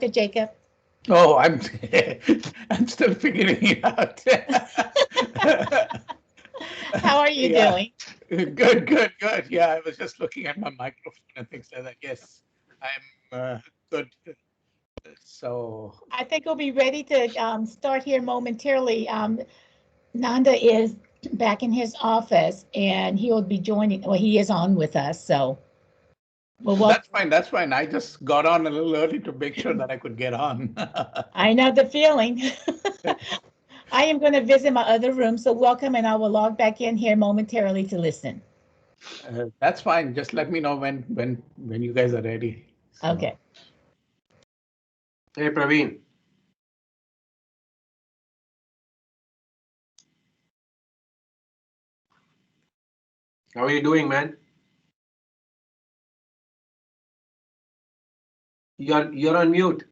Jacob? Oh, I'm I'm still figuring it out. How are you Yeah. doing? Good, good, good. Yeah, I was just looking at my microphone and things like that. Yes, I'm good. So, I think we'll be ready to start here momentarily. Nanda is back in his office and he will be joining, well, he is on with us. So, well, that's fine. That's fine. I just got on a little early to make sure that I could get on. I know the feeling. I am going to visit my other room. So, welcome, and I will log back in here momentarily to listen. That's fine. Just let me know when you guys are ready. So. Okay. Hey, Praveen. How are you doing, man? You're on mute.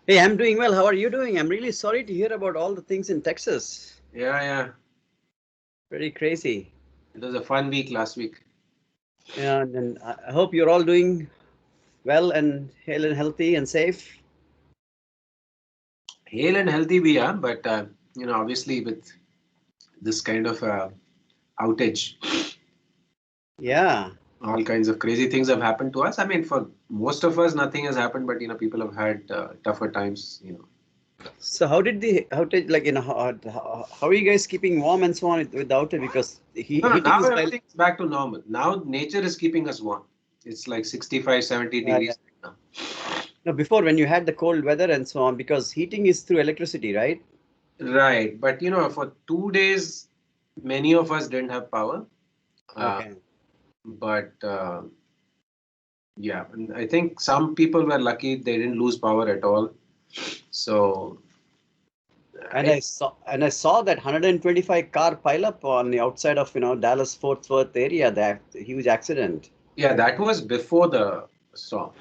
Hey, I'm doing well. How are you doing? I'm really sorry to hear about all the things in Texas. Yeah. Pretty crazy. It was a fun week last week. Yeah, and I hope you're all doing well and hale and healthy and safe. Hale and healthy we are, but obviously with this kind of outage, Yeah. all kinds of crazy things have happened to us. I mean, for most of us, nothing has happened, but people have had tougher times. So how did the outage, like, how are you guys keeping warm and so on with the outage? Because No, heating now is everything's back to normal. Now nature is keeping us warm. It's like 65, 70 degrees now. No, before when you had the cold weather and so on, because heating is through electricity, right? Right, but for 2 days, many of us didn't have power. Okay. But yeah, and I think some people were lucky; they didn't lose power at all. So, And I saw that 125 car pileup on the outside of Dallas Fort Worth area. That huge accident. yeah, that was before the storm.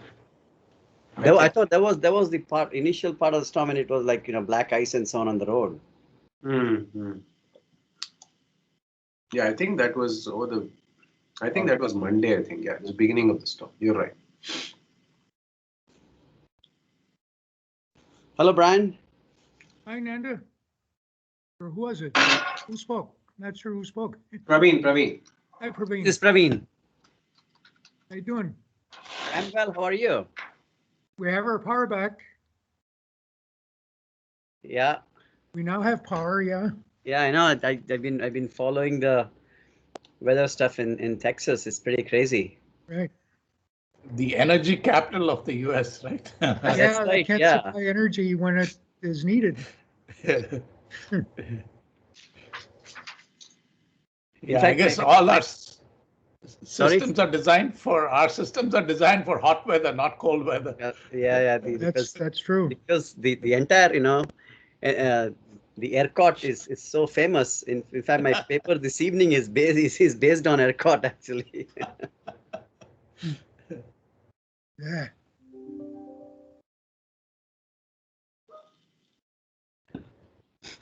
I thought that was the initial part of the storm, and it was like black ice and so on the road. Mm-hmm. Yeah, I think that was I think that was Monday. I think it was beginning of the storm. You're right. Hello, Brian. Hi, Nanda. Or who was it? Who spoke? Not sure who spoke. Praveen. Hi, Praveen. This is Praveen. How you doing? I'm well. How are you? We have our power back. Yeah. We now have power. Yeah. Yeah, I know. I've been following the weather stuff in Texas. It's pretty crazy. Right. The energy capital of the US, right? Yeah, they right, can't yeah. supply energy when it is needed. Yeah, fact, I guess all our systems are designed for hot weather, not cold weather. Yeah. That's true. Because the entire the ERCOT is so famous. In fact, my paper this evening is based on ERCOT actually. Yeah.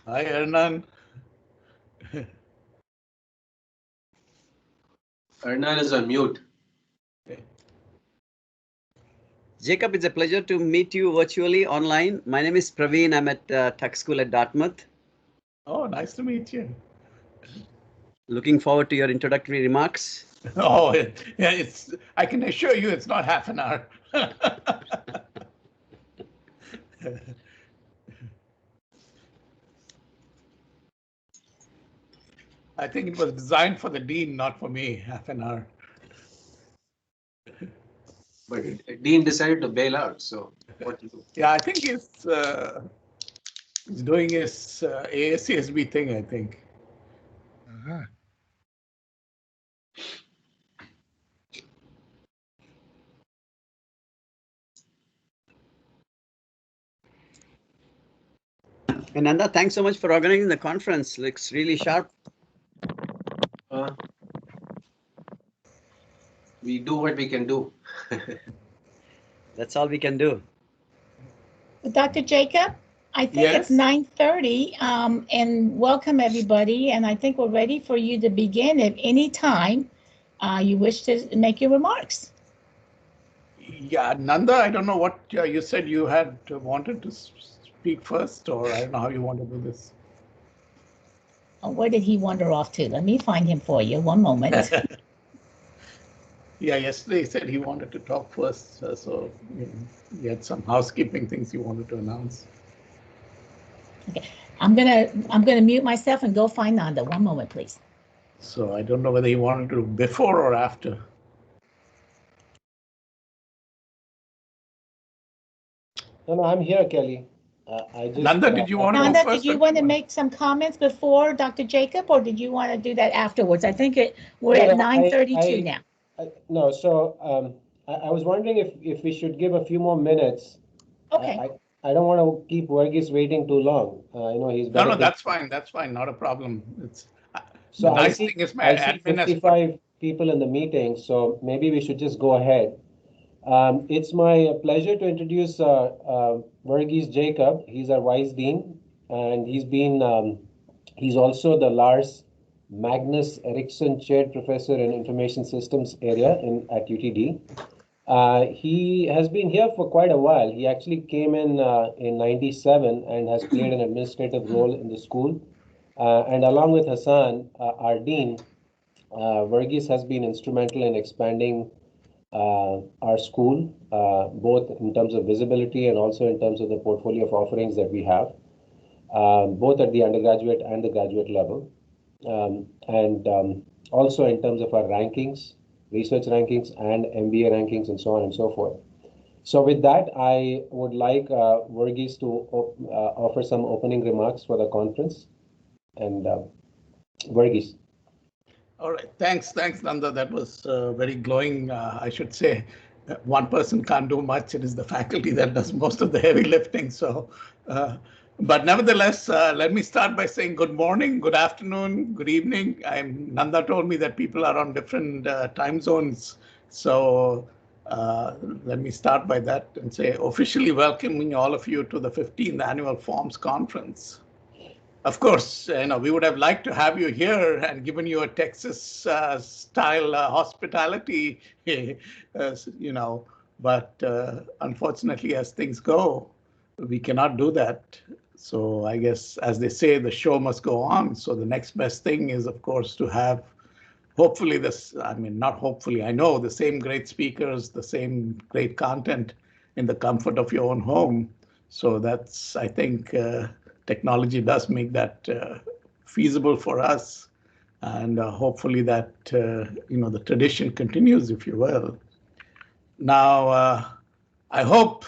Hi, Hernan. Hernan is on mute. Jacob, it's a pleasure to meet you virtually online. My name is Praveen. I'm at Tech School at Dartmouth. Oh, nice to meet you. Looking forward to your introductory remarks. Oh, yeah, I can assure you it's not half an hour. I think it was designed for the dean, not for me, half an hour. But Dean decided to bail out, so what to do? Yeah, I think he's doing his ASCSB thing, I think. Uh-huh. And Nanda, thanks so much for organizing the conference. Looks really sharp. We do what we can do. That's all we can do. Dr. Jacob, I think Yes? it's 9:30, and welcome everybody. And I think we're ready for you to begin at any time. you wish to make your remarks. Yeah, Nanda, I don't know what you said you had wanted to speak first, or I don't know how you want to do this. Oh, where did he wander off to? Let me find him for you. One moment. Yeah, yesterday he said he wanted to talk first, so he had some housekeeping things he wanted to announce. Okay, I'm gonna mute myself and go find Nanda. One moment, please. So I don't know whether he wanted to before or after. No, I'm here, Kelly. I just. Nanda, did you want to go Nanda, first? did you want to make some comments before Dr. Jacob, or did you want to do that afterwards? I think we're at 9:32 now. No, so I was wondering if we should give a few more minutes. Okay. I don't want to keep Varghese waiting too long. I know he's better. No, that's fine. That's fine. Not a problem. It's So the nice thing is my I see admin has 55 people in the meeting, so maybe we should just go ahead. It's my pleasure to introduce Varghese Jacob. He's our Vice Dean, and he's also the Lars Magnus Eriksson Chair Professor in Information Systems area at UTD. He has been here for quite a while. He actually came in '97 and has played an administrative role in the school. And along with Hassan, our dean, Varghese has been instrumental in expanding our school, both in terms of visibility and also in terms of the portfolio of offerings that we have, both at the undergraduate and the graduate level. Also in terms of our rankings, research rankings and MBA rankings and so on and so forth. So with that, I would like Varghese to offer some opening remarks for the conference. And Varghese. All right. Thanks, Nanda. That was very glowing. I should say one person can't do much. It is the faculty that does most of the heavy lifting. So, but nevertheless, let me start by saying good morning, good afternoon, good evening. Nanda told me that people are on different time zones. So let me start by that and say officially welcoming all of you to the 15th Annual Forms Conference. Of course, we would have liked to have you here and given you a Texas style hospitality, but unfortunately, as things go, we cannot do that. So I guess, as they say, the show must go on. So the next best thing is, of course, to have hopefully not hopefully, I know the same great speakers, the same great content in the comfort of your own home. So that's, I think, technology does make that feasible for us, and hopefully that the tradition continues, if you will. Now, I hope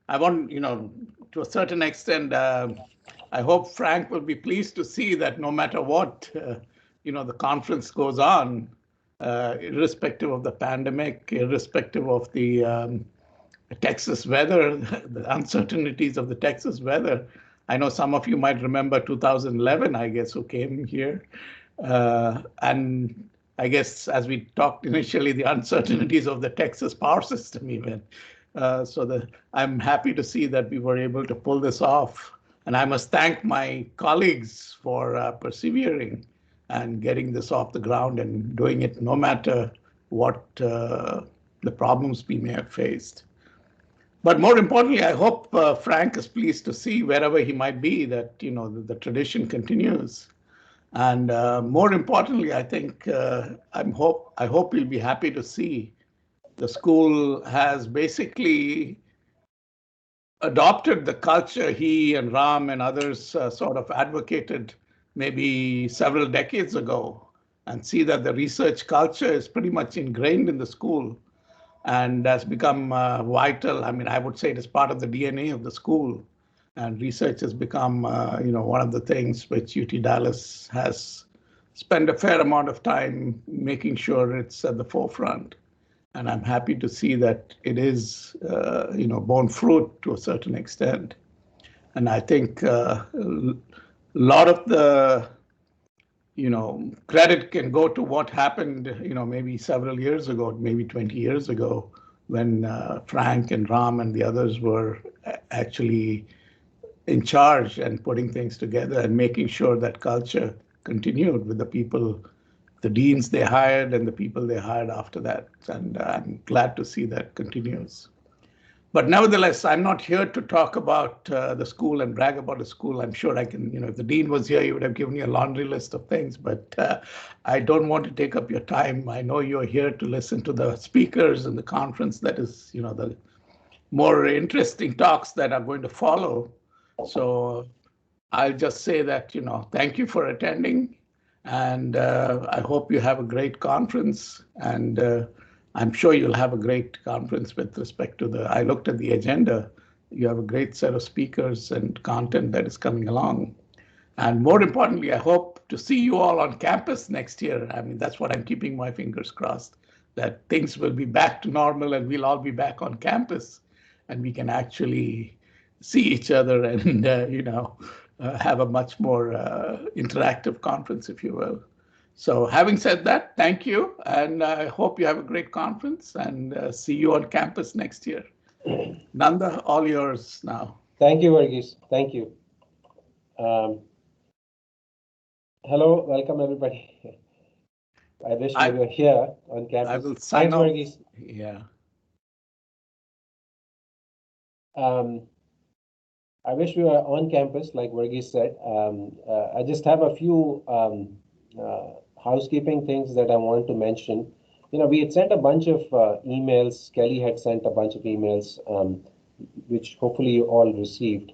I want to a certain extent. I hope Frank will be pleased to see that no matter what the conference goes on, irrespective of the pandemic, irrespective of the Texas weather, the uncertainties of the Texas weather. I know some of you might remember 2011, I guess, who came here. And I guess, as we talked initially, the uncertainties of the Texas power system even. I'm happy to see that we were able to pull this off. And I must thank my colleagues for persevering and getting this off the ground and doing it no matter what the problems we may have faced. But more importantly, I hope Frank is pleased to see wherever he might be that the tradition continues. And more importantly, I think I hope he'll be happy to see the school has basically adopted the culture he and Ram and others sort of advocated maybe several decades ago, and see that the research culture is pretty much ingrained in the school and has become vital. I mean, I would say it is part of the DNA of the school, and research has become, one of the things which UT Dallas has spent a fair amount of time making sure it's at the forefront. And I'm happy to see that it is, borne fruit to a certain extent. And I think a lot of the credit can go to what happened, maybe several years ago, maybe 20 years ago, when Frank and Ram and the others were actually in charge and putting things together and making sure that culture continued with the people the deans they hired and the people they hired after that. And I'm glad to see that continues. But nevertheless, I'm not here to talk about the school and brag about the school. I'm sure I can, if the dean was here, he would have given you a laundry list of things, but I don't want to take up your time. I know you're here to listen to the speakers and the conference that is, the more interesting talks that are going to follow. So I'll just say that, thank you for attending, and I hope you have a great conference, and I'm sure you'll have a great conference with respect to I looked at the agenda. You have a great set of speakers and content that is coming along. And more importantly, I hope to see you all on campus next year. I mean, that's what I'm keeping my fingers crossed, that things will be back to normal and we'll all be back on campus and we can actually see each other and, have a much more interactive conference, if you will. So having said that, thank you, and I hope you have a great conference, and see you on campus next year. Nanda, all yours now. Thank you, Varghese. Thank you. Hello, welcome everybody. I wish we were here on campus. I will sign off. Varghese. Yeah. I wish we were on campus, like Varghese said. I just have a few housekeeping things that I want to mention. We had sent a bunch of emails. Kelly had sent a bunch of emails, which hopefully you all received.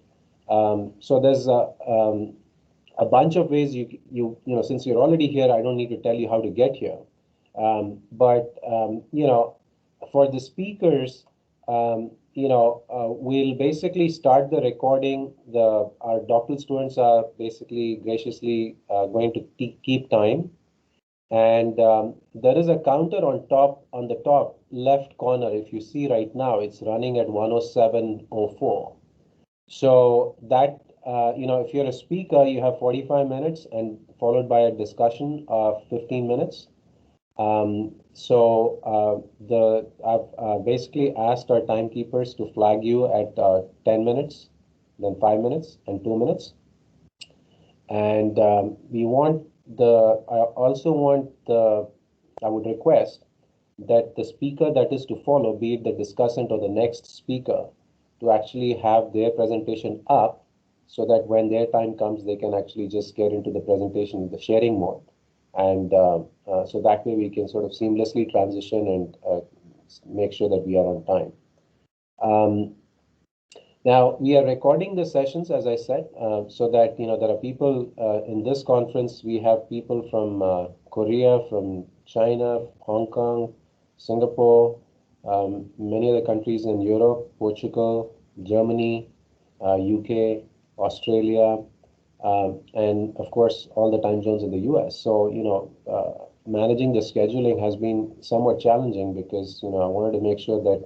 So there's a bunch of ways since you're already here, I don't need to tell you how to get here. But for the speakers, we'll basically start the recording. Our doctoral students are basically graciously going to keep time. And there is a counter on the top left corner. If you see right now, it's running at 107:04. So that, if you're a speaker, you have 45 minutes and followed by a discussion of 15 minutes. I've basically asked our timekeepers to flag you at 10 minutes, then 5 minutes and 2 minutes. And I would request that the speaker that is to follow, be it the discussant or the next speaker, to actually have their presentation up so that when their time comes, they can actually just get into the presentation, the sharing mode. And so that way we can sort of seamlessly transition and make sure that we are on time. Now, we are recording the sessions, as I said, so that, there are people in this conference. We have people from Korea, from China, Hong Kong, Singapore, many other countries in Europe, Portugal, Germany, UK, Australia, and of course, all the time zones in the US. So, managing the scheduling has been somewhat challenging because, I wanted to make sure that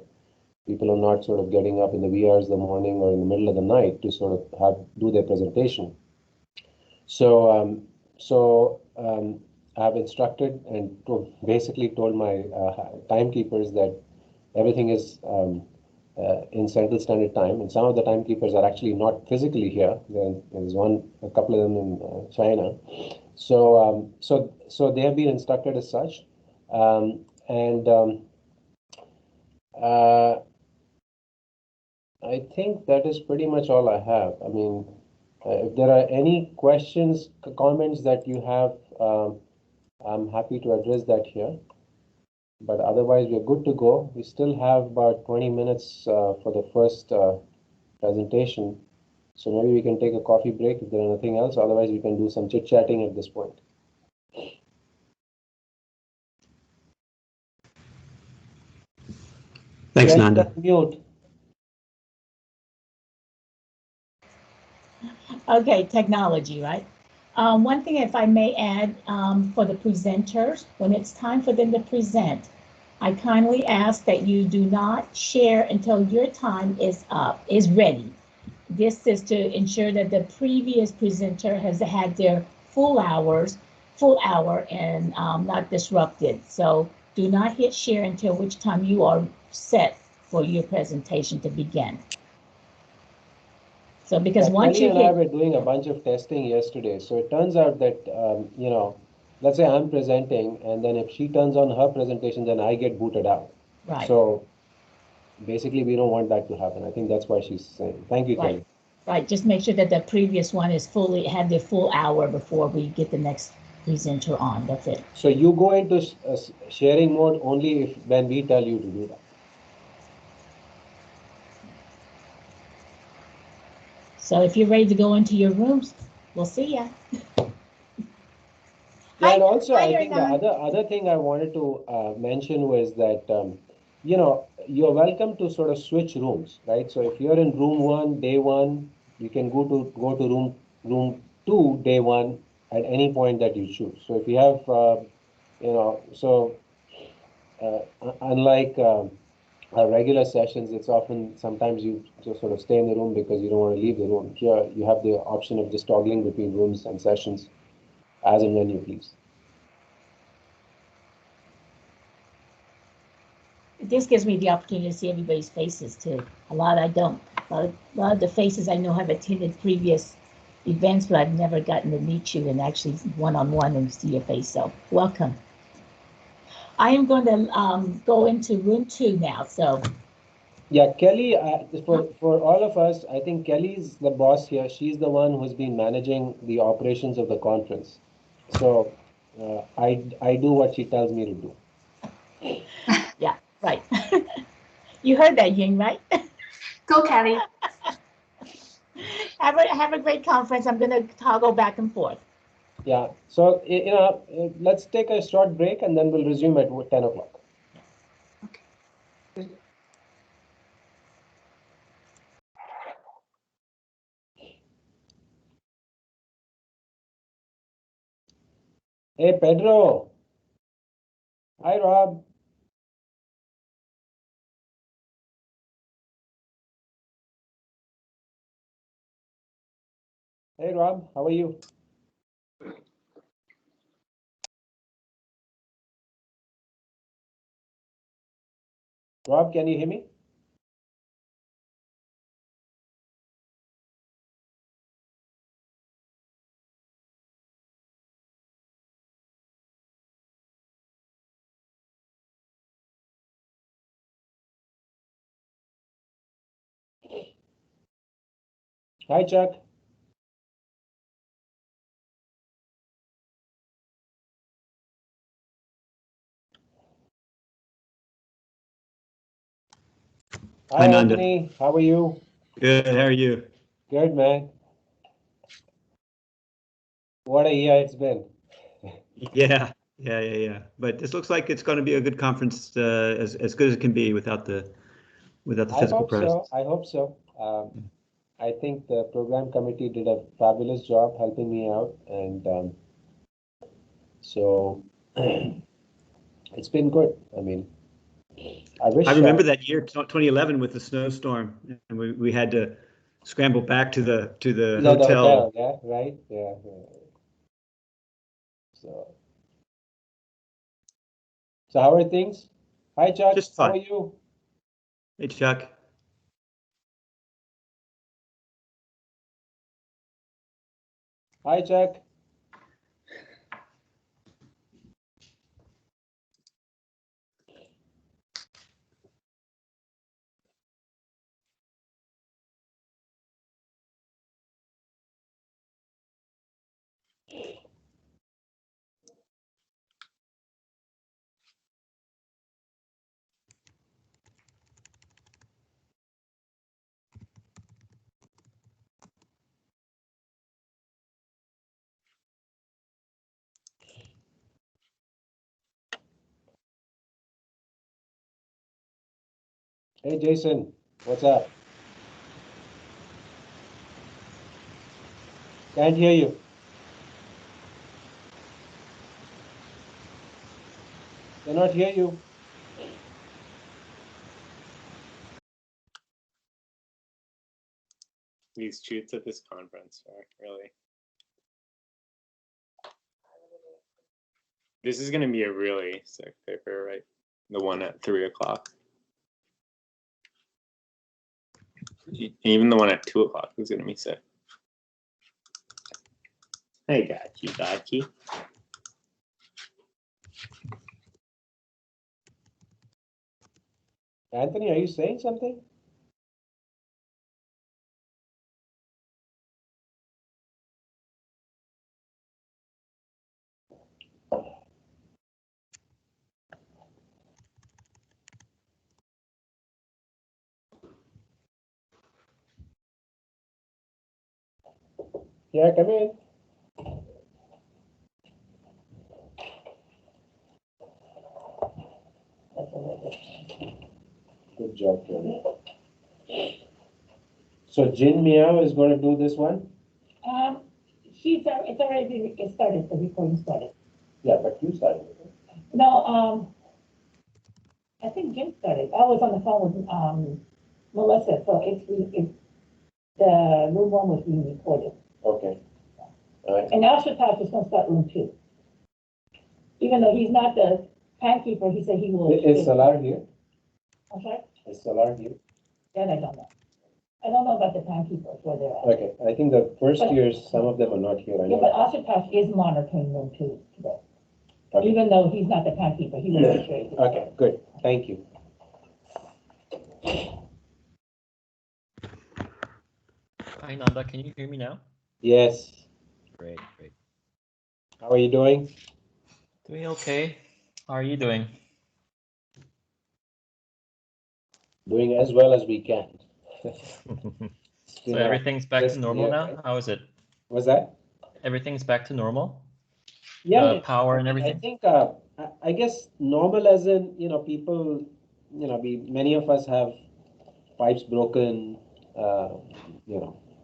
people are not sort of getting up in the wee hours of the morning or in the middle of the night to sort of do their presentation. So, I've instructed and basically told my timekeepers that everything is in Central Standard Time, and some of the timekeepers are actually not physically here. There's a couple of them in China. So they have been instructed as such, I think that is pretty much all I have. I mean, if there are any questions, comments that you have, I'm happy to address that here. But otherwise, we're good to go. We still have about 20 minutes for the first presentation. So maybe we can take a coffee break if there's nothing else. Otherwise, we can do some chit-chatting at this point. Thanks, Nanda. Mute. Okay, technology, right? One thing, if I may add, for the presenters, when it's time for them to present, I kindly ask that you do not share until your time is ready. This is to ensure that the previous presenter has had their full hour and not disrupted. So do not hit share until which time you are set for your presentation to begin. So because once Kelly you and I hit, were doing a bunch of testing yesterday, so it turns out that let's say I'm presenting, and then if she turns on her presentation, then I get booted out. Right. So basically, we don't want that to happen. I think that's why she's saying. Thank you, Right. Kelly. Right, just make sure that the previous one is fully, have their full hour before we get the next presenter on, that's it. So you go into sharing mode only if when we tell you to do that. So if you're ready to go into your rooms, we'll see ya. Yeah, and also, Hi, I think the Hernan. other thing I wanted to mention was that, you know, you're welcome to sort of switch rooms, right? So if you're in room 1, day 1, you can go to room 2, day 1 at any point that you choose. So if you have, you know, so unlike our regular sessions, it's often sometimes you just sort of stay in the room because you don't want to leave the room. Here, you have the option of just toggling between rooms and sessions as and when you please. This gives me the opportunity to see everybody's faces too. A lot I don't. A lot of the faces I know have attended previous events, but I've never gotten to meet you and actually one-on-one and see your face. So welcome. I am going to go into room 2 now. So Yeah, Kelly, for all of us, I think Kelly's the boss here. She's the one who's been managing the operations of the conference. So I do what she tells me to do. yeah, right. You heard that, Ying, right? Go, Kelly. Have a great conference. I'm going to toggle back and forth. Yeah, so you know, let's take a short break and then we'll resume at 10 o'clock. Hey, Pedro. Hi, Rob. Hey, Rob, how are you? Rob, can you hear me? Hi, Chuck. Hi, Nanda. Anthony. How are you? Good. How are you? Good, man. What a year it's been. Yeah. But this looks like it's going to be a good conference, as good as it can be without the physical presence. I hope so. I think the program committee did a fabulous job helping me out, and so it's been good. I mean, I wish. I remember that year, 2011, with the snowstorm, and we had to scramble back to the Yeah, the hotel. hotel. Yeah, right. Yeah. So how are things? Hi, Chuck. Just How fine. are you? Hey, Chuck. Hi, Chuck. Hey, Jason. What's up? Can't hear you. Cannot hear you. These shoots at this conference are really. This is going to be a really sick paper, right? The one at 3 o'clock. Even the one at 2 o'clock is going to be sick. I got you. Anthony, are you saying something? Yeah, come in. Good job, Kelly. So Jin Meow is going to do this one? It's already started, the recording started. Yeah, but you started it. No, I think Jim started. I was on the phone with Melissa, so the room one was being recorded. Okay. All right. And Ashutosh is gonna start room 2. Even though he's not the timekeeper, he said he will. Is Salar here? I'm sorry? Is Salar here? That I don't know. I don't know about the timekeepers, where they're at. Okay, I think the first years, some of them are not here. I Yeah, but know. Ashutosh is monitoring room 2 today. Okay. Even though he's not the timekeeper, he will make sure. he does. Okay, good. Thank you. Hi, Nanda. Can you hear me now? Yes. Great, great. How are you doing? Doing okay. How are you doing? Doing as well as we can. So everything's back to normal now? Right? How is it? What's that? Everything's back to normal? Yeah. Power and everything? I think, I guess normal as in, people, many of us have pipes broken,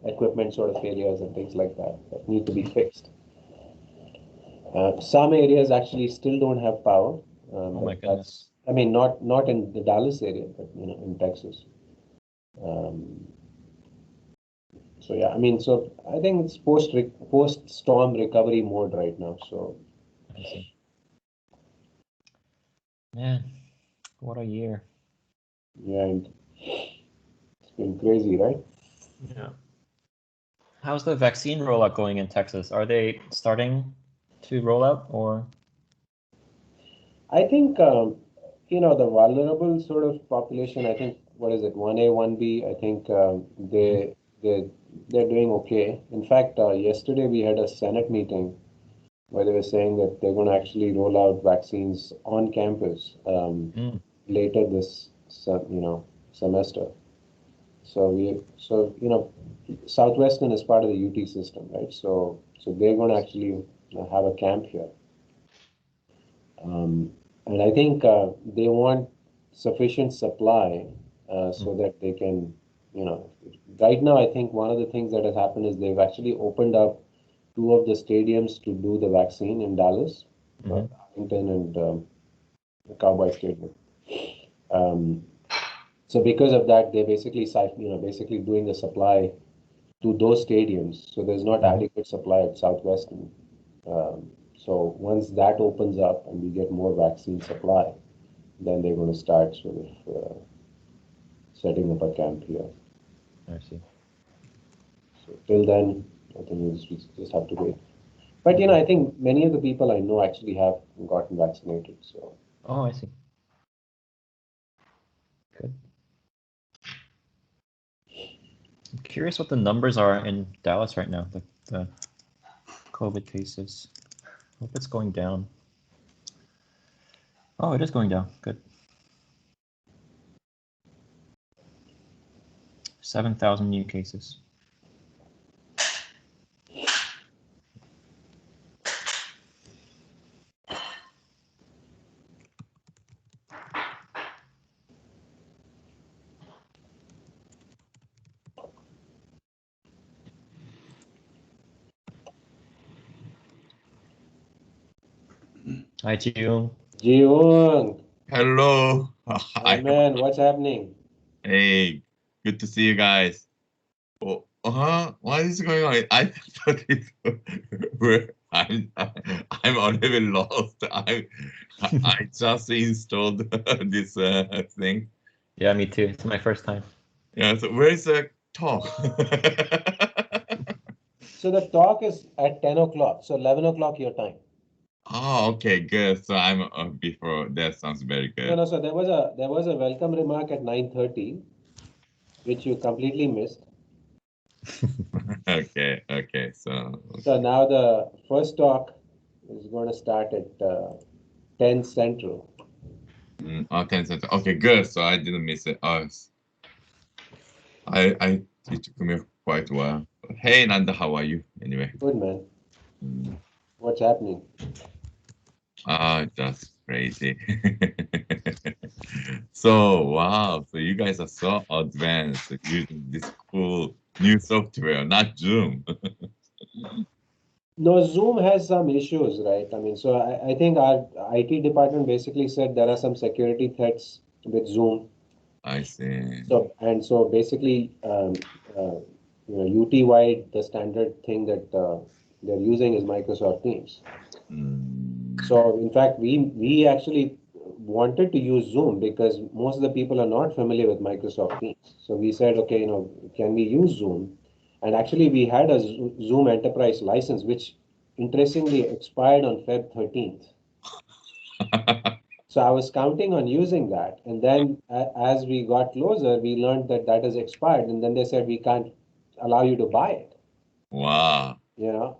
equipment sort of failures and things like that need to be fixed. Some areas actually still don't have power. Oh my goodness. I mean, not in the Dallas area, but in Texas. So yeah, I mean, so I think it's post-storm recovery mode right now. So I see. Man, what a year. Yeah, and it's been crazy, right? Yeah. How's the vaccine rollout going in Texas? Are they starting to roll out or? I think, the vulnerable sort of population, I think, what is it, 1A, 1B, I think they're doing okay. In fact, yesterday we had a Senate meeting where they were saying that they're going to actually roll out vaccines on campus later this, semester. So Southwestern is part of the UT system, right? So they're going to actually have a camp here. And I think they want sufficient supply so that they can, right now, I think one of the things that has happened is they've actually opened up 2 of the stadiums to do the vaccine in Dallas, Arlington and the Cowboy Stadium. So because of that, they're basically, basically doing the supply to those stadiums. So there's not adequate supply at Southwestern. So once that opens up and we get more vaccine supply, then they're going to start sort of setting up a camp here. I see. So till then, I think we just have to wait. But I think many of the people I know actually have gotten vaccinated. So. Oh, I see. Good. I'm curious what the numbers are in Dallas right now, the COVID cases. I hope it's going down. Oh, it is going down. Good. 7,000 new cases. Hi, Qihong. Qihong. Hello. Hi, man. What's happening? Hey, good to see you guys. Oh, what is going on? I thought I'm a little lost. I just installed this thing. Yeah, me too. It's my first time. Yeah. So where is the talk? So the talk is at 10 o'clock. So 11 o'clock your time. Oh, okay, good. So I'm before. That sounds very No, good. no, so there was a welcome remark at 9:30, which you completely missed. Okay, okay. So now the first talk is going to start at 10 Central. 10 cents. Okay, good. So I didn't miss it. It took me quite a while. Hey, Nanda, how are you? Anyway. Good, man. What's happening? Just crazy. So wow, so you guys are so advanced using this cool new software, not Zoom. No, Zoom has some issues, right? I mean, so I think our IT department basically said there are some security threats with Zoom. I see. So basically, UT-wide, the standard thing that they're using is Microsoft Teams. So in fact, we actually wanted to use Zoom because most of the people are not familiar with Microsoft Teams. So we said, okay, can we use Zoom? And actually, we had a Zoom Enterprise license, which interestingly expired on Feb 13th. So I was counting on using that. And then as we got closer, we learned that that has expired. And then they said, we can't allow you to buy it. Wow.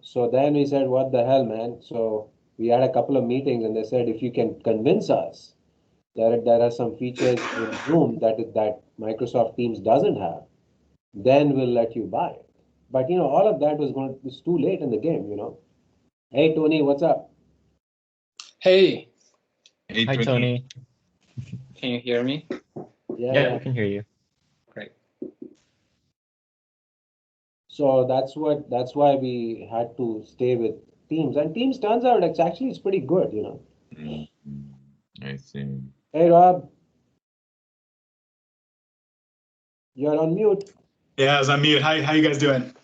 So then we said, what the hell, man? So we had a couple of meetings and they said, if you can convince us that there are some features in Zoom that Microsoft Teams doesn't have, then we'll let you buy it. But all of that was too late in the game. Hey Tony, what's up? Hey. Hey, Hi, Tony. Can you hear me? Yeah, we can hear you. Great. So that's why we had to stay with Teams. And Teams turns out it's pretty good, I see. Hey Rob. You're on mute. Yeah, I was on mute. How you guys doing?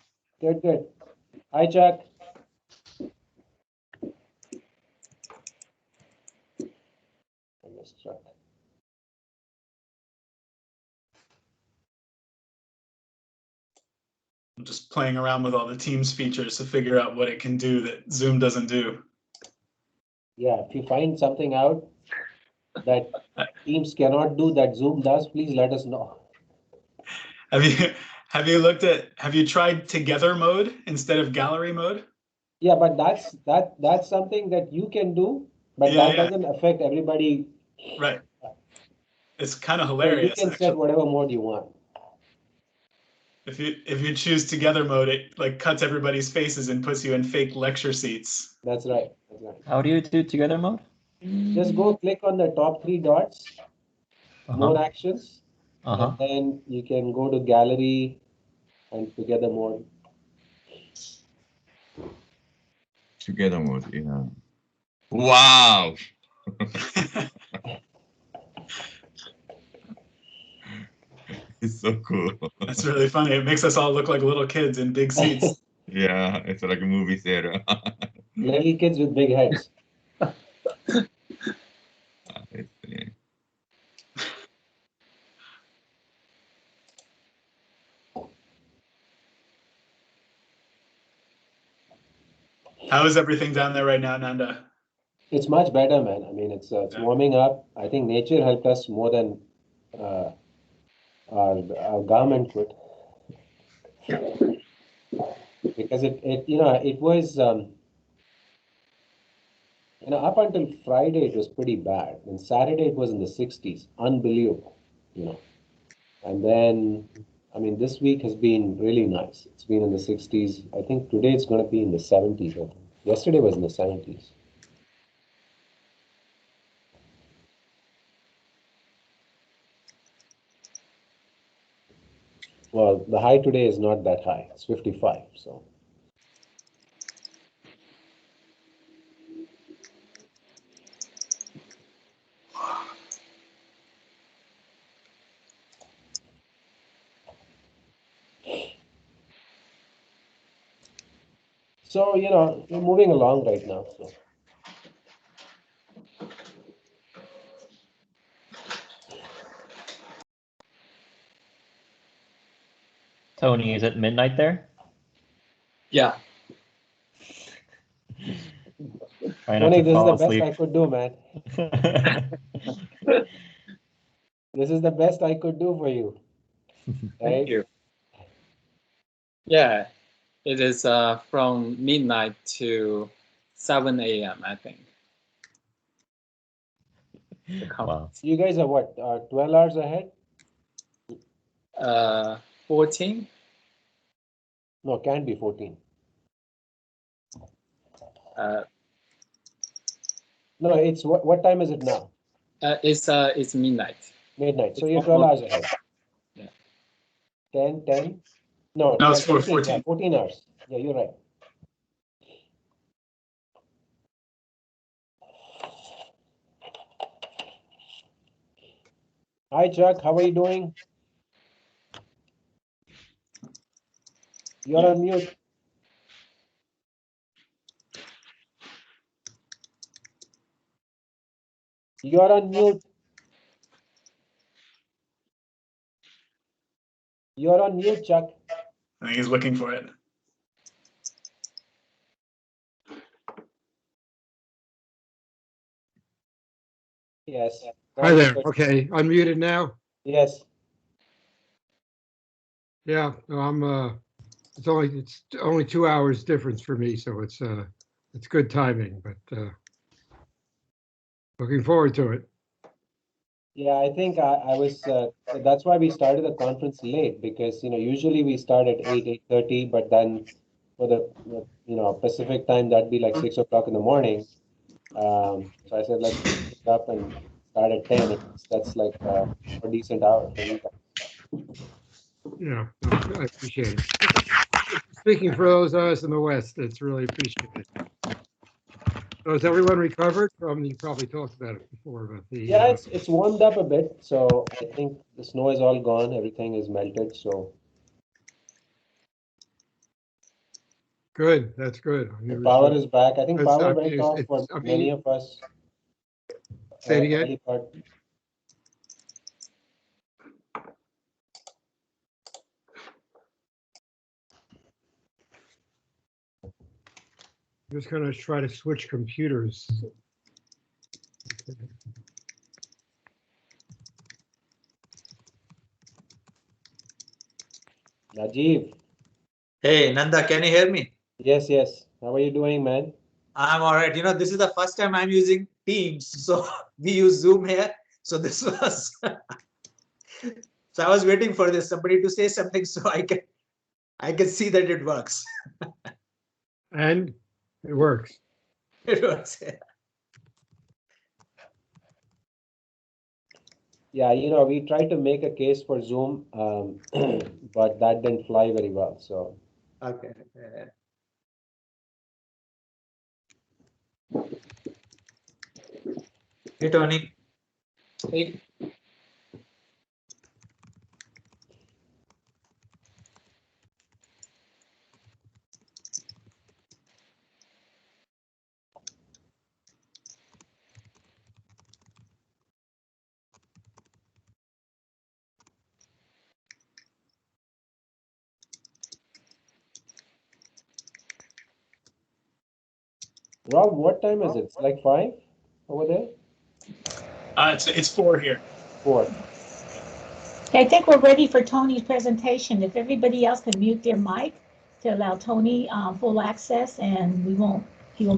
Good, good. Hi, Chuck. I missed Chuck. I'm just playing around with all the Teams features to figure out what it can do that Zoom doesn't do. Yeah, if you find something out that Teams cannot do that Zoom does, please let us know. Have you tried together mode instead of gallery mode? Yeah, but that's something that you can do, but that doesn't affect everybody. Right. It's kind of So hilarious. you can set whatever mode you want. If you choose together mode, it like cuts everybody's faces and puts you in fake lecture seats. That's right. How do you do together mode? Just go click on the top 3 dots, more actions, and then you can go to gallery and together mode. Together mode, yeah. Wow. It's so cool. That's really funny. It makes us all look like little kids in big seats. Yeah, it's like a movie theater. Little kids with big heads. How is everything down there right now, Nanda? It's much better, man. I mean, it's warming up. I think nature helped us more than our government could, because it was up until Friday it was pretty bad, and Saturday it was in the 60s, unbelievable, and then I mean this week has been really nice. It's been in the 60s. I think today it's going to be in the 70s. I think. Yesterday was in the 70s. Well, the high today is not that high. It's 55. So, we're moving along right now. So. Tony, is it midnight there? Yeah. Try not Tony, to this is fall the best asleep. I could do, man. This is the best I could do for you. Thank Right? you. Yeah, it is from midnight to 7 a.m. I think. The Wow. conference. You guys are what, 12 hours ahead? 14. No, can't be 14. No, it's what time is it now? It's midnight. Midnight. So It's you're 12 almost- hours ahead. Yeah. 10. No, No, it's 14, 14. yeah, 14 hours. Yeah, you're right. Hi, Chuck. How are you doing? You're on mute. You're on mute. You're on mute, Chuck. I think he's looking for it. Yes. Hi there. Okay, unmuted now? Yes. Yeah, no, I'm it's only 2 hours difference for me, so it's good timing, but looking forward to it. Yeah, I think I was, that's why we started the conference late, because, usually we start at 8:30, but then for the, Pacific time, that'd be like 6 o'clock in the morning. So I said, let's pick up and start at 10. That's like a decent hour for you guys. Yeah, no, I appreciate it. Speaking for those of us in the West, it's really appreciated. So is everyone recovered from, you probably talked about it before, but Yeah, it's warmed up a bit, so I think the snow is all gone, everything is melted, so good, that's good. the power is back. I think That's- power I mean, went off it's- for I mean, many of us. Say it again? early part. I'm just gonna try to switch computers. Rajiv. Hey, Nanda, can you hear me? Yes, yes. How are you doing, man? I'm all right. This is the first time I'm using Teams. So we use Zoom here. So this was, so I was waiting for this, somebody to say something so I can see that it works. And it works. It works. Yeah, we tried to make a case for Zoom, but that didn't fly very well, so. Okay. Hey, Tony. Hey. Rob, what time is it? It's like 5 over there? It's 4 here. 4. Okay, I think we're ready for Tony's presentation. If everybody else can mute their mic to allow Tony full access, and he won't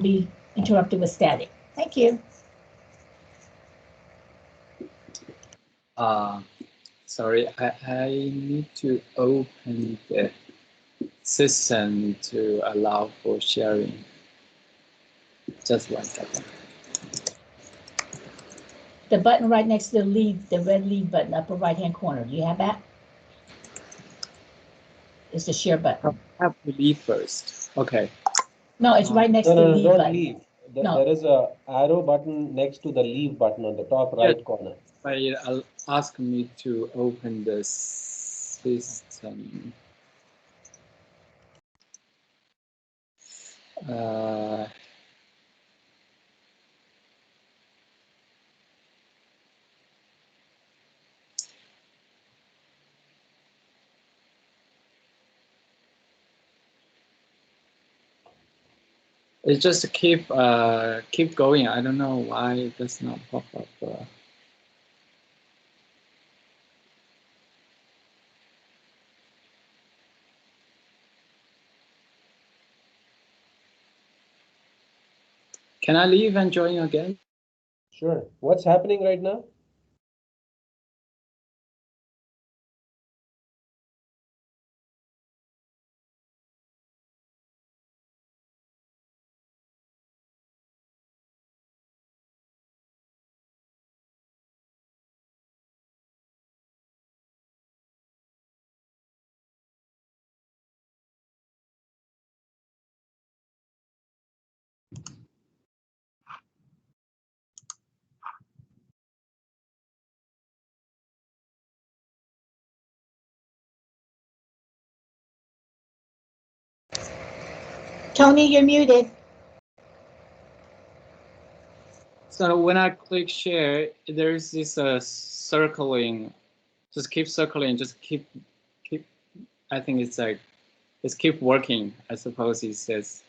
be interrupted with static. Thank you. Sorry, I need to open the system to allow for sharing. Just 1 second. The button right next to the leave, the red leave button, upper right-hand corner. Do you have that? It's the share button. I have to leave first. Okay. No, it's right next to the leave Don't button. leave. No. There is a arrow button next to the leave button on the top right corner. But ask me to open the system. It just keep going. I don't know why it does not pop up. Can I leave and join again? Sure. What's happening right now? Tony, you're muted. So when I click share, there's this circling. Just keep circling. Just keep. I think it's like, just keep working. I suppose it says.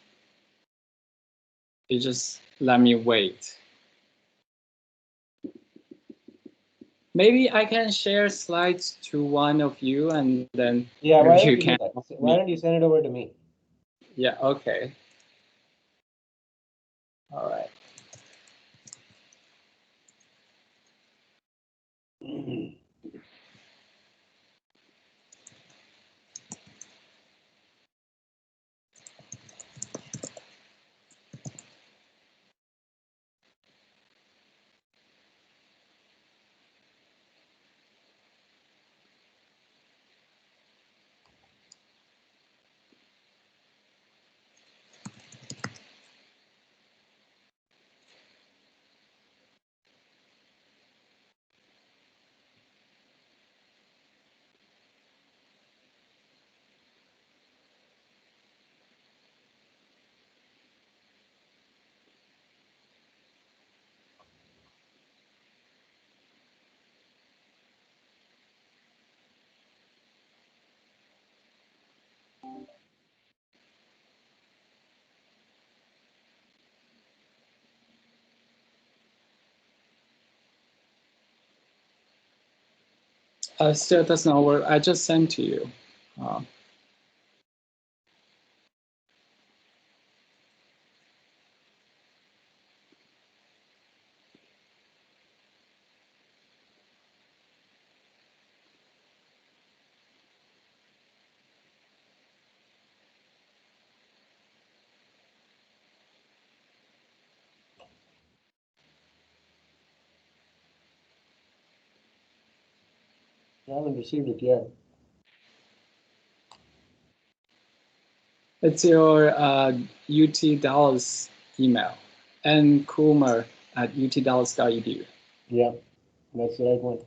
You just let me wait. Maybe I can share slides to one of you, and then Yeah, why don't you you can. do that? Why don't you send it over to me? Yeah. Okay. All right. Still does not work. I just sent to you. I haven't received it yet. It's your UT Dallas email, nkumar@utdallas.edu. Yeah, that's the right one.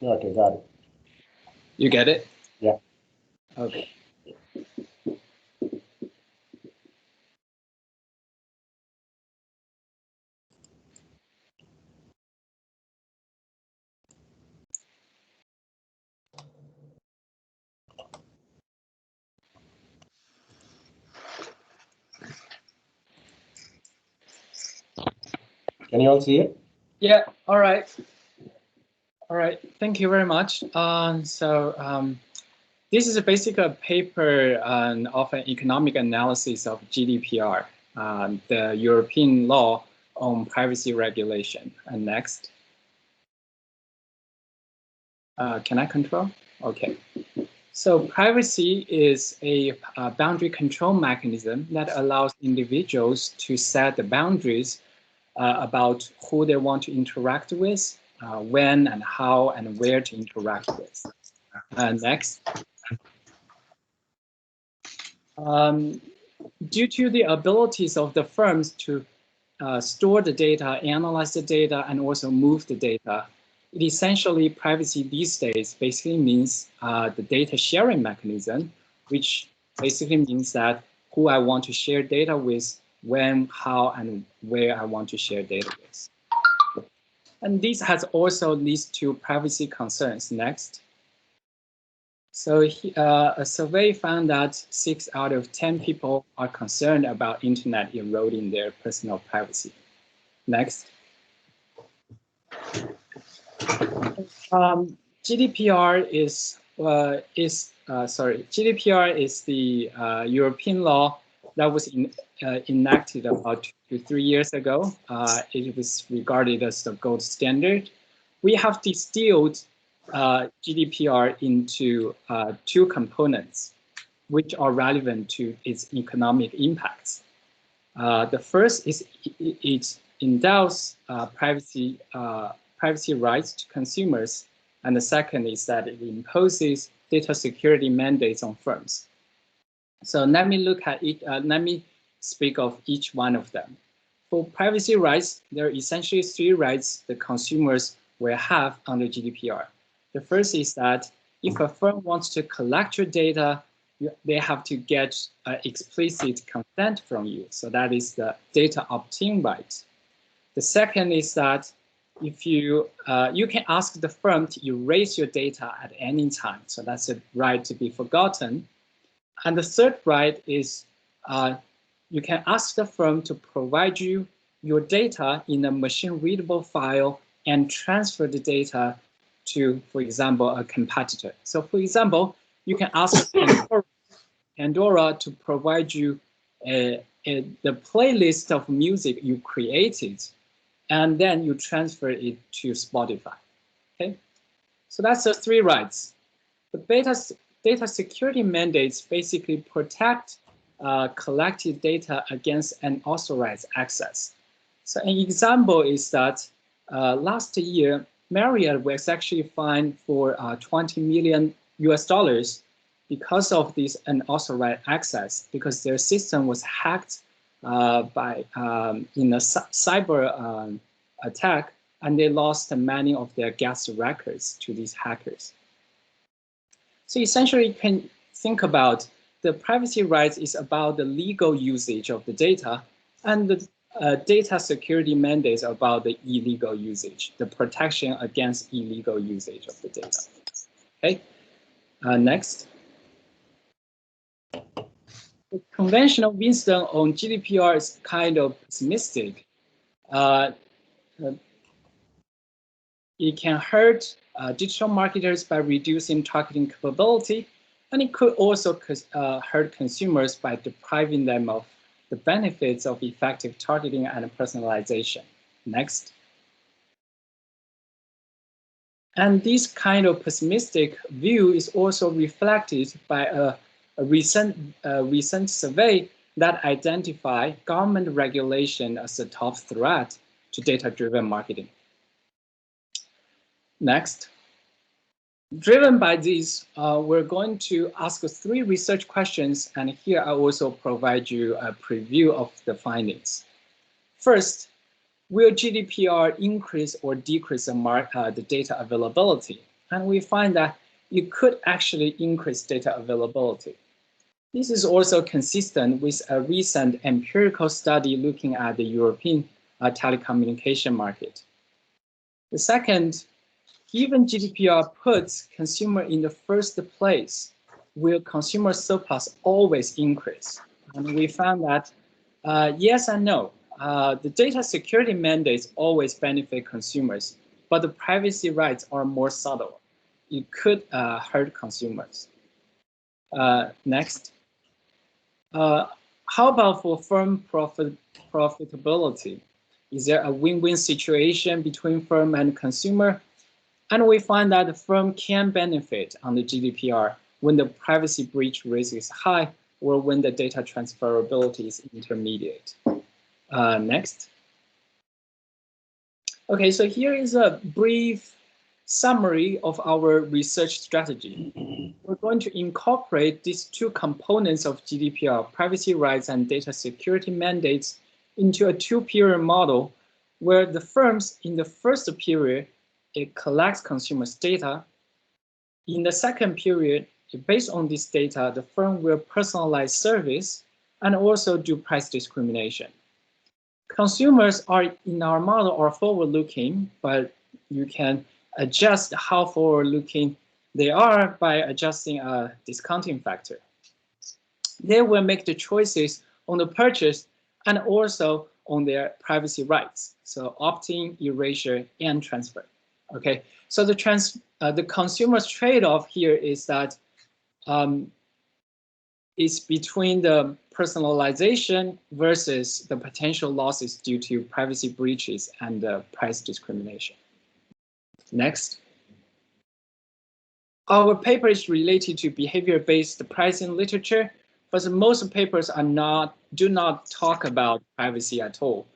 Okay, got it. You get it? Yeah. Okay. Can you all see it? Yeah. All right. All right. Thank you very much. This is basically a paper of an economic analysis of GDPR, the European law on privacy regulation. And next. Can I control? Okay. So privacy is a boundary control mechanism that allows individuals to set the boundaries about who they want to interact with, when and how and where to interact with. Next. Due to the abilities of the firms to store the data, analyze the data, and also move the data. It essentially, privacy these days basically means the data sharing mechanism, which basically means that who I want to share data with, when, how, and where I want to share data with. And this has also leads to privacy concerns. Next. So a survey found that 6 out of 10 people are concerned about internet eroding their personal privacy. Next. GDPR is the European law that was enacted about 2 to 3 years ago. It was regarded as the gold standard. We have distilled GDPR into 2 components, which are relevant to its economic impacts. The first is it endows privacy rights to consumers, and the second is that it imposes data security mandates on firms. So let me look at it. Let me speak of each one of them. For privacy rights, there are essentially 3 rights the consumers will have under GDPR. The first is that if a firm wants to collect your data, they have to get explicit consent from you. So that is the data opt-in right. The second is that if you can ask the firm to erase your data at any time. So that's a right to be forgotten. And the third right is you can ask the firm to provide you your data in a machine-readable file and transfer the data to, for example, a competitor. So for example, you can ask Pandora to provide you the playlist of music you created, and then you transfer it to Spotify. Okay, so that's the 3 rights. The data security mandates basically protect collected data against unauthorized access. So an example is that last year, Marriott was actually fined for $20 million because of this unauthorized access, because their system was hacked in a cyber attack, and they lost many of their guest records to these hackers. So essentially, you can think about the privacy rights is about the legal usage of the data, and the data security mandates about the illegal usage, the protection against illegal usage of the data. Okay, next. The conventional wisdom on GDPR is kind of pessimistic. It can hurt digital marketers by reducing targeting capability, and it could also hurt consumers by depriving them of the benefits of effective targeting and personalization. Next. And this kind of pessimistic view is also reflected by a recent survey that identified government regulation as a top threat to data-driven marketing. Next. Driven by this, we're going to ask 3 research questions, and here I also provide you a preview of the findings. First, will GDPR increase or decrease the data availability? And we find that it could actually increase data availability. This is also consistent with a recent empirical study looking at the European telecommunication market. The second, given GDPR puts consumer in the first place, will consumer surplus always increase? And we found that yes and no. The data security mandates always benefit consumers, but the privacy rights are more subtle. It could hurt consumers. Next. How about for firm profitability? Is there a win-win situation between firm and consumer? And we find that the firm can benefit on the GDPR when the privacy breach risk is high or when the data transferability is intermediate. Next. Okay, so here is a brief summary of our research strategy. We're going to incorporate these 2 components of GDPR, privacy rights and data security mandates, into a two-period model where the firms in the first period, it collects consumers' data. In the second period, based on this data, the firm will personalize service and also do price discrimination. Consumers are in our model are forward-looking, but you can adjust how forward-looking they are by adjusting a discounting factor. They will make the choices on the purchase and also on their privacy rights. So opt-in, erasure, and transfer. Okay, so the consumer's trade-off here is that it's between the personalization versus the potential losses due to privacy breaches and price discrimination. Next. Our paper is related to behavior-based pricing literature, but most papers do not talk about privacy at all.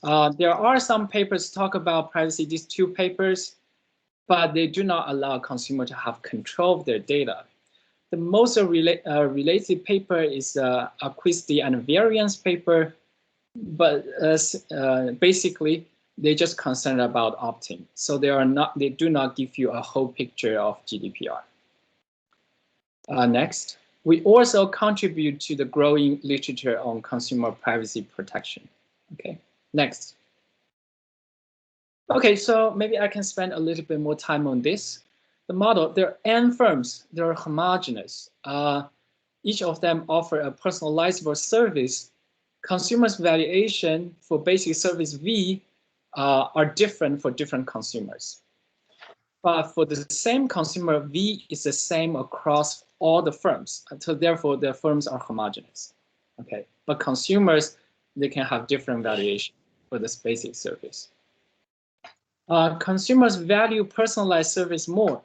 There are some papers talk about privacy, these two papers, but they do not allow consumer to have control of their data. The most related paper is acquisitive and variance paper, but basically they're just concerned about opt-in. So they do not give you a whole picture of GDPR. Next, we also contribute to the growing literature on consumer privacy protection. Okay, next. Okay, so maybe I can spend a little bit more time on this. The model, there are N firms, they're homogeneous. Each of them offer a personalizable service. Consumers' valuation for basic service V are different for different consumers. But for the same consumer, V is the same across all the firms. So therefore, the firms are homogeneous. Okay, but consumers, they can have different valuation for this basic service. Consumers value personalized service more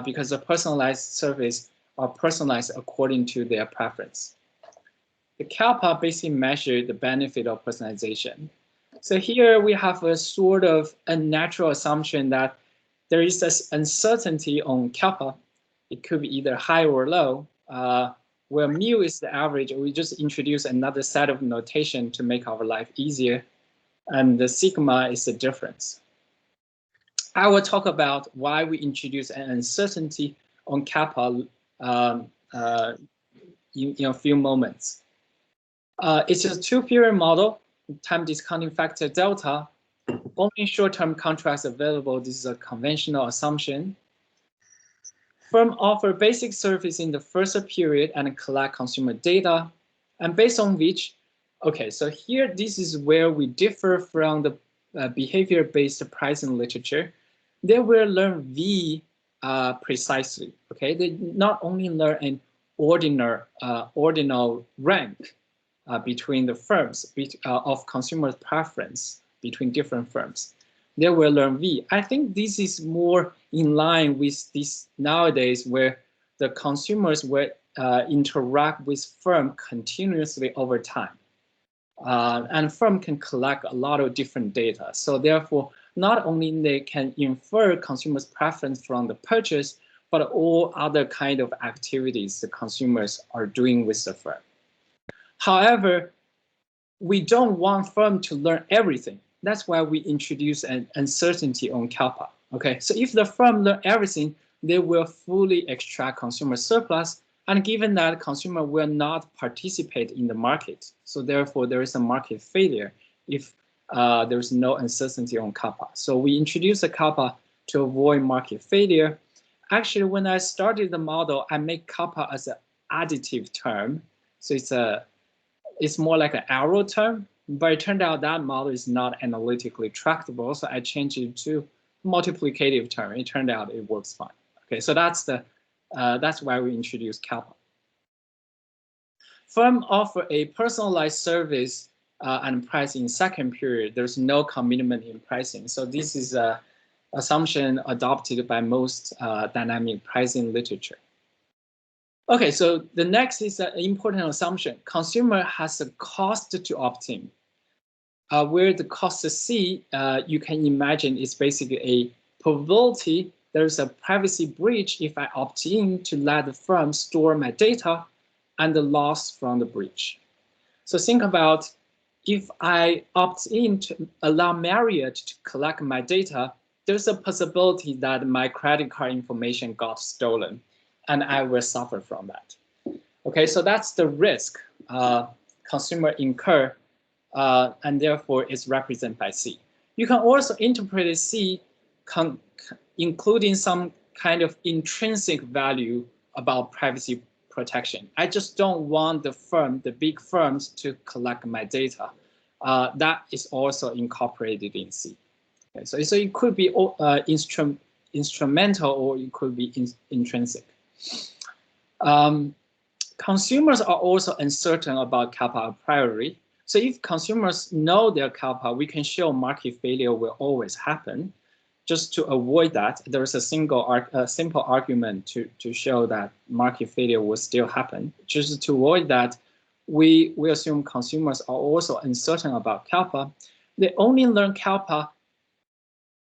because the personalized service are personalized according to their preference. The CAPA basically measures the benefit of personalization. So here we have a sort of a natural assumption that there is this uncertainty on CAPA. It could be either high or low. Where mu is the average, we just introduce another set of notation to make our life easier. And the sigma is the difference. I will talk about why we introduce an uncertainty on CAPA in a few moments. It's a two-period model, time discounting factor delta, only short-term contracts available. This is a conventional assumption. Firm offer basic service in the first period and collect consumer data, and based on which, okay, so here, this is where we differ from the behavior-based pricing literature. They will learn V precisely, okay? They not only learn an ordinal rank between the firms of consumer preference between different firms. They will learn V. I think this is more in line with this nowadays where the consumers will interact with firm continuously over time. And firm can collect a lot of different data. So therefore, not only they can infer consumers' preference from the purchase, but all other kind of activities the consumers are doing with the firm. However, we don't want firm to learn everything. That's why we introduce an uncertainty on CAPA. Okay, so if the firm learn everything, they will fully extract consumer surplus, and given that consumer will not participate in the market, so therefore there is a market failure if there is no uncertainty on CAPA. So we introduce a CAPA to avoid market failure. Actually, when I started the model, I make CAPA as an additive term, so it's more like an arrow term. But it turned out that model is not analytically tractable, so I changed it to multiplicative term. It turned out it works fine. Okay, so that's why we introduced CAPA. Firm offer a personalized service and price in second period. There's no commitment in pricing. So this is an assumption adopted by most dynamic pricing literature. Okay, so the next is an important assumption. Consumer has a cost to opt in. Where the cost C, you can imagine is basically a probability there's a privacy breach if I opt in to let the firm store my data and the loss from the breach. So think about if I opt in to allow Marriott to collect my data, there's a possibility that my credit card information got stolen, and I will suffer from that. Okay, so that's the risk consumer incur, and therefore is represented by C. You can also interpret C including some kind of intrinsic value about privacy protection. I just don't want the big firms to collect my data. That is also incorporated in C. Okay, so it could be instrumental or it could be intrinsic. Consumers are also uncertain about CAPA a priori. So if consumers know their CAPA, we can show market failure will always happen. Just to avoid that, there is a simple argument to show that market failure will still happen. Just to avoid that, we assume consumers are also uncertain about CAPA. They only learn CAPA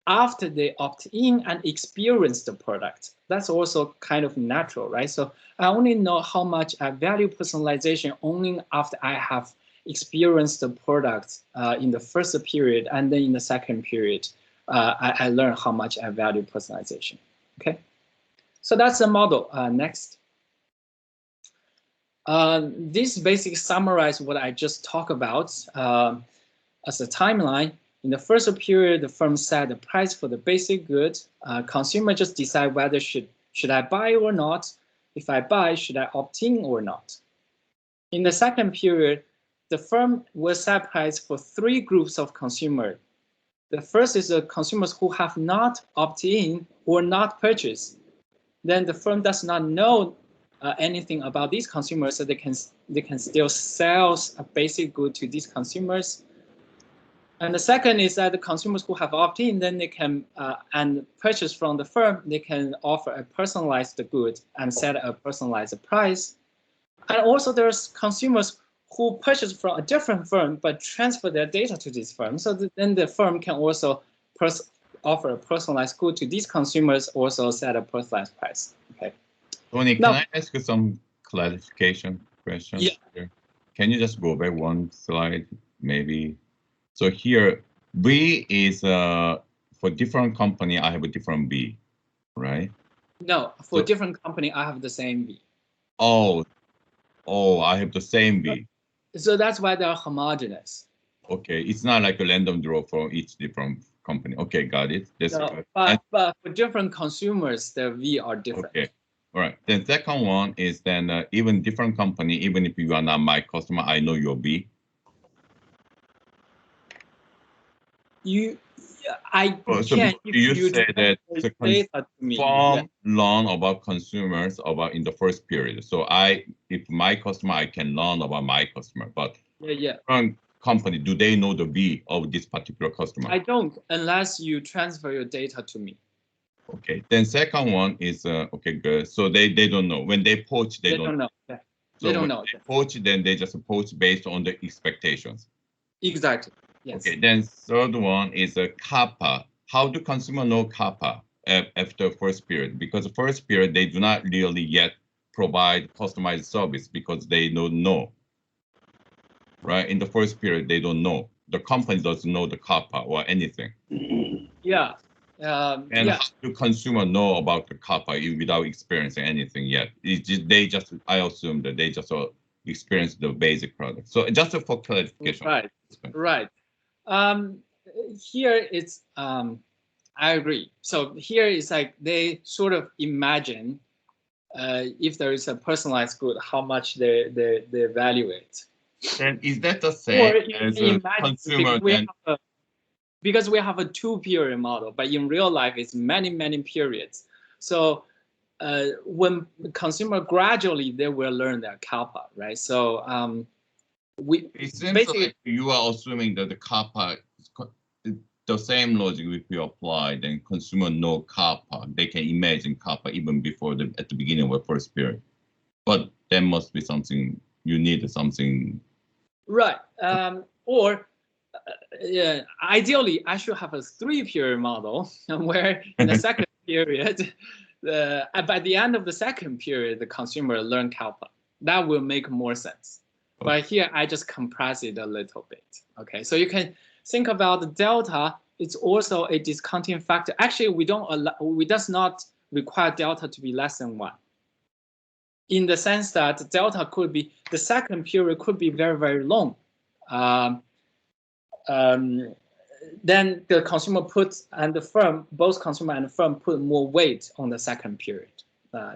after they opt in and experience the product. That's also kind of natural, right? So I only know how much I value personalization only after I have experienced the product in the first period, and then in the second period, I learn how much I value personalization. Okay, so that's the model. Next. This basically summarizes what I just talked about as a timeline. In the first period, the firm set the price for the basic good. Consumer just decide whether should I buy or not. If I buy, should I opt in or not? In the second period, the firm will set price for 3 groups of consumers. The first is the consumers who have not opted in or not purchased. Then the firm does not know anything about these consumers, so they can still sell a basic good to these consumers. And the second is that the consumers who have opted in, then they can and purchase from the firm, they can offer a personalized good and set a personalized price. And also there's consumers who purchase from a different firm but transfer their data to this firm. So then the firm can also offer a personalized good to these consumers, also set a personalized price. Okay. Tony, can I ask you some clarification questions? Yeah. Here? Can you just go back one slide, maybe? So here, V is for different company, I have a different V, right? No, for different company, I have the same V. Oh, I have the same V. So that's why they're homogeneous. Okay, it's not like a random draw for each different company. Okay, got it. That's good. But for different consumers, their V are different. Okay, all right. Then second one is then even different company, even if you are not my customer, I know your V. So can't. you say that the firm learn about consumers about in the first period. So if my customer, I can learn about my customer, but different company, do they know the V of this particular customer? I don't, unless you transfer your data to me. Okay, then second one is okay, good. So they don't know when they poach, they don't know. Yeah. So they don't know. They poach, then they just poach based on the expectations. Exactly. Yes. Okay, then third one is a CAPA. How do consumer know CAPA after first period? Because the first period, they do not really yet provide customized service because they don't know, right? In the first period, they don't know. The company doesn't know the CAPA or anything. Yeah. How do consumer know about the CAPA without experiencing anything yet? I assume that they just experience the basic product. So just for clarification. Right. Here it's, I agree. So here it's like they sort of imagine if there is a personalized good, how much they value it. And is that the same as a consumer? Because we have a 2-period model, but in real life it's many periods. So when the consumer gradually, they will learn their CAPA, right? So it seems like you are assuming that the CAPA, the same logic if you apply, then consumer know CAPA. They can imagine CAPA even before at the beginning of the first period. But there must be something, you need something. Right. Ideally, I should have a 3-period model where in the second period, by the end of the second period, the consumer learn CAPA. That will make more sense. But here I just compress it a little bit. Okay, so you can think about the delta. It's also a discounting factor. Actually, we does not require delta to be less than 1. In the sense that delta could be, the second period could be very, very long. Then the consumer puts, and the firm, both consumer and the firm put more weight on the second period.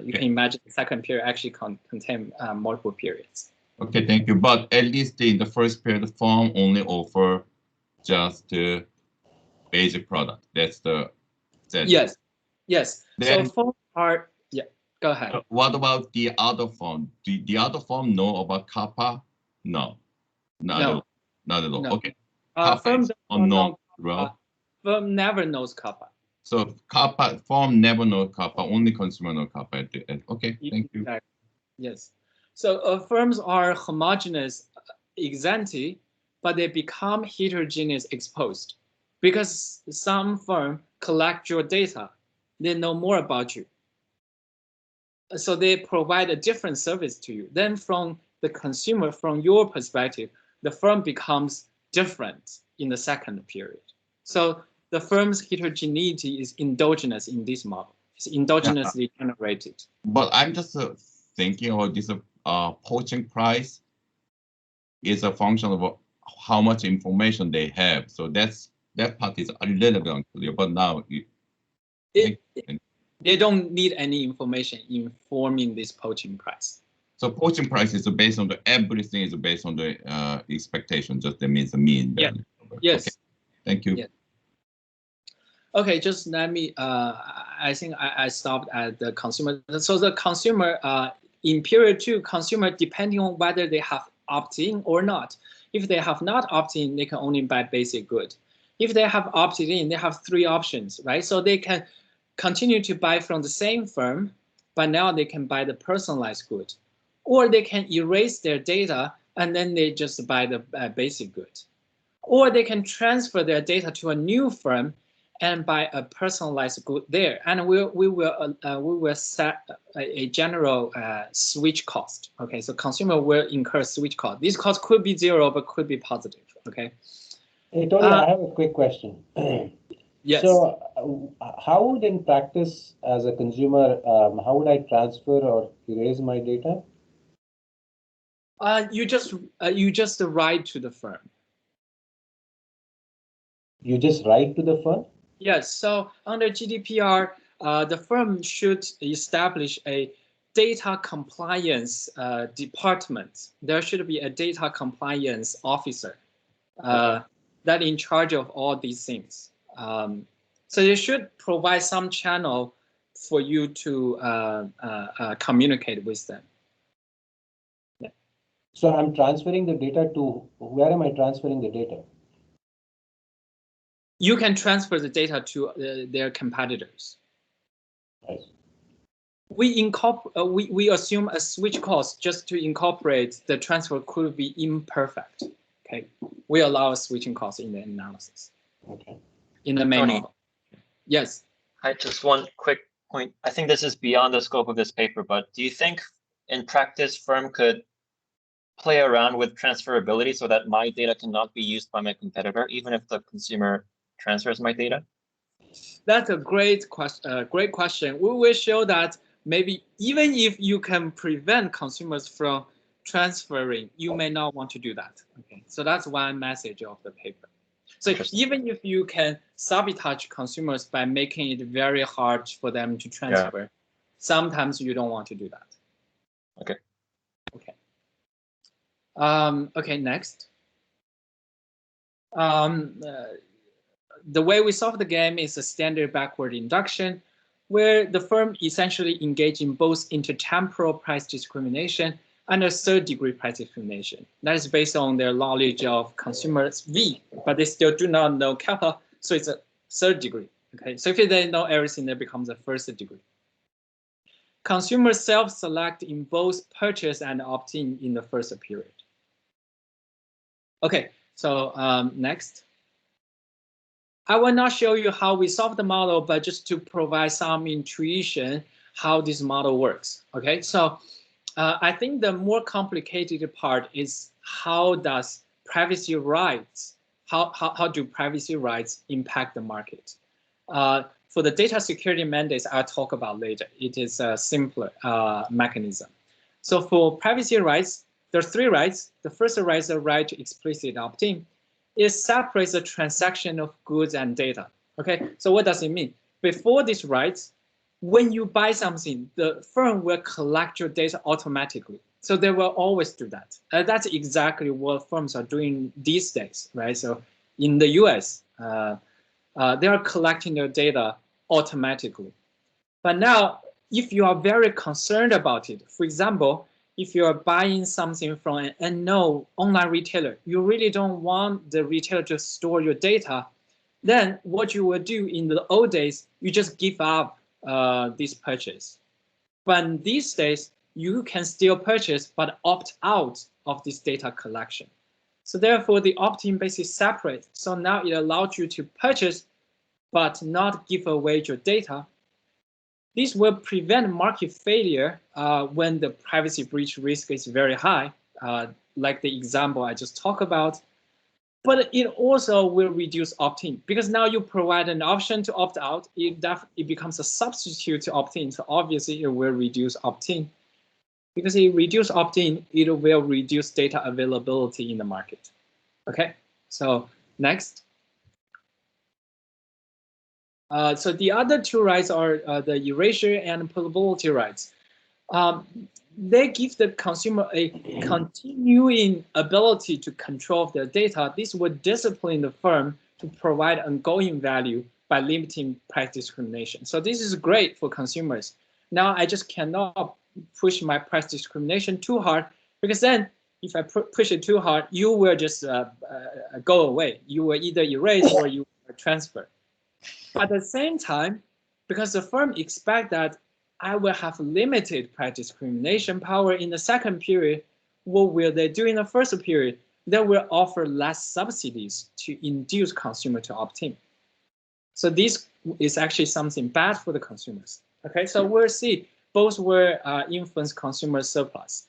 You can imagine the second period actually contain multiple periods. Okay, thank you. But at least in the first period, the firm only offer just the basic product. That's the setting. Yes, yes. Then, so firms are, yeah, go ahead. What about the other firm? Do the other firm know about kappa? No, not at all. No. Okay. Firm is unknown, right? Firm never knows kappa. So kappa firm never know kappa. Only consumer know kappa. Okay, thank you. Exactly. Yes. So firms are homogeneous ex ante, but they become heterogeneous exposed, because some firm collect your data, they know more about you. So they provide a different service to you. Then from the consumer, from your perspective, the firm becomes different in the second period. So the firm's heterogeneity is endogenous in this model. It's endogenously generated. But I'm just thinking about this poaching price is a function of how much information they have. So that part is a little bit unclear. But now they don't need any information informing this poaching price. So poaching price is based on everything is based on the expectation. Just that means the mean. Yeah. Yes. Okay. Thank you. Yeah. Okay, just let me. I think I stopped at the consumer. So the consumer in period 2, consumer, depending on whether they have opt-in or not. If they have not opted in, they can only buy basic good. If they have opted in, they have 3 options, right? So they can continue to buy from the same firm, but now they can buy the personalized good. Or they can erase their data and then they just buy the basic good. Or they can transfer their data to a new firm and buy a personalized good there. And we will set a general switch cost. Okay, so consumer will incur switch cost. This cost could be 0, but could be positive. Okay. Hey, Tony, I have a quick question. Yes. So how would in practice as a consumer, how would I transfer or erase my data? You just write to the firm. You just write to the firm? Yes. So under GDPR, the firm should establish a data compliance department. There should be a data compliance officer that in charge of all these things. So you should provide some channel for you to communicate with them. Yeah. So I'm transferring the data to, where am I transferring the data? You can transfer the data to their competitors. Right. We assume a switch cost just to incorporate the transfer could be imperfect. Okay, we allow a switching cost in the analysis. Okay. In the main Tony. model. Yes. Hi, just one quick point. I think this is beyond the scope of this paper, but do you think in practice firm could play around with transferability so that my data cannot be used by my competitor, even if the consumer transfers my data? That's a great question. We will show that maybe even if you can prevent consumers from transferring, you may not want to do that. Okay, so that's one message of the paper. So even if you can sabotage consumers by making it very hard for them to transfer, sometimes you don't want to do that. Okay. Okay. Okay, next. The way we solve the game is a standard backward induction, where the firm essentially engage in both intertemporal price discrimination and a third-degree price discrimination. That is based on their knowledge of consumers V, but they still do not know kappa, so it's a third degree. Okay, so if they know everything, that becomes a first degree. Consumers self-select in both purchase and opt-in in the first period. Okay, so next. I will not show you how we solve the model, but just to provide some intuition how this model works. Okay, so I think the more complicated part is how does privacy rights, how do privacy rights impact the market? For the data security mandates, I'll talk about later. It is a simpler mechanism. So for privacy rights, there are 3 rights. The first right is the right to explicit opt-in. It separates the transaction of goods and data. Okay, so what does it mean? Before these rights, when you buy something, the firm will collect your data automatically. So they will always do that. That's exactly what firms are doing these days, right? So in the US, they are collecting their data automatically. But now, if you are very concerned about it, for example, if you are buying something from an unknown online retailer, you really don't want the retailer to store your data, then what you will do in the old days, you just give up this purchase. But these days, you can still purchase, but opt out of this data collection. So therefore, the opt-in base is separate. So now it allows you to purchase, but not give away your data. This will prevent market failure when the privacy breach risk is very high, like the example I just talked about. But it also will reduce opt-in, because now you provide an option to opt out. It becomes a substitute to opt-in. So obviously, it will reduce opt-in. Because it reduces opt-in, it will reduce data availability in the market. Okay, so next. So the other 2 rights are the erasure and portability rights. They give the consumer a continuing ability to control their data. This would discipline the firm to provide ongoing value by limiting price discrimination. So this is great for consumers. Now I just cannot push my price discrimination too hard, because then if I push it too hard, you will just go away. You will either erase or you will transfer. But at the same time, because the firm expects that I will have limited price discrimination power in the second period, what will they do in the first period? They will offer less subsidies to induce consumer to opt in. So this is actually something bad for the consumers. Okay, so we'll see both will influence consumer surplus.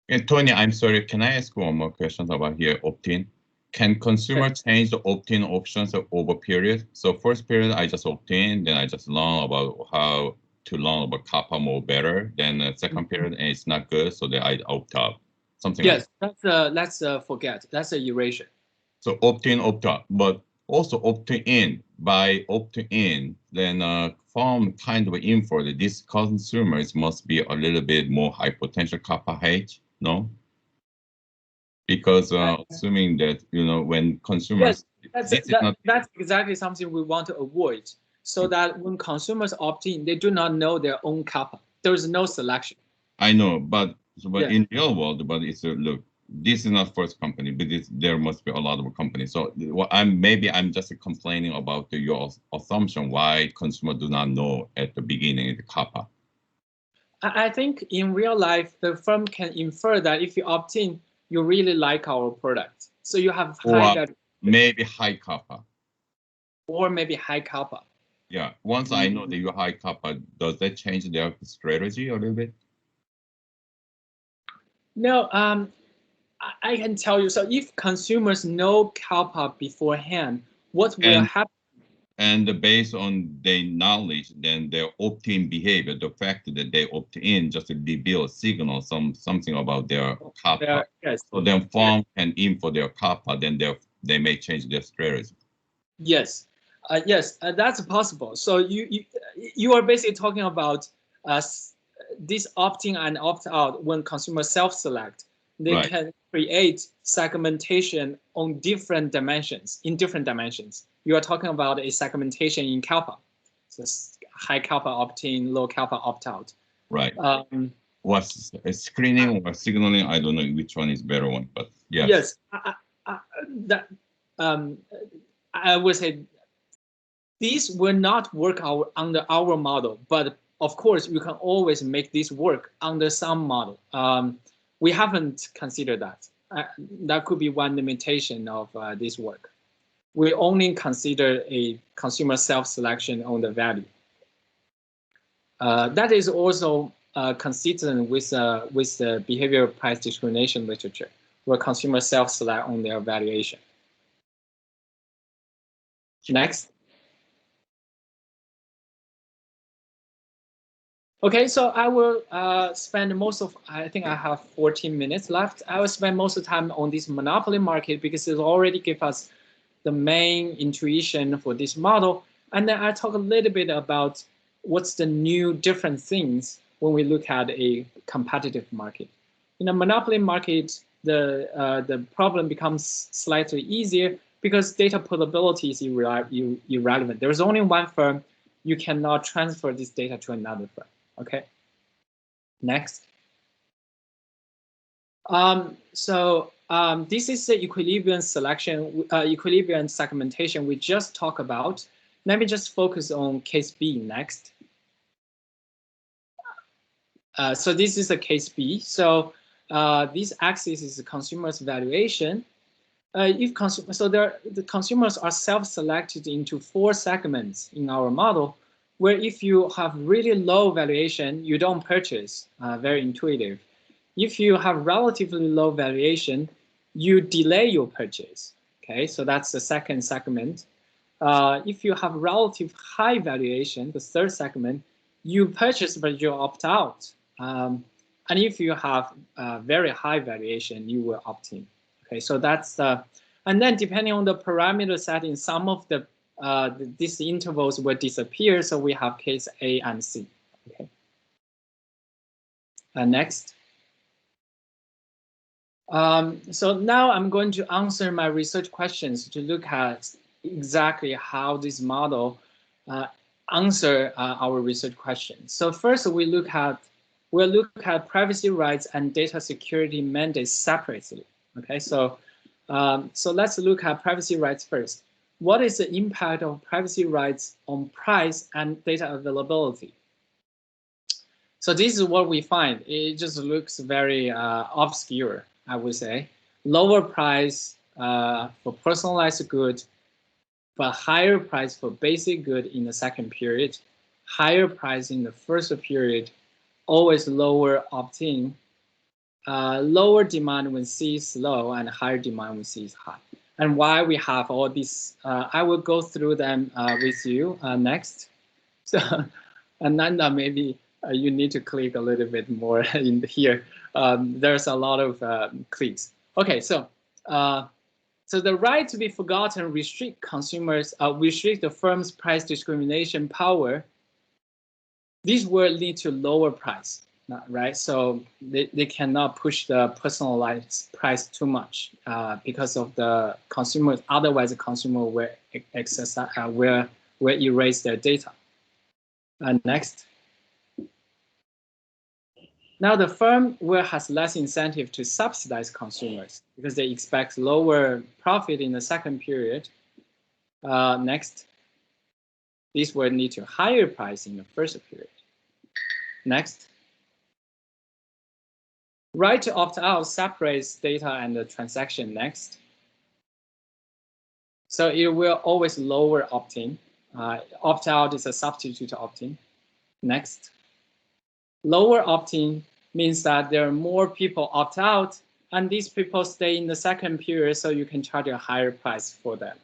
And Tony, I'm sorry, can I ask one more question about here opt-in? Can consumer change the opt-in options over period? So first period, I just opt-in, then I just learn about how to learn about CAPA more better. Then the second period, and it's not good, so then I opt out. Something yes, like that. Let's forget. That's an erasure. So opt-in, opt-out, but also opt-in. By opting-in, then firm kind of infer that these consumers must be a little bit more high potential CAPA hate, no? Because assuming that, you know, when consumers... Yes, that's exactly something we want to avoid. So that when consumers opt in, they do not know their own CAPA. There is no selection. I know, but in real world, but it's look, this is not first company, but there must be a lot of companies. So I'm just complaining about your assumption why consumers do not know at the beginning the CAPA. I think in real life, the firm can infer that if you opt in, you really like our product. So you have high maybe high CAPA. Or maybe high CAPA. Yeah, once I know that you're high CAPA, does that change their strategy a little bit? No, I can tell you. So if consumers know CAPA beforehand, what will happen? And based on their knowledge, then their opt-in behavior, the fact that they opt in just to reveal a signal, something about their CAPA. Yes. So then firm can info their CAPA, then they may change their strategy. Yes, that's possible. So you are basically talking about this opt-in and opt-out when consumers self-select. They can create segmentation on different dimensions, You are talking about a segmentation in CAPA. So high CAPA opt-in, low CAPA opt-out. Right. What's screening or signaling? I don't know which one is better one, but yes. Yes, I would say these will not work under our model, but of course, you can always make this work under some model. We haven't considered that. That could be one limitation of this work. We only consider a consumer self-selection on the value. That is also consistent with the behavioral price discrimination literature, where consumers self-select on their valuation. Next. Okay, so I will spend most of, I think I have 14 minutes left. I will spend most of the time on this monopoly market because it already gives us the main intuition for this model. And then I talk a little bit about what's the new different things when we look at a competitive market. In a monopoly market, the problem becomes slightly easier because data portability is irrelevant. There is only one firm. You cannot transfer this data to another firm. Okay. Next. This is the equilibrium selection, equilibrium segmentation we just talked about. Let me just focus on case B next. So this is a case B. So this axis is the consumer's valuation. The consumers are self-selected into 4 segments in our model, where if you have really low valuation, you don't purchase, very intuitive. If you have relatively low valuation, you delay your purchase. Okay, so that's the second segment. If you have relative high valuation, the third segment, you purchase but you opt out. And if you have very high valuation, you will opt in. Okay, so that's and then depending on the parameter setting, some of the these intervals will disappear. So we have case A and C. Okay. Next. So now I'm going to answer my research questions to look at exactly how this model answer our research questions. So first we'll look at privacy rights and data security mandates separately. Okay, so let's look at privacy rights first. What is the impact of privacy rights on price and data availability? So this is what we find. It just looks very obscure, I would say. Lower price for personalized good, but higher price for basic good in the second period, higher price in the first period, always lower opt-in, lower demand when C is low and higher demand when C is high. And why we have all these, I will go through them with you next. So Ananda, maybe you need to click a little bit more in here. There's a lot of clicks. Okay, so the right to be forgotten restrict consumers, restrict the firm's price discrimination power. These will lead to lower price, right? So they cannot push the personalized price too much because of the consumers. Otherwise, the consumer will access will erase their data. Next. Now the firm has less incentive to subsidize consumers because they expect lower profit in the second period. Next. This will lead to higher price in the first period. Next. Right to opt out separates data and the transaction. Next. So it will always lower opt-in. Opt out is a substitute to opt-in. Next. Lower opt-in means that there are more people opt out, and these people stay in the second period, so you can charge a higher price for them.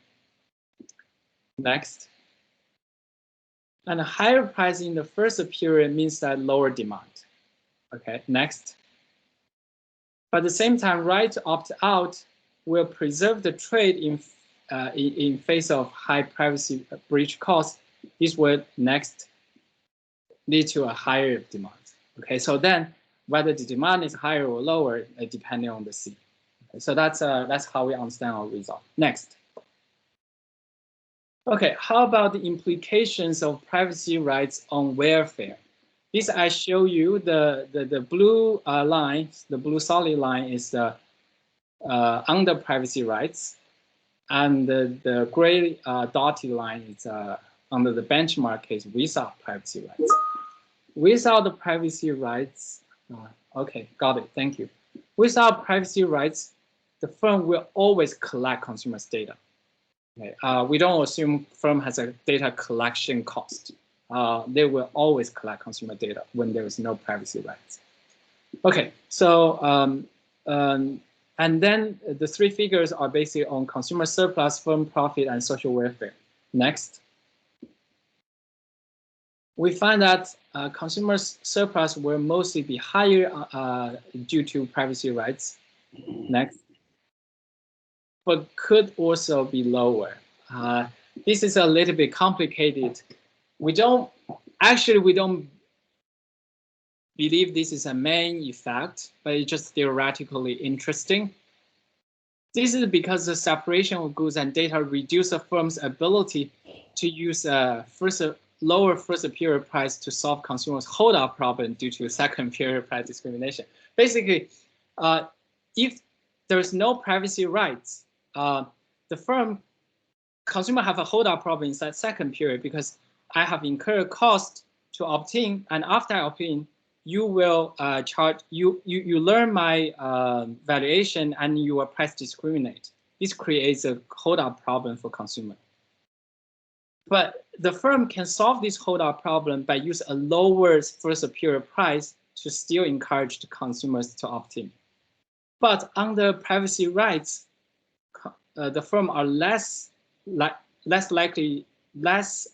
Next. And a higher price in the first period means that lower demand. Okay, next. But at the same time, right to opt out will preserve the trade in face of high privacy breach costs. This will next lead to a higher demand. Okay, so then whether the demand is higher or lower, depending on the C. Okay, so that's how we understand our result. Next. Okay, how about the implications of privacy rights on welfare? This I show you the blue line, the blue solid line is the under privacy rights, and the gray dotted line is under the benchmark case without privacy rights. Without the privacy rights, okay, got it, thank you. Without privacy rights, the firm will always collect consumers' data. Okay, we don't assume firm has a data collection cost. they will always collect consumer data when there is no privacy rights. Okay, so and then the three figures are basically on consumer surplus, firm profit, and social welfare. Next. We find that consumer surplus will mostly be higher due to privacy rights. Next. But could also be lower. This is a little bit complicated. We don't believe this is a main effect, but it's just theoretically interesting. This is because the separation of goods and data reduce a firm's ability to use lower first period price to solve consumers' holdout problem due to second period price discrimination. Basically, if there's no privacy rights, the consumer have a holdout problem inside second period because I have incurred cost to opt in, and after I opt in, you will charge you learn my valuation and you will price discriminate. This creates a holdout problem for consumer. But the firm can solve this holdout problem by using a lower first period price to still encourage the consumers to opt in. But under privacy rights, the firm are less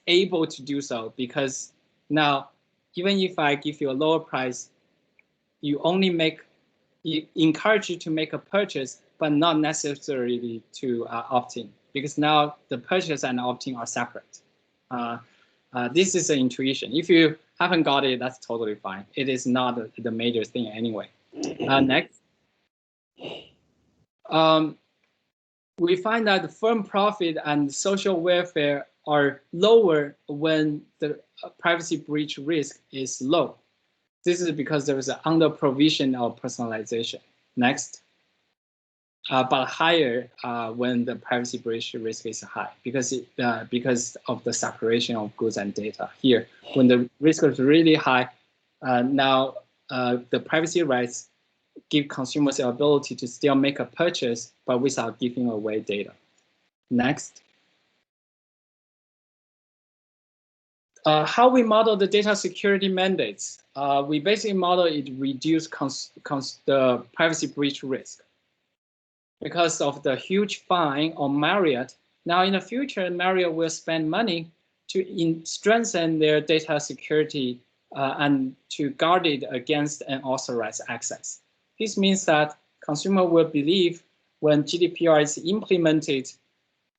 able to do so, because now even if I give you a lower price, you encourage you to make a purchase, but not necessarily to opt in, because now the purchase and opt-in are separate. This is an intuition. If you haven't got it, that's totally fine. It is not the major thing anyway. Next. We find that the firm profit and social welfare are lower when the privacy breach risk is low. This is because there is an under provision of personalization. Next. But higher when the privacy breach risk is high, because of the separation of goods and data. Here, when the risk is really high, now the privacy rights give consumers the ability to still make a purchase, but without giving away data. Next. How we model the data security mandates. We basically model it reduce the privacy breach risk. Because of the huge fine on Marriott, now in the future, Marriott will spend money to strengthen their data security and to guard it against unauthorized access. This means that consumer will believe when GDPR is implemented,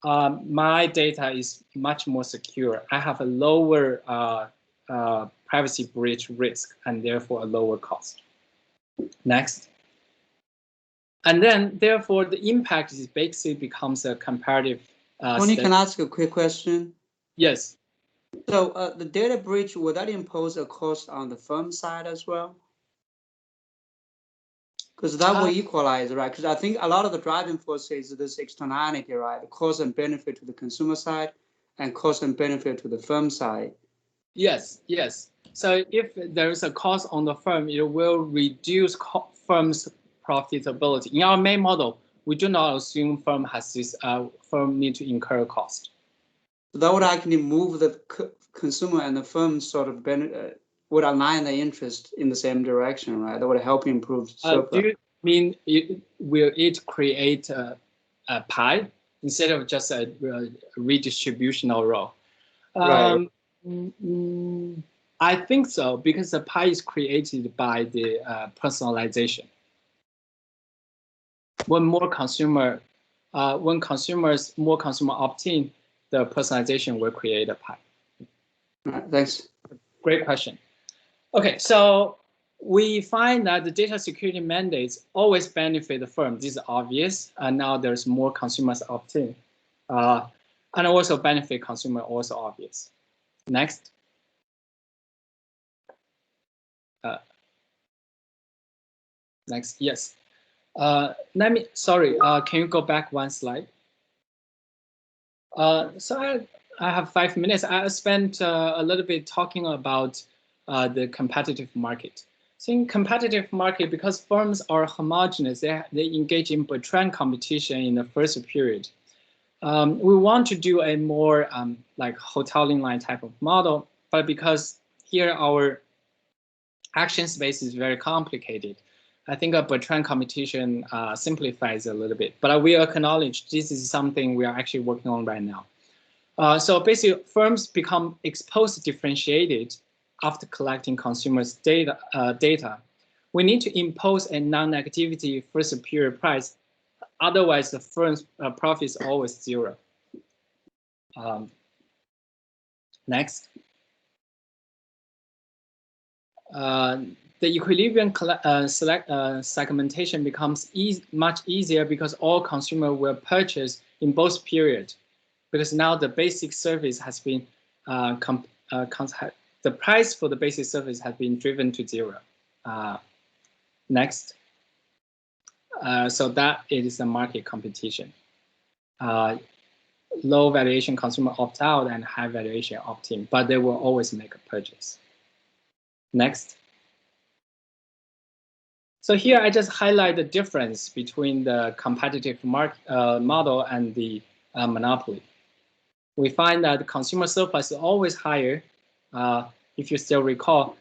my data is much more secure. I have a lower privacy breach risk and therefore a lower cost. Next. And then, therefore, the impact is basically becomes a comparative. Tony, can I ask a quick question? Yes. So the data breach, would that impose a cost on the firm side as well? Because that will equalize, right? Because I think a lot of the driving force is this externality, right? The cost and benefit to the consumer side and cost and benefit to the firm side. Yes, yes. So if there is a cost on the firm, it will reduce firm's profitability. In our main model, we do not assume firm has this firm need to incur cost. So that would actually move the consumer and the firm sort of would align the interest in the same direction, right? That would help improve surplus. Do you mean will it create a pie instead of just a redistributional role? Right. I think so, because the pie is created by the personalization. When more consumer opt in, the personalization will create a pie. All right, thanks. Great question. Okay, so we find that the data security mandates always benefit the firm. This is obvious, and now there's more consumers opt in, and also benefit consumer, also obvious. Next. Next, yes. Can you go back one slide? So I have 5 minutes. I spent a little bit talking about the competitive market. So in competitive market, because firms are homogeneous, they engage in between competition in the first period. We want to do a more like hotel inline type of model, but because here our action space is very complicated, I think a Bertrand competition simplifies a little bit, but we acknowledge this is something we are actually working on right now. So basically, firms become exposed differentiated after collecting consumers' data. We need to impose a non-negativity for superior price. Otherwise, the firm's profit is always zero. Next. The equilibrium segmentation becomes much easier because all consumers will purchase in both periods. Because now the basic service has been, the price for the basic service has been driven to zero. Next. So that is the market competition. Low valuation consumer opt out and high valuation opt in, but they will always make a purchase. Next. So here I just highlight the difference between the competitive model and the monopoly. We find that the consumer surplus is always higher. If you still recall,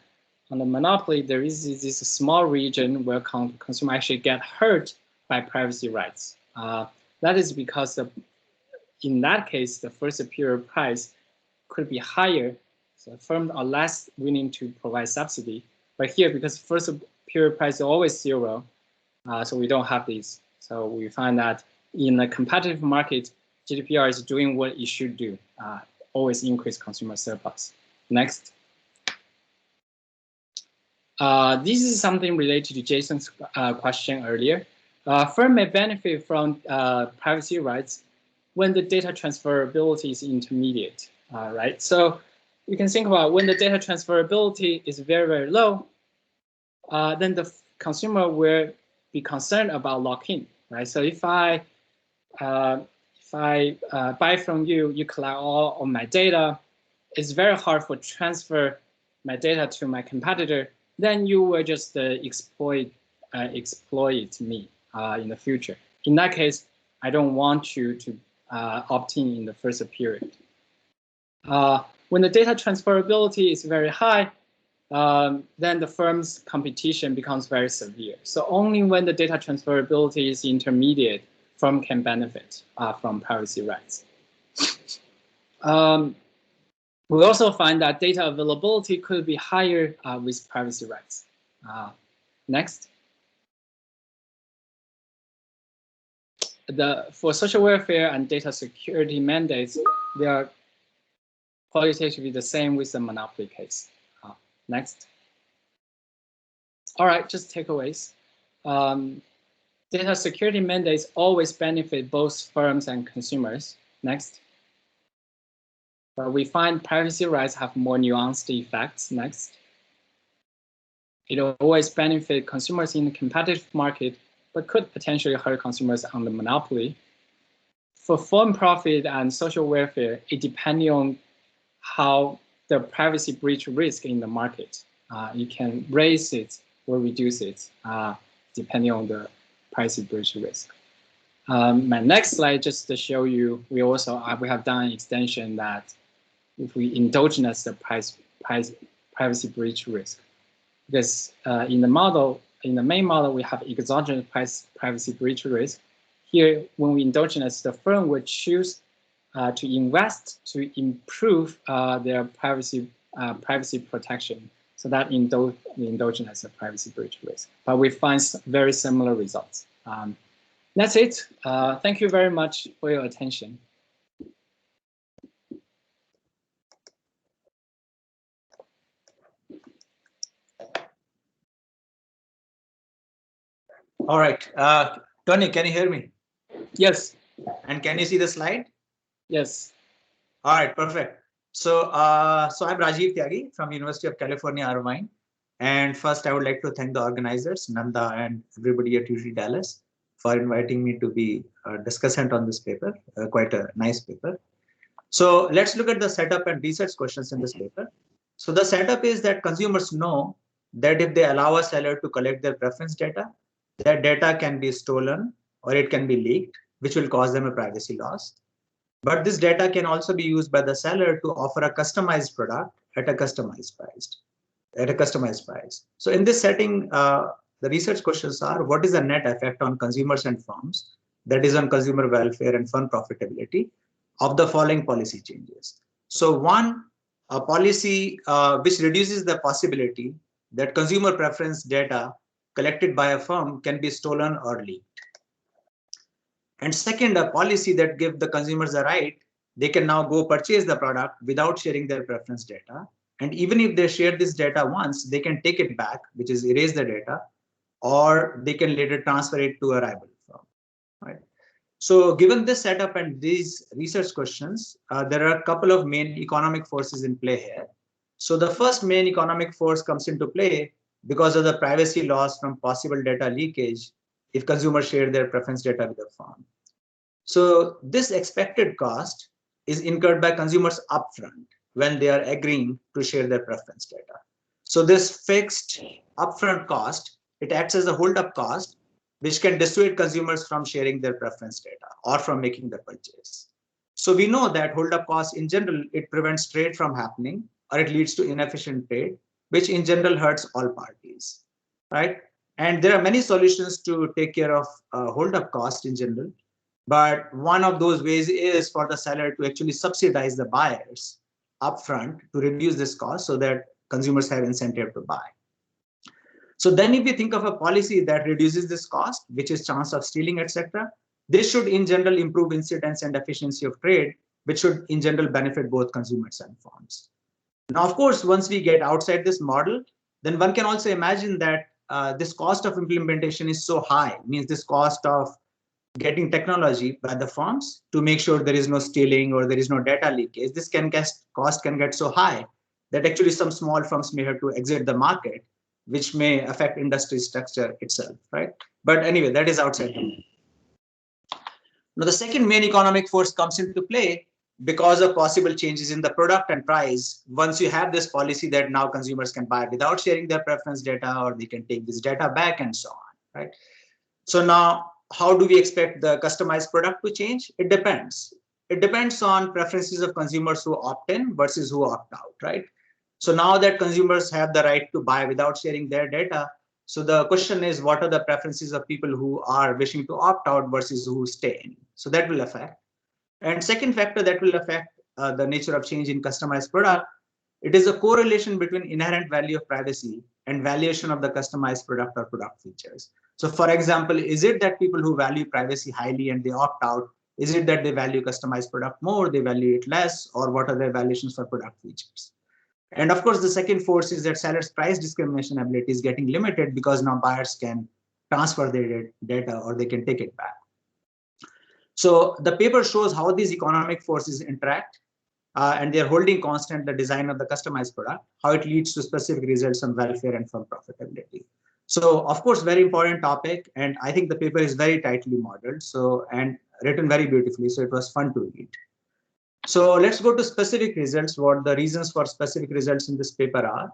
on the monopoly, there is this small region where consumer actually get hurt by privacy rights. That is because in that case, the first superior price could be higher. So firms are less willing to provide subsidy. But here, because first superior price is always zero, so we don't have these. So we find that in a competitive market, GDPR is doing what it should do, always increase consumer surplus. Next. This is something related to Jason's question earlier. Firm may benefit from privacy rights when the data transferability is intermediate, right? So you can think about when the data transferability is very, very low, then the consumer will be concerned about lock-in, right? So if I buy from you, you collect all of my data, it's very hard for transfer my data to my competitor, then you will just exploit me in the future. In that case, I don't want you to opt in the first period. When the data transferability is very high, then the firm's competition becomes very severe. So only when the data transferability is intermediate, firm can benefit from privacy rights. We also find that data availability could be higher with privacy rights. Next. For social welfare and data security mandates, they are qualitatively the same with the monopoly case. Next. All right, just takeaways. Data security mandates always benefit both firms and consumers. Next. But we find privacy rights have more nuanced effects. Next. It always benefits consumers in the competitive market, but could potentially hurt consumers on the monopoly. For for-profit and social welfare, it depends on how the privacy breach risk in the market. You can raise it or reduce it depending on the privacy breach risk. My next slide just to show you, we have done an extension that if we endogenous the privacy breach risk, because in the main model we have exogenous privacy breach risk. Here, when we endogenous, the firm would choose to invest to improve their privacy protection. So that endogenous the privacy breach risk. But we find very similar results. That's it. Thank you very much for your attention. All right. Tony, can you hear me? Yes. And can you see the slide? Yes. All right, perfect. So, so I'm Rajiv Tyagi from University of California, Irvine. And first, I would like to thank the organizers, Nanda and everybody at UT Dallas, for inviting me to be a discussant on this paper, quite a nice paper. So let's look at the setup and research questions in this paper. So the setup is that consumers know that if they allow a seller to collect their preference data, their data can be stolen or it can be leaked, which will cause them a privacy loss. But this data can also be used by the seller to offer a customized product at a customized price. So in this setting, the research questions are: what is the net effect on consumers and firms, that is on consumer welfare and firm profitability, of the following policy changes? So one, a policy which reduces the possibility that consumer preference data collected by a firm can be stolen or leaked. And second, a policy that gives the consumers a right, they can now go purchase the product without sharing their preference data. And even if they share this data once, they can take it back, which is erase the data, or they can later transfer it to a rival firm, right? So given this setup and these research questions, there are a couple of main economic forces in play here. So the first main economic force comes into play because of the privacy loss from possible data leakage if consumers share their preference data with a firm. So this expected cost is incurred by consumers upfront when they are agreeing to share their preference data. So this fixed upfront cost, it acts as a hold-up cost, which can dissuade consumers from sharing their preference data or from making the purchase. So we know that hold-up cost in general, it prevents trade from happening, or it leads to inefficient trade, which in general hurts all parties, right? And there are many solutions to take care of hold-up cost in general, but one of those ways is for the seller to actually subsidize the buyers upfront to reduce this cost so that consumers have incentive to buy. So then if we think of a policy that reduces this cost, which is chance of stealing, etc., this should in general improve incidence and efficiency of trade, which should in general benefit both consumers and firms. Now, of course, once we get outside this model, then one can also imagine that this cost of implementation is so high, means this cost of getting technology by the firms to make sure there is no stealing or there is no data leakage. This cost can get so high that actually some small firms may have to exit the market, which may affect industry structure itself, right? But anyway, that is outside the market. Now, the second main economic force comes into play because of possible changes in the product and price. Once you have this policy that now consumers can buy without sharing their preference data, or they can take this data back and so on, right? So now, how do we expect the customized product to change? It depends. It depends on preferences of consumers who opt in versus who opt out, right? So now that consumers have the right to buy without sharing their data, so the question is, what are the preferences of people who are wishing to opt out versus who stay in? So that will affect. And second factor that will affect the nature of change in customized product, it is a correlation between inherent value of privacy and valuation of the customized product or product features. So for example, is it that people who value privacy highly and they opt out? Is it that they value customized product more, they value it less, or what are their valuations for product features? And of course, the second force is that sellers' price discrimination ability is getting limited because now buyers can transfer their data or they can take it back. So the paper shows how these economic forces interact and they're holding constant the design of the customized product, how it leads to specific results on welfare and firm profitability. So of course, very important topic. And I think the paper is very tightly modeled and written very beautifully. So it was fun to read. So let's go to specific results, what the reasons for specific results in this paper are.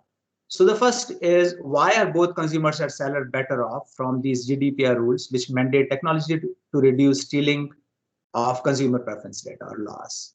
So the first is, why are both consumers and sellers better off from these GDPR rules, which mandate technology to reduce stealing of consumer preference data or loss?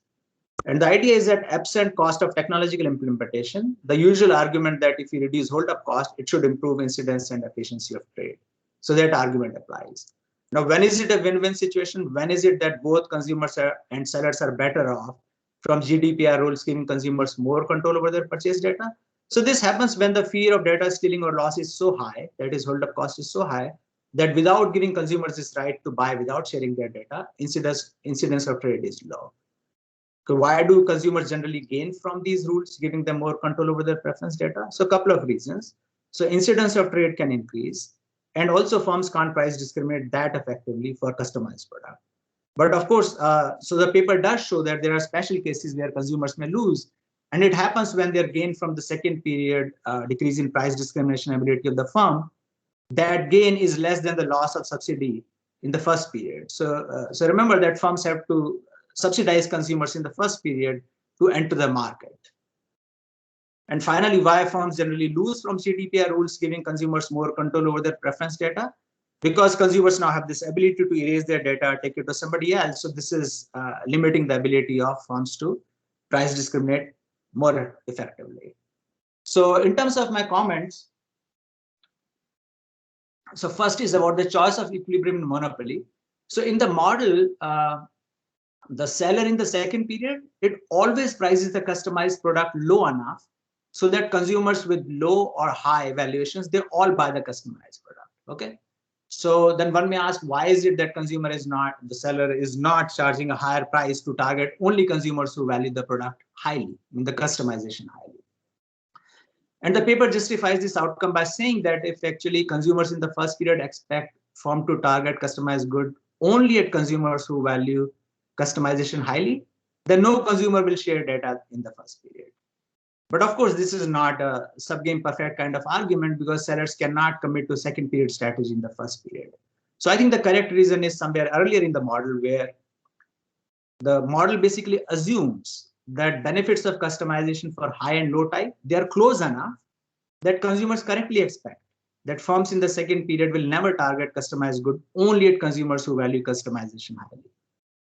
And the idea is that absent cost of technological implementation, the usual argument that if you reduce hold-up cost, it should improve incidence and efficiency of trade. So that argument applies. Now, when is it a win-win situation? When is it that both consumers and sellers are better off from GDPR rules giving consumers more control over their purchase data? So this happens when the fear of data stealing or loss is so high, that is hold-up cost is so high, that without giving consumers this right to buy without sharing their data, incidence of trade is low. So why do consumers generally gain from these rules, giving them more control over their preference data? So a couple of reasons. So incidence of trade can increase, and also firms can't price discriminate that effectively for customized product. But of course, so the paper does show that there are special cases where consumers may lose, and it happens when their gain from the second period decrease in price discrimination ability of the firm, that gain is less than the loss of subsidy in the first period. So, so remember that firms have to subsidize consumers in the first period to enter the market. And finally, why firms generally lose from GDPR rules giving consumers more control over their preference data? Because consumers now have this ability to erase their data, take it to somebody else. So this is limiting the ability of firms to price discriminate more effectively. So in terms of my comments, so first is about the choice of equilibrium and monopoly. So in the model, the seller in the second period, it always prices the customized product low enough so that consumers with low or high valuations, they all buy the customized product. Okay. So then one may ask, why is it that the seller is not charging a higher price to target only consumers who value the product highly, the customization highly? And the paper justifies this outcome by saying that if actually consumers in the first period expect firm to target customized good only at consumers who value customization highly, then no consumer will share data in the first period. But of course, this is not a subgame perfect kind of argument because sellers cannot commit to second period strategy in the first period. So I think the correct reason is somewhere earlier in the model, where the model basically assumes that benefits of customization for high and low type, they are close enough that consumers correctly expect that firms in the second period will never target customized good only at consumers who value customization highly.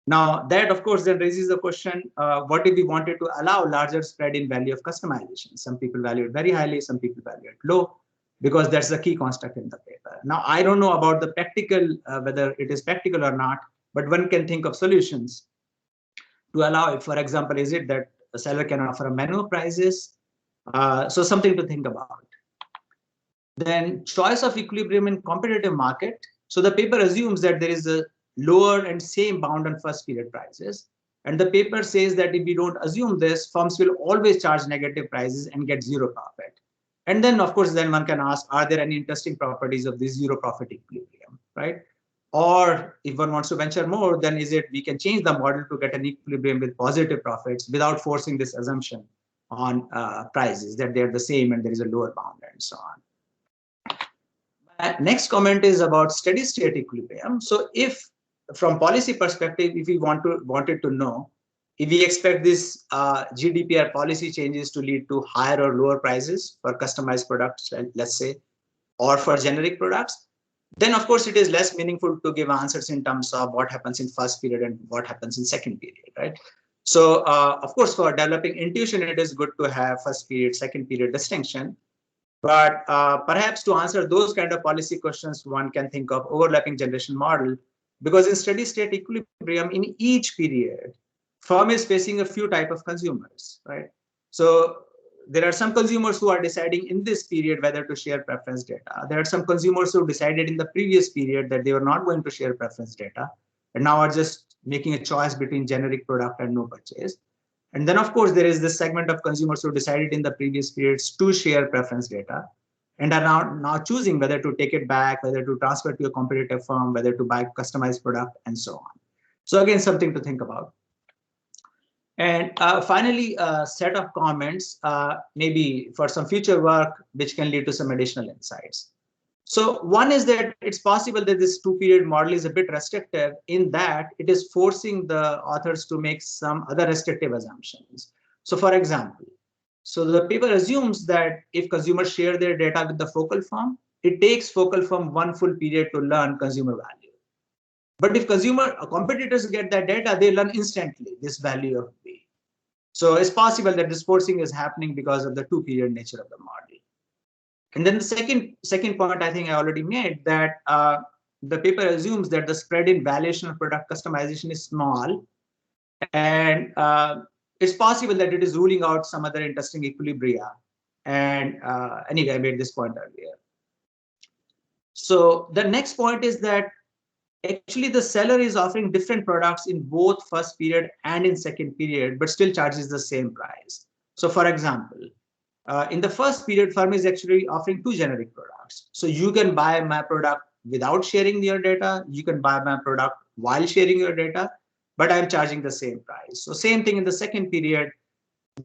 Now that of course then raises the question, what if we wanted to allow larger spread in value of customization? Some people value it very highly, some people value it low, because that's the key construct in the paper. Now I don't know about the practical, whether it is practical or not, but one can think of solutions to allow it. For example, is it that the seller can offer a menu of prices? So something to think about. Then choice of equilibrium in competitive market. So the paper assumes that there is a lower and same bound on first period prices. And the paper says that if we don't assume this, firms will always charge negative prices and get zero profit. And then of course, then one can ask, are there any interesting properties of this zero profit equilibrium, right? Or if one wants to venture more, then is it we can change the model to get an equilibrium with positive profits without forcing this assumption on prices that they're the same and there is a lower bound and so on. Next comment is about steady state equilibrium. So if from policy perspective, if we wanted to know if we expect this GDPR policy changes to lead to higher or lower prices for customized products, let's say, or for generic products, then of course it is less meaningful to give answers in terms of what happens in first period and what happens in second period, right? So of course, for developing intuition, it is good to have first period, second period distinction. But perhaps to answer those kind of policy questions, one can think of overlapping generation model, because in steady state equilibrium in each period, firm is facing a few type of consumers, right? So there are some consumers who are deciding in this period whether to share preference data. There are some consumers who decided in the previous period that they were not going to share preference data, and now are just making a choice between generic product and no purchase. And then of course, there is this segment of consumers who decided in the previous periods to share preference data and are now choosing whether to take it back, whether to transfer to a competitive firm, whether to buy customized product, and so on. So again, something to think about. And finally, a set of comments, maybe for some future work, which can lead to some additional insights. So one is that it's possible that this two-period model is a bit restrictive in that it is forcing the authors to make some other restrictive assumptions. So for example, so the paper assumes that if consumers share their data with the focal firm, it takes focal firm one full period to learn consumer value. But if competitors get that data, they learn instantly this value of B. So it's possible that this forcing is happening because of the two-period nature of the model. And then the second point I think I already made, that the paper assumes that the spread in valuation of product customization is small, and it's possible that it is ruling out some other interesting equilibria. And anyway, I made this point earlier. So the next point is that actually the seller is offering different products in both first period and in second period, but still charges the same price. So for example, in the first period, firm is actually offering two generic products. So you can buy my product without sharing your data. You can buy my product while sharing your data, but I'm charging the same price. So same thing in the second period,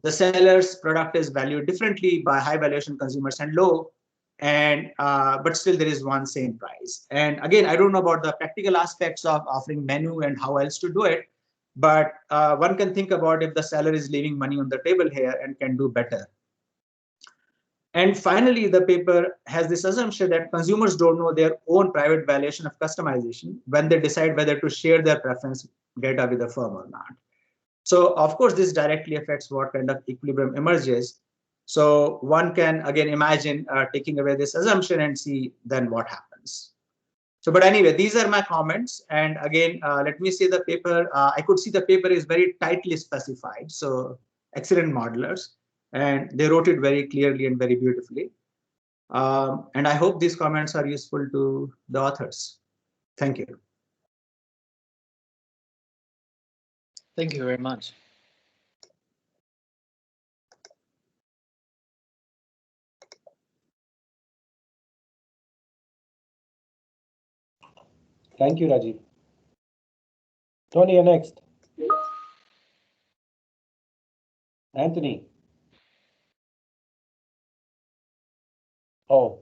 the seller's product is valued differently by high valuation consumers and low, and but still there is one same price. And again, I don't know about the practical aspects of offering menu and how else to do it, but one can think about if the seller is leaving money on the table here and can do better. And finally, the paper has this assumption that consumers don't know their own private valuation of customization when they decide whether to share their preference data with a firm or not. So of course, this directly affects what kind of equilibrium emerges. So one can again imagine taking away this assumption and see then what happens. So, but anyway, these are my comments. And again, let me see the paper. I could see the paper is very tightly specified. So excellent modelers, and they wrote it very clearly and very beautifully. And I hope these comments are useful to the authors. Thank you. Thank you very much. Thank you, Rajiv. Tony, you're next. Anthony. Oh.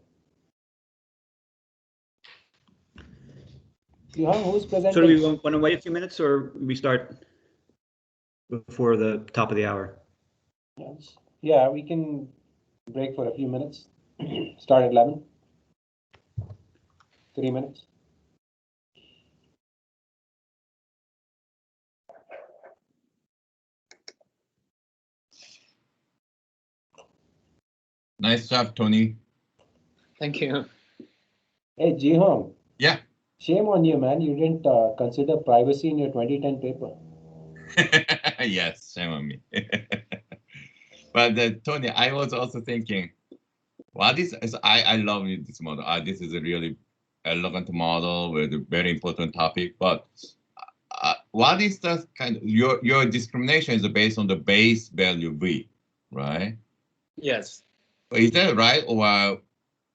Qihong, who's presenting? So do we want to wait a few minutes, or we start before the top of the hour? Yes. Yeah, we can break for a few minutes. Start at 11. 3 minutes. Nice job, Tony. Thank you. Hey, Qihong. Yeah. Shame on you, man. You didn't consider privacy in your 2010 paper. Yes, shame on me. But Tony, I was also thinking, what is I love this model. This is a really elegant model with a very important topic. But what is the kind of your discrimination is based on the base value V, right? Yes. Is that right, or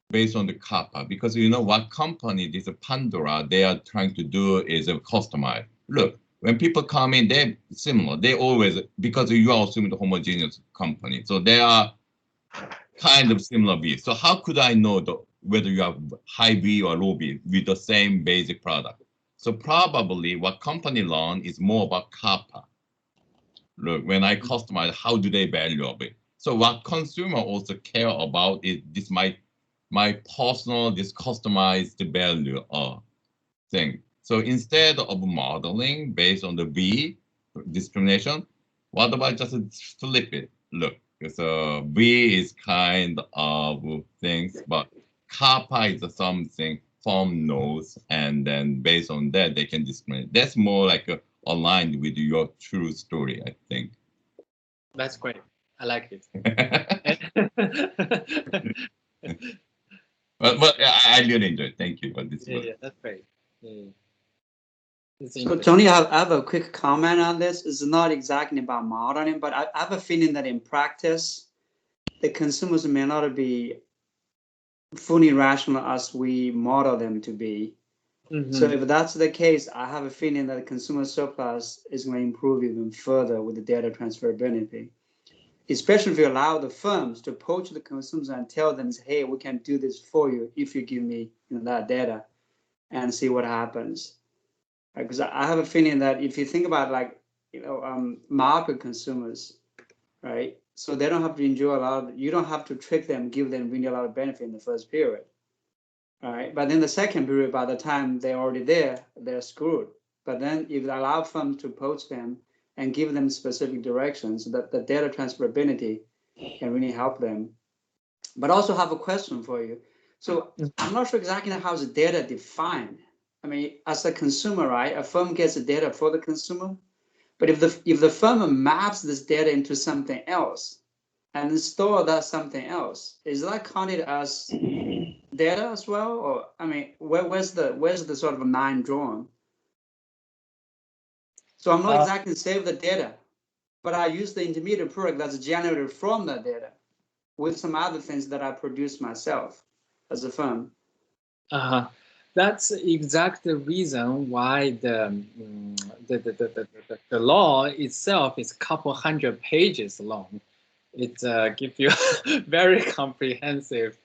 based on the kappa? Because you know what company, this Pandora, they are trying to do is a customize. Look, when people come in, they're similar. They always, because you are assuming the homogeneous company, so they are kind of similar V. So how could I know whether you have high V or low V with the same basic product? So probably what company learn is more about kappa. Look, when I customize, how do they value of it? So what consumer also care about is this my personal, this customized value thing. So instead of modeling based on the V discrimination, what about just flip it? Look, so V is kind of things, but kappa is something firm knows, and then based on that, they can discriminate. That's more like aligned with your true story, I think. That's great. I like it. But I really enjoyed it. Thank you for this. Yeah, that's great. Yeah. So Tony, I have a quick comment on this. It's not exactly about modeling, but I have a feeling that in practice, the consumers may not be fully rational as we model them to be. Mm-hmm. So if that's the case, I have a feeling that consumer surplus is going to improve even further with the data transferability, especially if you allow the firms to approach the consumers and tell them, hey, we can do this for you if you give me that data and see what happens. Because I have a feeling that if you think about market consumers, right? So they don't have to enjoy a lot of, you don't have to trick them, give them really a lot of benefit in the first period. All right. But then the second period, by the time they're already there, they're screwed. But then if you allow firms to approach them and give them specific directions, that the data transferability can really help them. But also have a question for you. So I'm not sure exactly how is the data defined. I mean, as a consumer, right, a firm gets the data for the consumer. But if the firm maps this data into something else and then store that something else, is that counted as data as well? Or I mean, where's the sort of a line drawn? So I'm not exactly save the data, but I use the intermediate product that's generated from that data with some other things that I produce myself as a firm. That's exactly the reason why the law itself is a couple hundred pages long. It gives you very comprehensive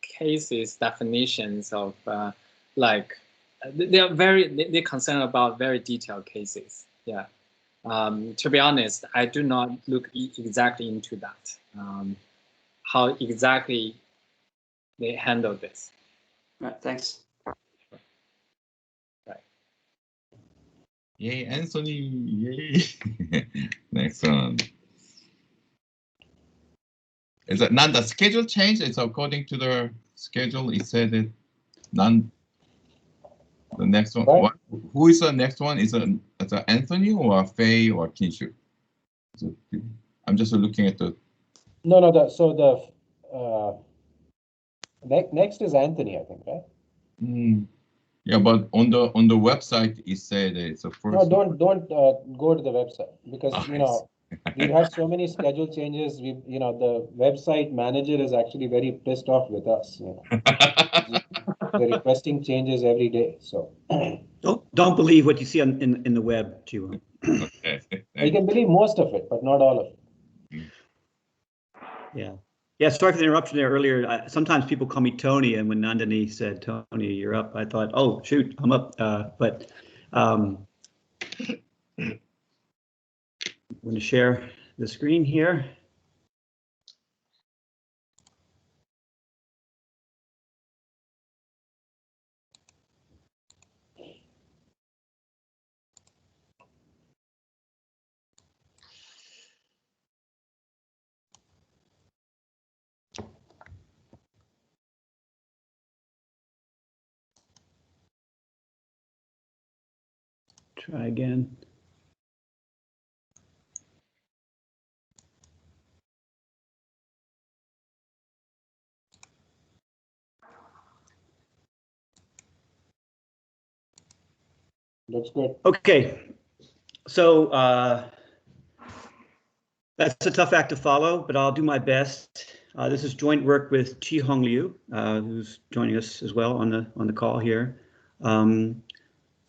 cases, definitions of they're concerned about very detailed cases. Yeah. To be honest, I do not look exactly into that. How exactly they handle this. Right, thanks. Yay, Anthony! Yay! Next one. Is it none the schedule change? It's according to the schedule. It said that none. The next one. Right. What? Who is the next one? Is it Anthony or Faye or Kinshuk? I'm just looking at the. No. Next is Anthony, I think, right? Yeah, but on the website it said it's a first. No, don't go to the website because we've had so many schedule changes. The website manager is actually very pissed off with us. They're requesting changes every day. So Don't believe what you see in the web, Qihong. Okay. you can believe most of it, but not all of it. Yeah. Yeah, sorry for the interruption there earlier. Sometimes people call me Tony, and when Nandini said, Tony, you're up, I thought, oh, shoot, I'm up. But I'm going to share the screen here. Try again. Looks good. Okay, so that's a tough act to follow, but I'll do my best. This is joint work with Qihong Liu, who's joining us as well on the call here.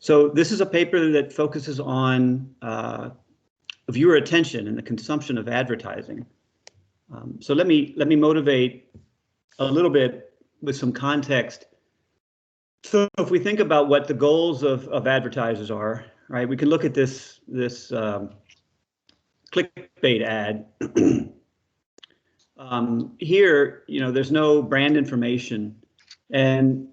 So this is a paper that focuses on viewer attention and the consumption of advertising. So let me motivate a little bit with some context. So if we think about what the goals of advertisers are, right, we can look at this clickbait ad. Here, there's no brand information, and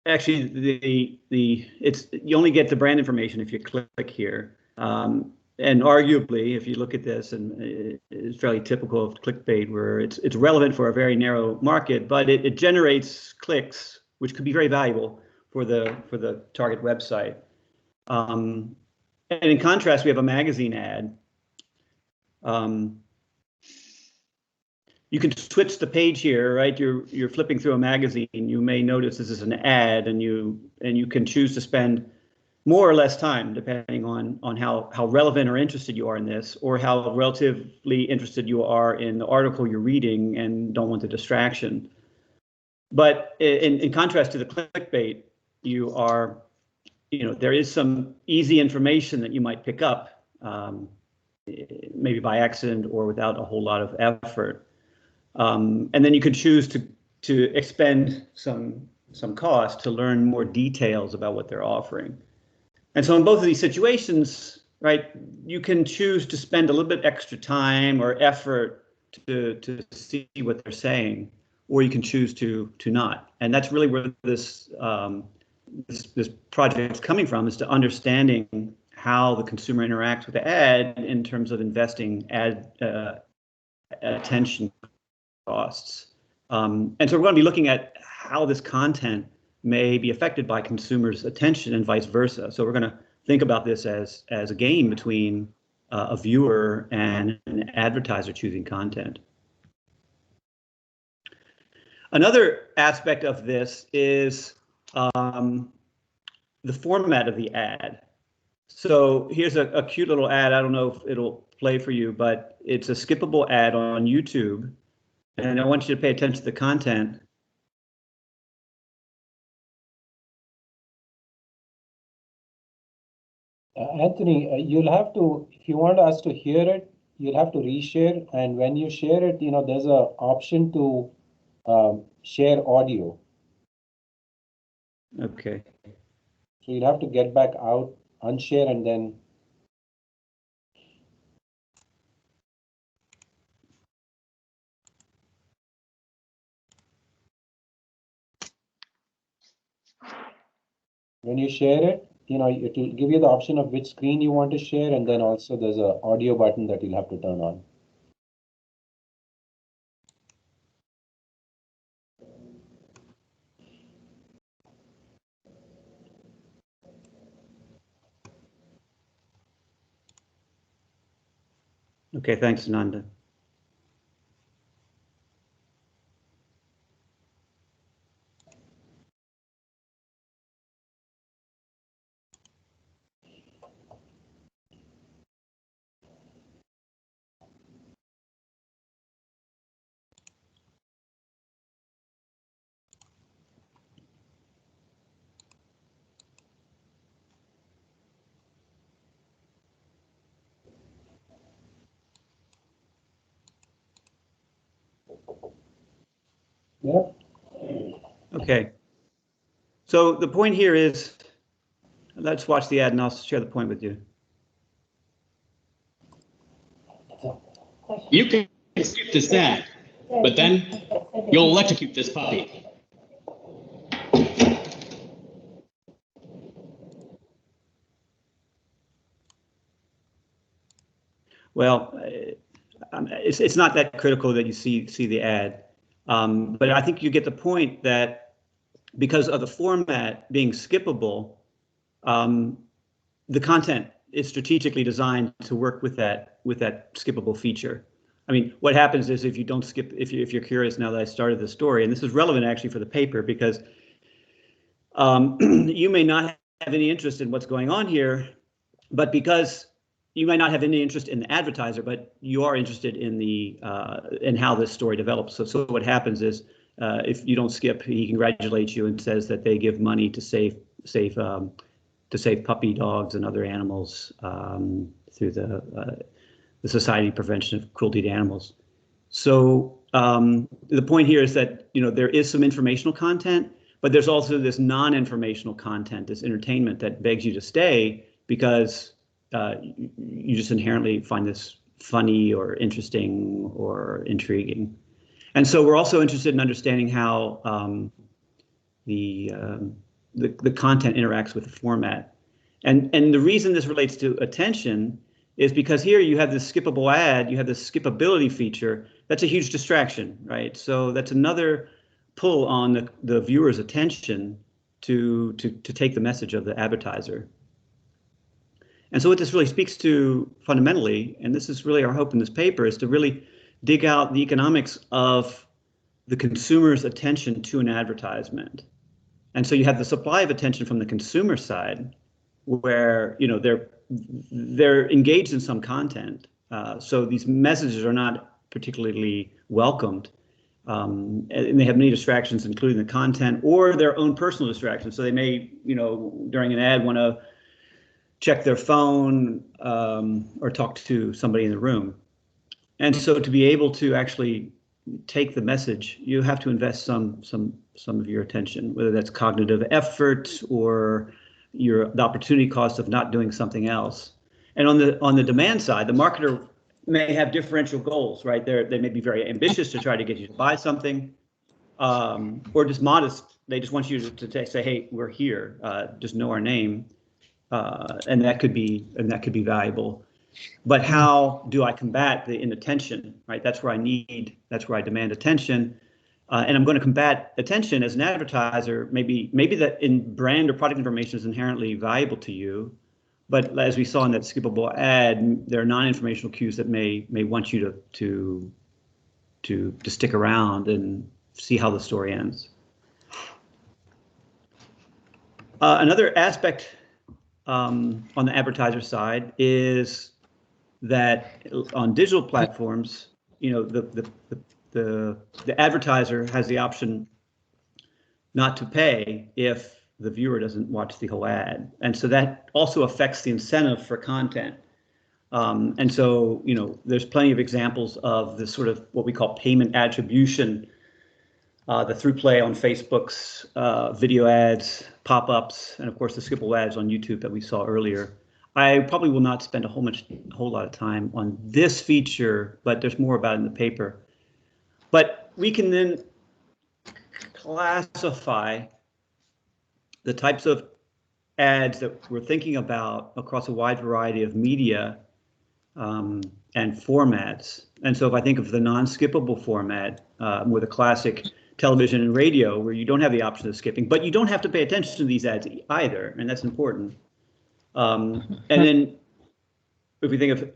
actually you only get the brand information if you click here. And arguably, if you look at this, and it's fairly typical of clickbait, where it's relevant for a very narrow market, but it generates clicks, which could be very valuable for the target website. And in contrast, we have a magazine ad. You can switch the page here, right? You're flipping through a magazine. You may notice this is an ad, and you can choose to spend more or less time, depending on how relevant or interested you are in this, or how relatively interested you are in the article you're reading and don't want the distraction. But in contrast to the clickbait, there is some easy information that you might pick up, maybe by accident or without a whole lot of effort. And then you could choose to expend some cost to learn more details about what they're offering. And so in both of these situations, right, you can choose to spend a little bit extra time or effort to see what they're saying, or you can choose to not. And that's really where this project is coming from, is to understanding how the consumer interacts with the ad in terms of investing ad attention costs. And so we're going to be looking at how this content may be affected by consumers' attention and vice versa. So we're going to think about this as a game between a viewer and an advertiser choosing content. Another aspect of this is the format of the ad. So here's a cute little ad. I don't know if it'll play for you, but it's a skippable ad on YouTube. And I want you to pay attention to the content. Anthony, you'll have to, if you want us to hear it, you'll have to reshare. And when you share it, there's an option to share audio. Okay. So you'll have to get back out, unshare, and then. When you share it, it will give you the option of which screen you want to share, and then also there's an audio button that you'll have to turn on. Okay, thanks, Nanda. Yep. Okay. So the point here is, let's watch the ad and I'll share the point with you. You can skip this ad, but then you'll electrocute this puppy. Well, it's not that critical that you see the ad, but I think you get the point that because of the format being skippable, the content is strategically designed to work with that skippable feature. I mean, what happens is if you don't skip, if you're curious now that I started the story, and this is relevant actually for the paper because you may not have any interest in what's going on here, but because you might not have any interest in the advertiser, but you are interested in the in how this story develops. So what happens is if you don't skip, he congratulates you and says that they give money to save puppy dogs and other animals through the Society of Prevention of Cruelty to Animals. So the point here is that there is some informational content, but there's also this non-informational content, this entertainment that begs you to stay because you just inherently find this funny or interesting or intriguing. And so we're also interested in understanding how the content interacts with the format. And the reason this relates to attention is because here you have this skippable ad, you have this skippability feature. That's a huge distraction, right? So that's another pull on the viewer's attention to take the message of the advertiser. And so what this really speaks to fundamentally, and this is really our hope in this paper, is to really dig out the economics of the consumer's attention to an advertisement. And so you have the supply of attention from the consumer side, where they're engaged in some content. So these messages are not particularly welcomed. And they have many distractions, including the content or their own personal distractions. So they may, during an ad want to check their phone or talk to somebody in the room. And so to be able to actually take the message, you have to invest some of your attention, whether that's cognitive effort or the opportunity cost of not doing something else. And on the demand side, the marketer may have differential goals, right? They may be very ambitious to try to get you to buy something, or just modest. They just want you to say, "Hey, we're here. Just know our name," and that could be valuable. But how do I combat the inattention? Right? That's where I demand attention, and I'm going to combat attention as an advertiser. Maybe that in brand or product information is inherently valuable to you. But as we saw in that skippable ad, there are non-informational cues that may want you to stick around and see how the story ends. Another aspect on the advertiser side is that on digital platforms, the advertiser has the option not to pay if the viewer doesn't watch the whole ad. And so that also affects the incentive for content. And so, there's plenty of examples of this sort of what we call payment attribution, the through play on Facebook's video ads, pop-ups, and of course the skippable ads on YouTube that we saw earlier. I probably will not spend a whole lot of time on this feature, but there's more about it in the paper. But we can then classify the types of ads that we're thinking about across a wide variety of media and formats. And so if I think of the non-skippable format, more the classic television and radio, where you don't have the option of skipping, but you don't have to pay attention to these ads either, and that's important. And then if we think of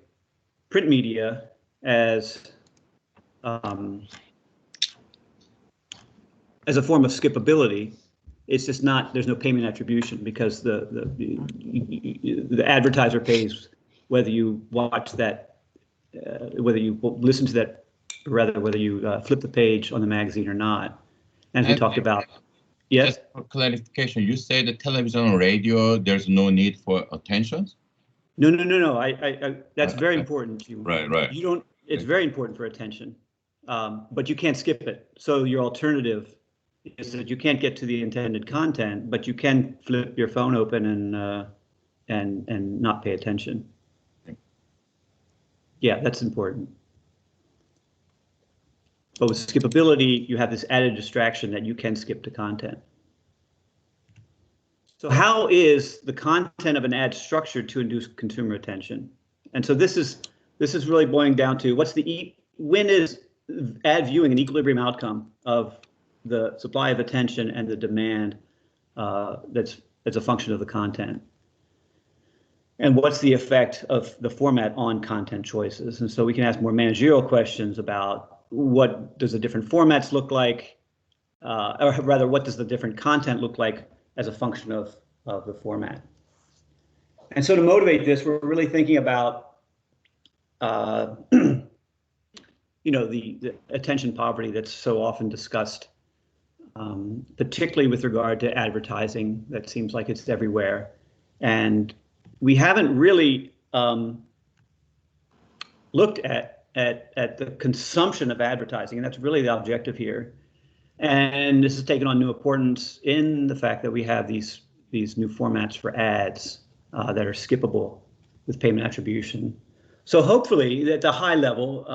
print media as a form of skippability, it's just not, there's no payment attribution, because the advertiser pays whether you watch that, whether you listen to that, or rather whether you flip the page on the magazine or not. As we talked about. Yes? Just for clarification, you say the television and radio, there's no need for attention? No. That's very important. Right. You don't, it's very important for attention, but you can't skip it. So your alternative is that you can't get to the intended content, but you can flip your phone open and not pay attention. Yeah, that's important. But with skippability, you have this added distraction that you can skip to content. So how is the content of an ad structured to induce consumer attention? And so this is really boiling down to when is ad viewing an equilibrium outcome of the supply of attention and the demand that's a function of the content? And what's the effect of the format on content choices? And so we can ask more managerial questions about what does the different formats look like, or rather, what does the different content look like as a function of the format? And so to motivate this, we're really thinking about, the attention poverty that's so often discussed, particularly with regard to advertising. That seems like it's everywhere. And we haven't really looked at the consumption of advertising, and that's really the objective here. And this has taken on new importance in the fact that we have these new formats for ads that are skippable with payment attribution. So hopefully, at the high level,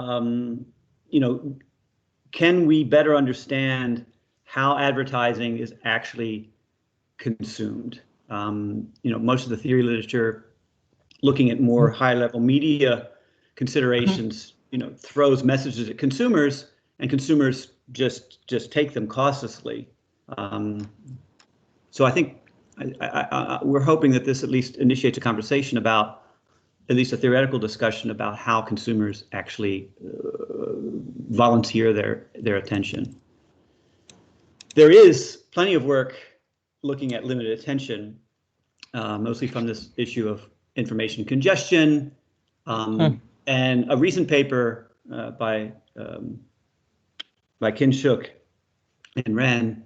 can we better understand how advertising is actually consumed? Most of the theory literature looking at more high-level media considerations, throws messages at consumers, and consumers just take them cautiously. So I think we're hoping that this at least initiates a conversation about, at least a theoretical discussion about how consumers actually volunteer their attention. There is plenty of work looking at limited attention, mostly from this issue of information congestion, and a recent paper by Kinshuk and Ren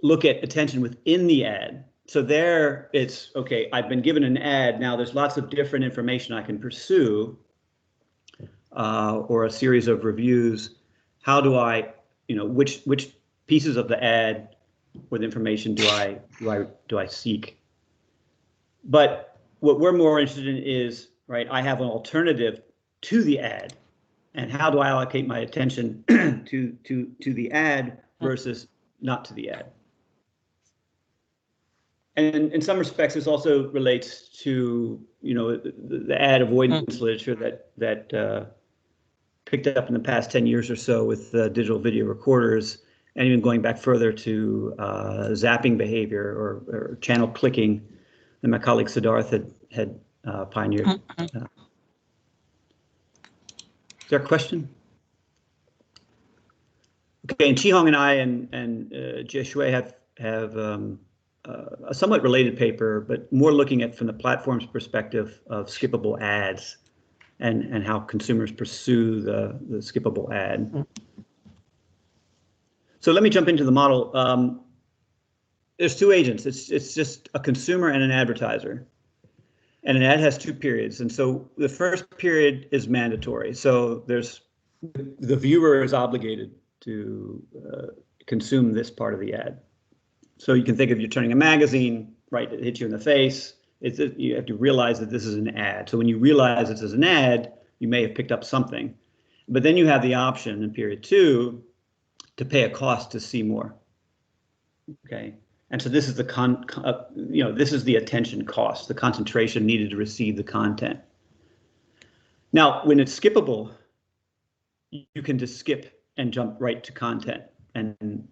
look at attention within the ad. So there it's, okay, I've been given an ad, now there's lots of different information I can pursue, or a series of reviews. How do I, which pieces of the ad or the information do I seek? But what we're more interested in is, right, I have an alternative to the ad, and how do I allocate my attention to the ad versus not to the ad? And in some respects, this also relates to, the ad avoidance literature that picked up in the past 10 years or so with digital video recorders, and even going back further to zapping behavior or channel clicking that my colleague Sudhir had pioneered. Is there a question? Okay, and Qihong and I and Jie Shui have a somewhat related paper, but more looking at from the platform's perspective of skippable ads and how consumers pursue the skippable ad. So let me jump into the model. There's two agents. It's just a consumer and an advertiser. And an ad has two periods. And so the first period is mandatory. So the viewer is obligated to consume this part of the ad. So you can think of, you're turning a magazine, right, it hits you in the face. You have to realize that this is an ad. So when you realize this is an ad, you may have picked up something. But then you have the option in period two to pay a cost to see more. Okay. And so this is the this is the attention cost, the concentration needed to receive the content. Now, when it's skippable, you can just skip and jump right to content and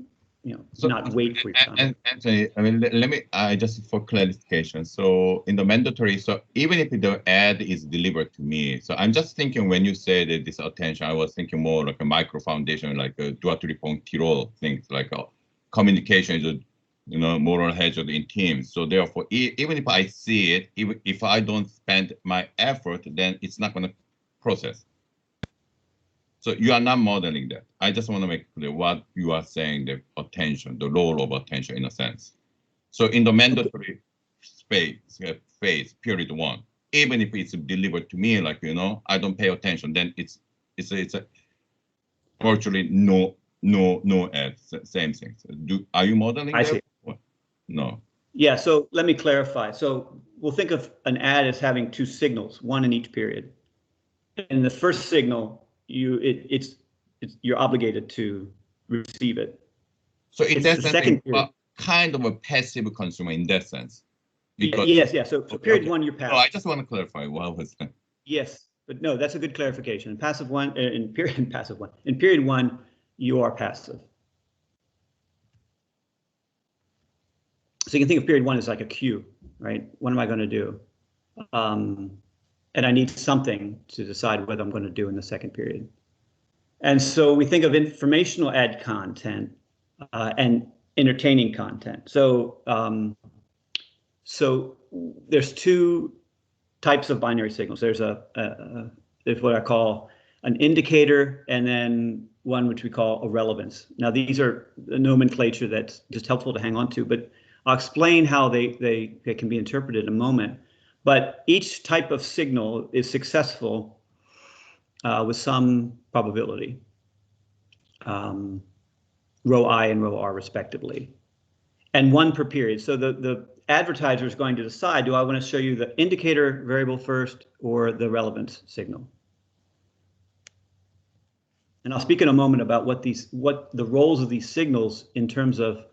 not wait for your time. And Anthony, I mean, let me just for clarification. So in the mandatory, so even if the ad is delivered to me, so I'm just thinking when you say that this attention, I was thinking more like a micro foundation, like a 2-3.0 things like communication is moral hazard in teams. So therefore, even if I see it, even if I don't spend my effort, then it's not going to process. So you are not modeling that. I just want to make clear what you are saying, the attention, the role of attention in a sense. So in the mandatory phase, period 1, even if it's delivered to me, like, I don't pay attention, then it's a virtually no ads, same thing. Are you modeling I that? see. No. Yeah, so let me clarify. So we'll think of an ad as having 2 signals, one in each period. In the first signal, you're obligated to receive it. So in that sense, second period, kind of a passive consumer in that sense. Because, yes. So period 1, you're passive. No, I just want to clarify what was that. Yes, but no, that's a good clarification. In passive one, in period 1, you are passive. So you can think of period 1 as like a queue, right? What am I going to do? And I need something to decide whether I'm going to do in the second period. And so we think of informational ad content and entertaining content. So so there's 2 types of binary signals. There's there's what I call an indicator, and then one which we call a relevance. Now these are the nomenclature that's just helpful to hang on to, but I'll explain how they can be interpreted in a moment. But each type of signal is successful with some probability, row I and row R respectively, and 1 per period. So the advertiser is going to decide, do I want to show you the indicator variable first or the relevance signal? And I'll speak in a moment about what the roles of these signals in terms of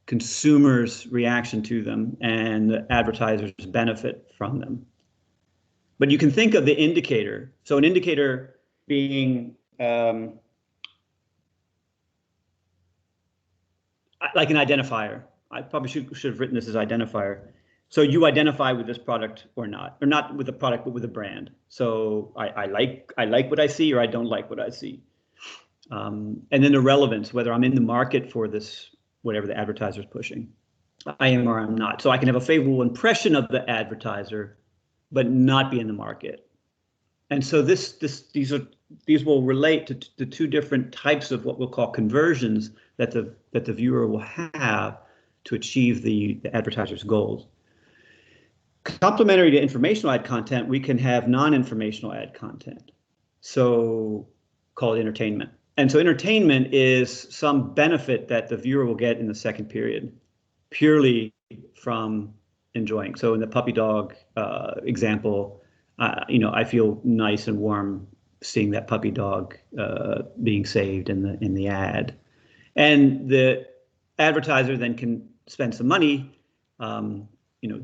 consumers' reaction to them and the advertisers' benefit from them. But you can think of the indicator. So an indicator being like an identifier. I probably should have written this as identifier. So you identify with this product or not with the product, but with a brand. So I like what I see, or I don't like what I see. And then the relevance, whether I'm in the market for this, whatever the advertiser is pushing, I am or I'm not. So I can have a favorable impression of the advertiser, but not be in the market. And so these will relate to the 2 different types of what we'll call conversions that the viewer will have to achieve the advertiser's goals. Complementary to informational ad content, we can have non-informational ad content, so called entertainment. And so entertainment is some benefit that the viewer will get in the second period, purely from enjoying. So in the puppy dog example, I feel nice and warm seeing that puppy dog being saved in the ad, and the advertiser then can spend some money,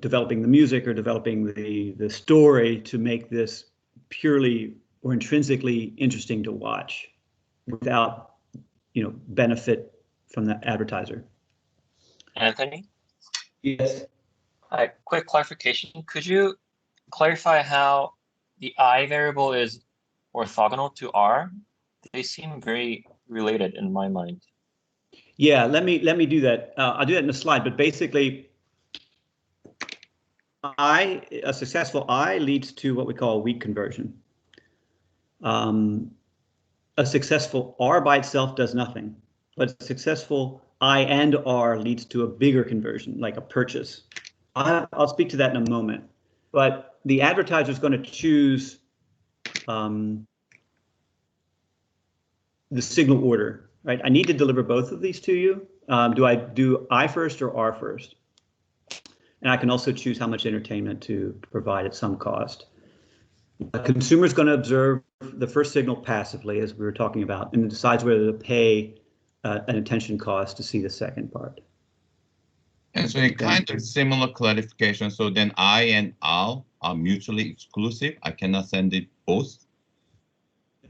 developing the music or developing the story to make this purely or intrinsically interesting to watch, without benefit from the advertiser. Anthony? Yes. Quick clarification. Could you clarify how the I variable is orthogonal to R? They seem very related in my mind. Yeah, let me do that. I'll do that in a slide, but basically a successful I leads to what we call a weak conversion. A successful R by itself does nothing, but successful I and R leads to a bigger conversion, like a purchase. I'll speak to that in a moment, but the advertiser is going to choose the signal order, right? I need to deliver both of these to you. Do I do I first or R first? And I can also choose how much entertainment to provide at some cost. The consumer is going to observe the first signal passively, as we were talking about, and decides whether to pay an attention cost to see the second part. And so a kind of similar clarification. So then I and R are mutually exclusive. I cannot send it both.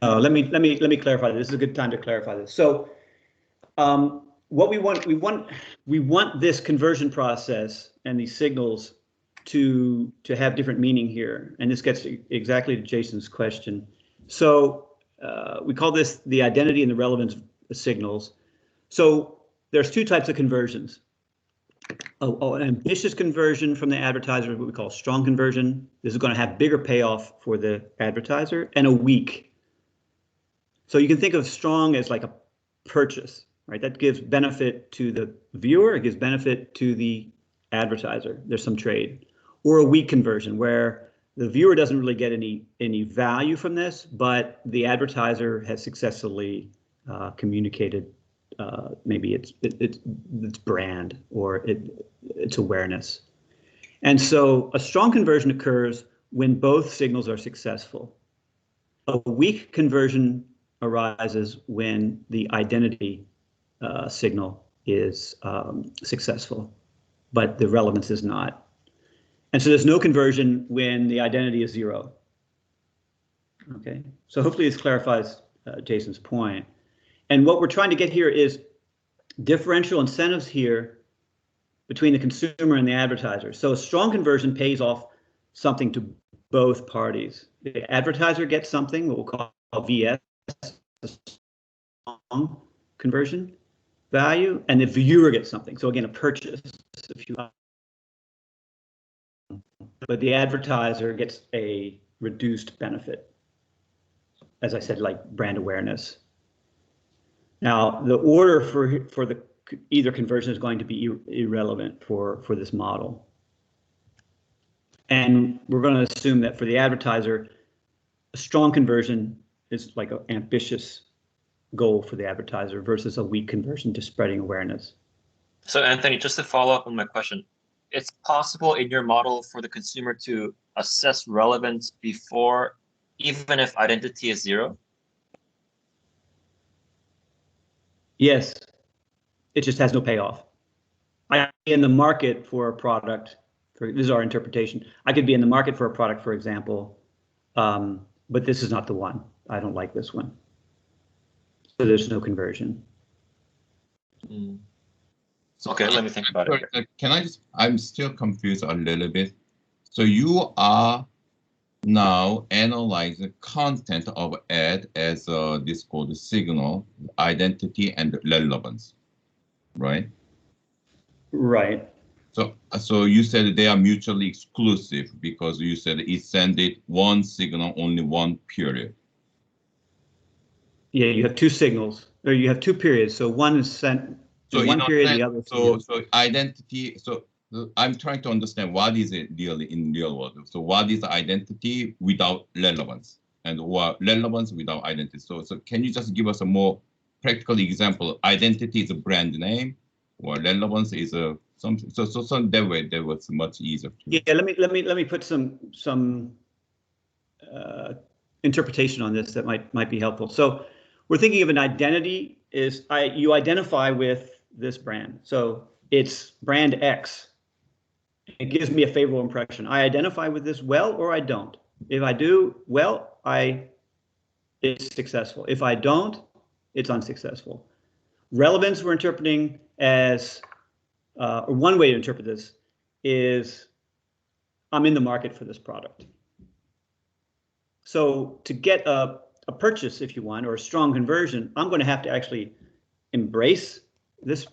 Let me clarify this. This is a good time to clarify this. So what we want this conversion process and these signals to have different meaning here. And this gets exactly to Jason's question. So we call this the identity and the relevance signals. So there's two types of conversions. An ambitious conversion from the advertiser, what we call strong conversion. This is going to have bigger payoff for the advertiser, and a weak. So you can think of strong as like a purchase, right? That gives benefit to the viewer, it gives benefit to the advertiser. There's some trade. Or a weak conversion where the viewer doesn't really get any value from this, but the advertiser has successfully communicated maybe its brand or its awareness. And so a strong conversion occurs when both signals are successful. A weak conversion arises when the identity signal is successful, but the relevance is not. And so there's no conversion when the identity is 0. Okay, so hopefully this clarifies Jason's point. And what we're trying to get here is differential incentives here between the consumer and the advertiser. So a strong conversion pays off something to both parties. The advertiser gets something, what we'll call VS, a strong conversion value, and the viewer gets something. So again, a purchase, if you want. But the advertiser gets a reduced benefit. As I said, like brand awareness. Now, the order for the either conversion is going to be irrelevant for this model. And we're going to assume that for the advertiser, a strong conversion is like an ambitious goal for the advertiser versus a weak conversion to spreading awareness. So Anthony, just to follow up on my question, it's possible in your model for the consumer to assess relevance before, even if identity is 0? Yes, it just has no payoff. I could be in the market for a product, this is our interpretation. I could be in the market for a product, for example, but this is not the one. I don't like this one. So there's no conversion. Okay, let me think about it. Can I just, I'm still confused a little bit. So you are now analyze the content of ad as this called signal, identity, and relevance, right? Right. So you said they are mutually exclusive because you said it sended one signal only one period. Yeah, you have two signals, or you have two periods. So one is sent in one period, the other. So identity. So I'm trying to understand what is it really in real world. So what is identity without relevance, and what relevance without identity? So can you just give us a more practical example? Identity is a brand name, or relevance is a something. So that way that was much easier. Yeah, let me put some interpretation on this that might be helpful. So we're thinking of an identity is you identify with this brand. So it's brand X. It gives me a favorable impression. I identify with this well, or I don't. If I do well, it's successful. If I don't, it's unsuccessful. Relevance we're interpreting as, or one way to interpret this is, I'm in the market for this product. So to get a purchase, if you want, or a strong conversion, I'm going to have to actually embrace this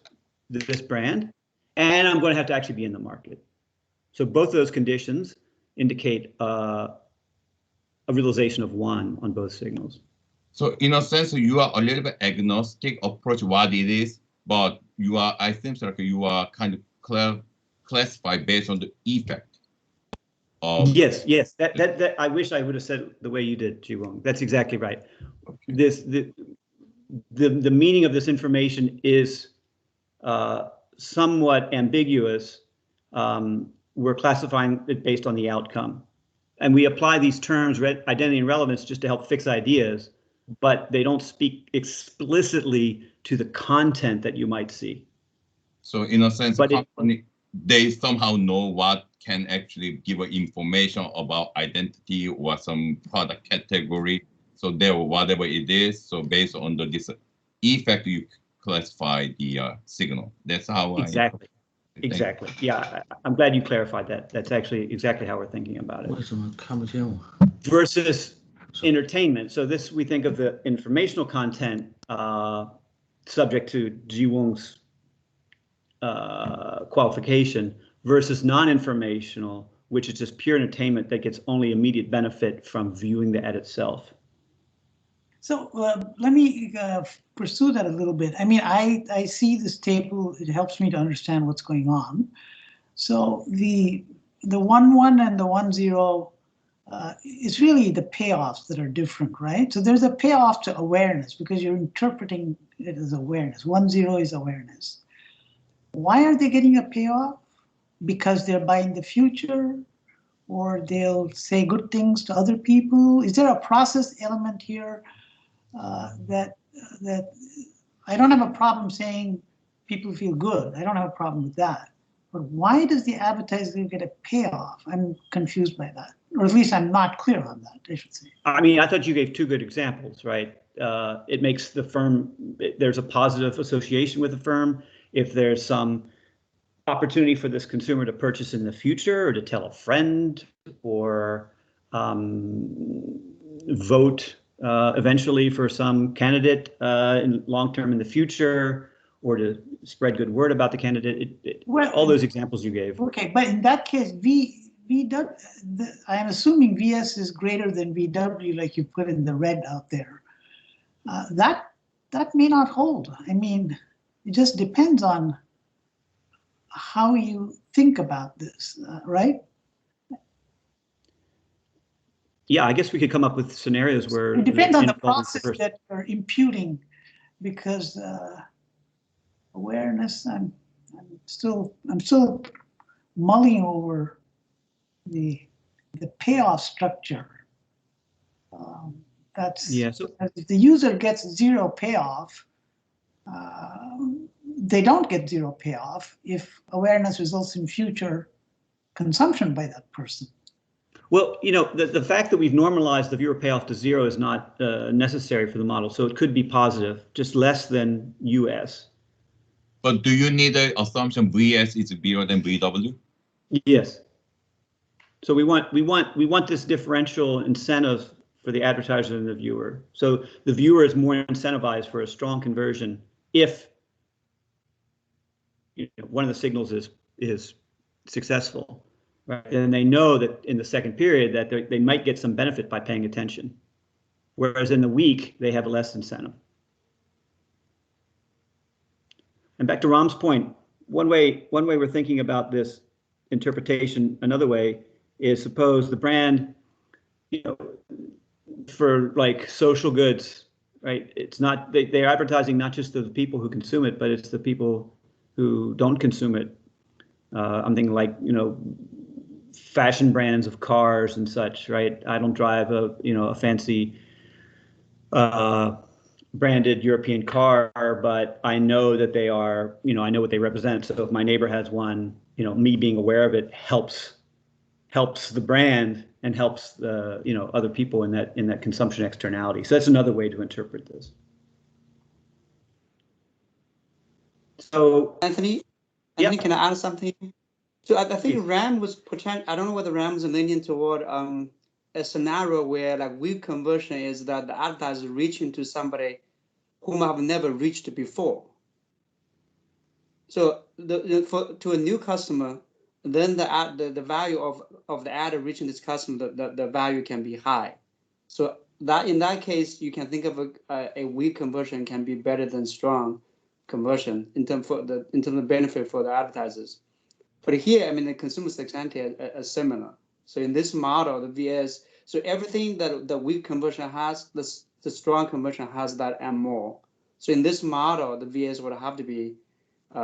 brand, and I'm going to have to actually be in the market. So both of those conditions indicate a realization of one on both signals. So in a sense, you are a little bit agnostic approach what it is, but you are, I think, like you are kind of classified based on the effect. Yes. That I wish I would have said it the way you did, Qihong. That's exactly right. Okay. The meaning of this information is somewhat ambiguous. We're classifying it based on the outcome. And we apply these terms, identity and relevance, just to help fix ideas, but they don't speak explicitly to the content that you might see. So in a sense, they somehow know what can actually give information about identity or some product category. So there, whatever it is, so based on this effect, you classify the signal. That's how Exactly. Exactly. Yeah, I'm glad you clarified that. That's actually exactly how we're thinking about it. Versus entertainment. So this, we think of the informational content subject to Ji-Wong's qualification versus non-informational, which is just pure entertainment that gets only immediate benefit from viewing the ad itself. So let me pursue that a little bit. I mean, I see this table. It helps me to understand what's going on. So the 1-1 and the 1-0 is really the payoffs that are different, right? So there's a payoff to awareness because you're interpreting it as awareness. 1-0 is awareness. Why are they getting a payoff? Because they're buying the future, or they'll say good things to other people? Is there a process element here that I don't have a problem saying people feel good. I don't have a problem with that. But why does the advertiser get a payoff? I'm confused by that, or at least I'm not clear on that, I should say. I mean, I thought you gave two good examples, right? It makes the firm, there's a positive association with the firm. If there's some opportunity for this consumer to purchase in the future, or to tell a friend, or vote eventually for some candidate in long-term in the future, or to spread good word about the candidate. Well, all those examples you gave. Okay, but in that case, I am assuming VS is greater than VW, like you put in the red out there. That may not hold. I mean, it just depends on how you think about this, right? Yeah, I guess we could come up with scenarios where it depends on the process that you're imputing, because awareness. I'm still mulling over the payoff structure. That's so if the user gets zero payoff, they don't get zero payoff if awareness results in future consumption by that person. Well, you know, the fact that we've normalized the viewer payoff to zero is not necessary for the model. So it could be positive, just less than US. But do you need an assumption VS is bigger than VW? Yes. So we want this differential incentive for the advertiser and the viewer. So the viewer is more incentivized for a strong conversion if one of the signals is successful. Right. And they know that in the second period that they might get some benefit by paying attention, whereas in the week they have less incentive. And back to Ram's point, one way we're thinking about this interpretation, another way is suppose the brand, for like social goods, right? It's not they're advertising not just to the people who consume it, but it's the people who don't consume it. I'm thinking like fashion brands of cars and such, right? I don't drive a fancy branded European car, but I know that they are, I know what they represent. So if my neighbor has one, me being aware of it helps the brand and helps the other people in that consumption externality. So that's another way to interpret this. So Anthony, can I add something? So I think RAM was potential. I don't know whether RAM was leaning toward a scenario where like weak conversion is that the advertiser reaching to somebody whom I've never reached before. So to a new customer, then the value of the ad reaching this customer, the value can be high. So that in that case, you can think of a weak conversion can be better than strong conversion in terms of benefit for the advertisers. But here, I mean, the consumer ex-ante are similar. So in this model, the VS, so everything that the weak conversion has, the strong conversion has that and more. So in this model, the VS would have to be,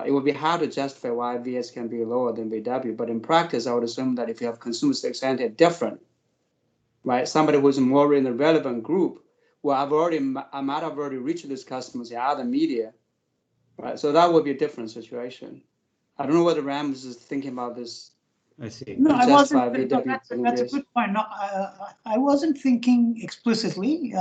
it would be hard to justify why VS can be lower than VW. But in practice, I would assume that if you have consumer ex-ante different, right? Somebody who's more in the relevant group, well, I might have already reached these customers in other media, right? So that would be a different situation. I don't know whether Rams is thinking about this. I see. No, I Just wasn't. by No, that's a good point. No, I wasn't thinking explicitly,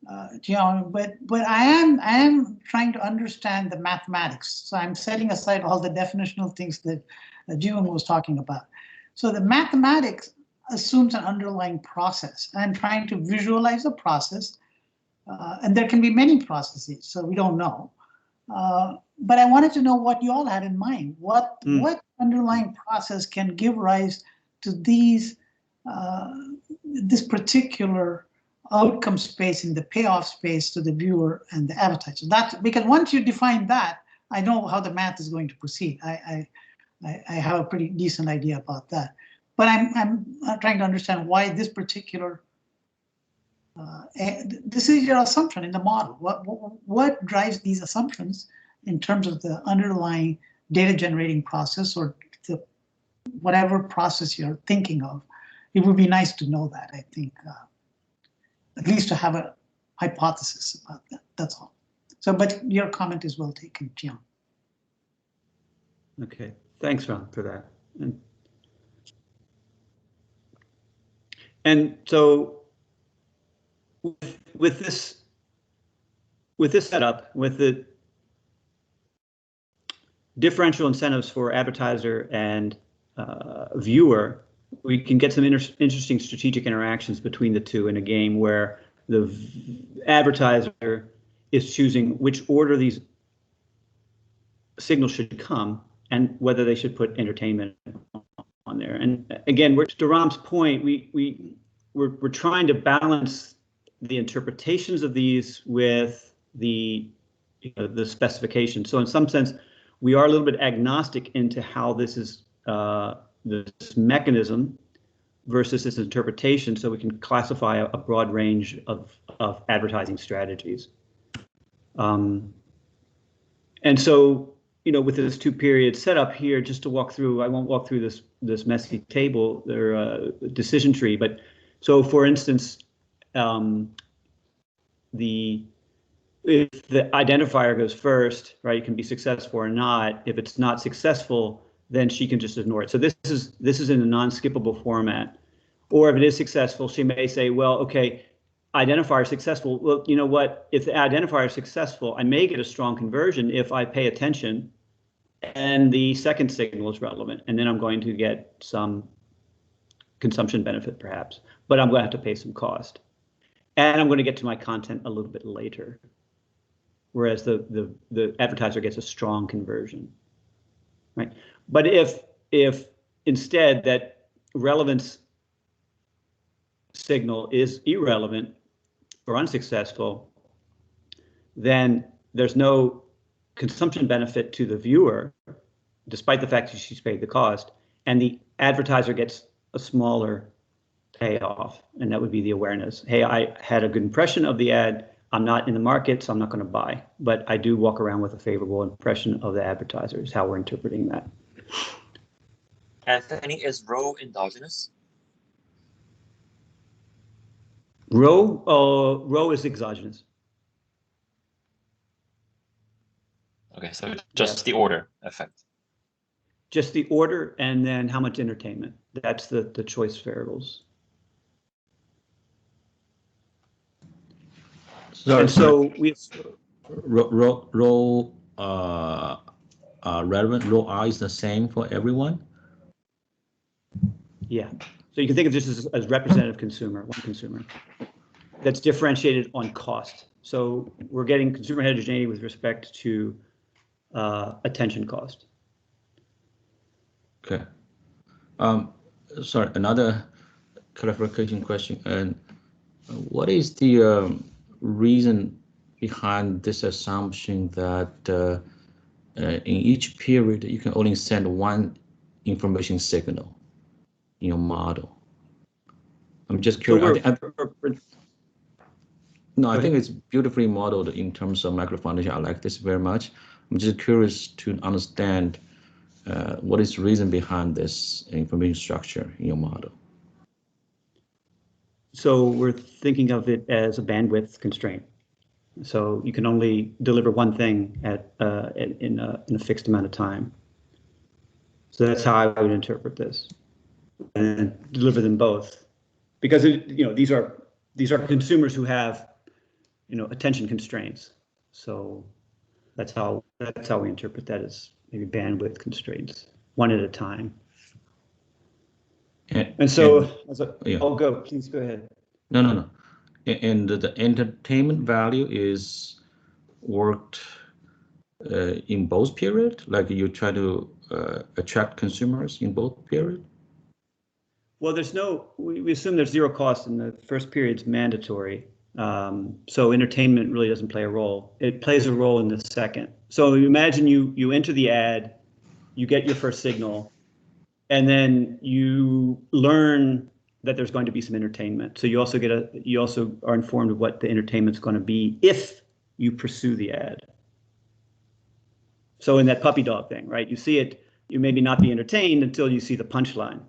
Qihong, but I am trying to understand the mathematics. So I'm setting aside all the definitional things that Qihong was talking about. So the mathematics assumes an underlying process. I'm trying to visualize a process, and there can be many processes, so we don't know. But I wanted to know what you all had in mind. What underlying process can give rise to these this particular outcome space in the payoff space to the viewer and the advertiser? That's because once you define that, I know how the math is going to proceed. I have a pretty decent idea about that. But I'm trying to understand why this particular this is your assumption in the model. What drives these assumptions in terms of the underlying data generating process or the whatever process you're thinking of? It would be nice to know that, I think, at least to have a hypothesis about that. That's all. So, but your comment is well taken, Qihong. Okay, thanks, Ram, for that. And so with this setup, with the differential incentives for advertiser and viewer, we can get some interesting strategic interactions between the two in a game where the advertiser is choosing which order these signals should come and whether they should put entertainment on there. And again, to Ram's point, we're trying to balance the interpretations of these with the specification. So in some sense, we are a little bit agnostic into how this is this mechanism versus this interpretation, so we can classify a broad range of advertising strategies. And so, with this 2-period setup here, just to walk through, I won't walk through this messy table or decision tree, but so for instance, if the identifier goes first, right, it can be successful or not. If it's not successful, then she can just ignore it. So this is in a non-skippable format. Or if it is successful, she may say, well, okay, identifier successful. Well, you know what? If the identifier is successful, I may get a strong conversion if I pay attention and the second signal is relevant. And then I'm going to get some consumption benefit perhaps, but I'm going to have to pay some cost. And I'm going to get to my content a little bit later. Whereas the advertiser gets a strong conversion, right? But if instead that relevance signal is irrelevant or unsuccessful, then there's no consumption benefit to the viewer, despite the fact that she's paid the cost, and the advertiser gets a smaller payoff, and that would be the awareness. Hey, I had a good impression of the ad. I'm not in the market, so I'm not going to buy, but I do walk around with a favorable impression of the advertiser, is how we're interpreting that. Anthony, is row endogenous? Row is exogenous. Okay, so just the order effect. Just the order, and then how much entertainment. That's the choice variables. So we row relevant row R is the same for everyone. Yeah. So you can think of this as representative consumer, one consumer. That's differentiated on cost. So we're getting consumer heterogeneity with respect to attention cost. Okay. Sorry, another clarification question. And what is the reason behind this assumption that in each period you can only send one information signal in your model? I'm just curious. No, I think it's beautifully modeled in terms of micro foundation. I like this very much. I'm just curious to understand what is the reason behind this information structure in your model. So we're thinking of it as a bandwidth constraint. So you can only deliver one thing in a fixed amount of time. So that's how I would interpret this, and deliver them both, because these are consumers who have attention constraints. So that's how we interpret that, as maybe bandwidth constraints, one at a time. And so, I'll go. Please go ahead. No. And the entertainment value is worked in both periods? Like you try to attract consumers in both periods? Well, we assume there's zero cost in the first period's mandatory. So entertainment really doesn't play a role. It plays a role in the second. So imagine you enter the ad, you get your first signal, and then you learn that there's going to be some entertainment. So you also are informed of what the entertainment's going to be if you pursue the ad. So in that puppy dog thing, right? You see it, you maybe not be entertained until you see the punchline.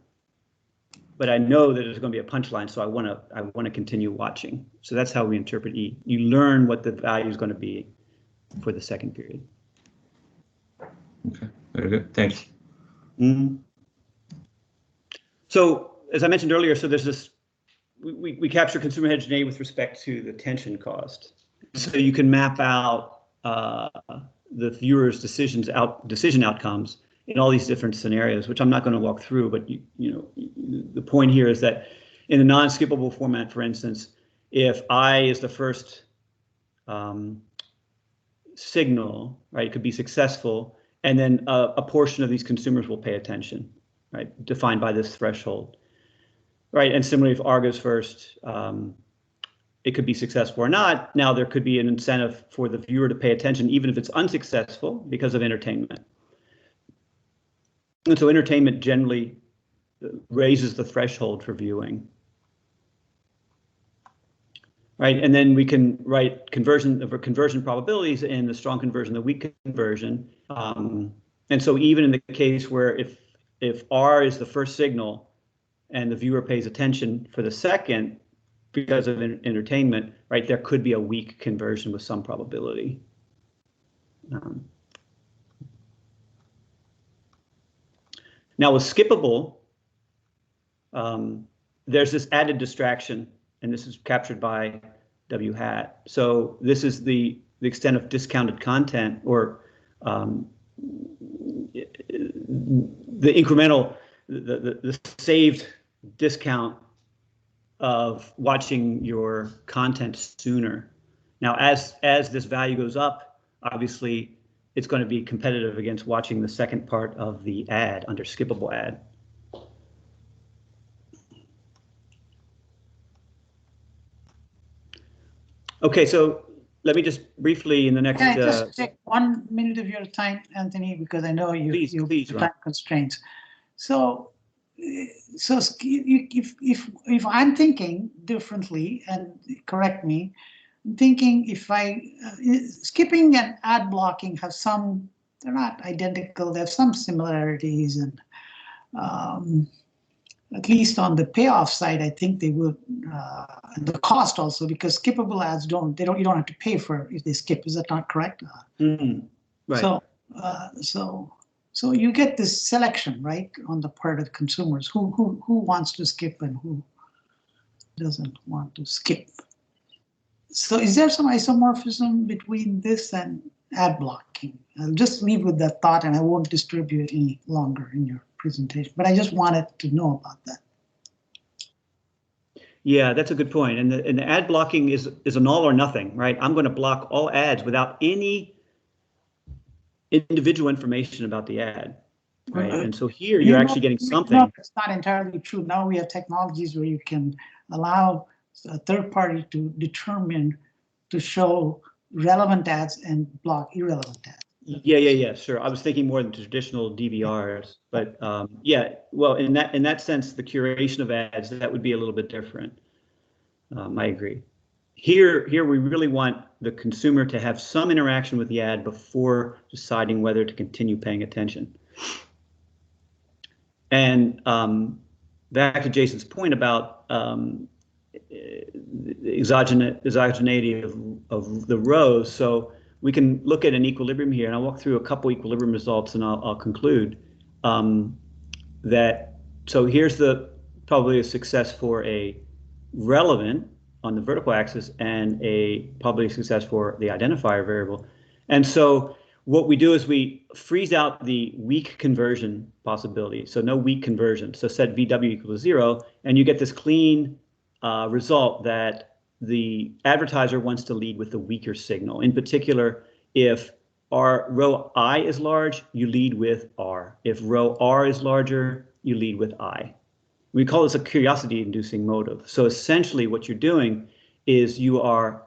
But I know that there's going to be a punchline, so I want to continue watching. So that's how we interpret E. You learn what the value is going to be for the second period. Okay, very good. Thanks. Mm-hmm. So as I mentioned earlier, so there's this, we capture consumer heterogeneity with respect to the attention cost. So you can map out the viewer's decision outcomes in all these different scenarios, which I'm not going to walk through, but the point here is that in the non-skippable format, for instance, if I is the first signal, right, it could be successful, and then a portion of these consumers will pay attention, right, defined by this threshold, right? And similarly, if R goes first, it could be successful or not. Now there could be an incentive for the viewer to pay attention, even if it's unsuccessful because of entertainment. And so entertainment generally raises the threshold for viewing. Right, and then we can write conversion probabilities in the strong conversion, the weak conversion. And so even in the case where if R is the first signal and the viewer pays attention for the second because of entertainment, right, there could be a weak conversion with some probability. Now with skippable, there's this added distraction, and this is captured by W hat. So this is the extent of discounted content, or the incremental, the saved discount of watching your content sooner. Now, as this value goes up, obviously, it's going to be competitive against watching the second part of the ad under skippable ad. Okay, so let me just briefly in the next. Can I just take 1 minute of your time, Anthony, because I know you have time constraints. So if I'm thinking differently, and correct me, I'm thinking if skipping and ad blocking have they're not identical, they have some similarities, and at least on the payoff side, I think they would, and the cost also, because skippable ads you don't have to pay for if they skip. Is that not correct? Right. So you get this selection, right, on the part of consumers, who wants to skip and who doesn't want to skip. So is there some isomorphism between this and ad blocking? I'll just leave with that thought, and I won't disturb you any longer in your presentation, but I just wanted to know about that. Yeah, that's a good point. And the ad blocking is an all or nothing, right? I'm going to block all ads without any individual information about the ad, right? And so here you're actually getting something. No, it's not entirely true. Now we have technologies where you can allow a third party to determine to show relevant ads and block irrelevant ads. Yeah, sure. I was thinking more than traditional DVRs, but yeah, well, in that sense, the curation of ads, that would be a little bit different. I agree. Here we really want the consumer to have some interaction with the ad before deciding whether to continue paying attention. And back to Jason's point about the exogeneity of the rows. So we can look at an equilibrium here, and I'll walk through a couple equilibrium results, and I'll conclude. So here's probably a success for a relevant on the vertical axis and probably a success for the identifier variable. And so what we do is we freeze out the weak conversion possibility. So no weak conversion. So set VW equal to 0, and you get this clean result that the advertiser wants to lead with the weaker signal. In particular, if row I is large, you lead with R. If row R is larger, you lead with I. We call this a curiosity inducing motive. So essentially what you're doing is you're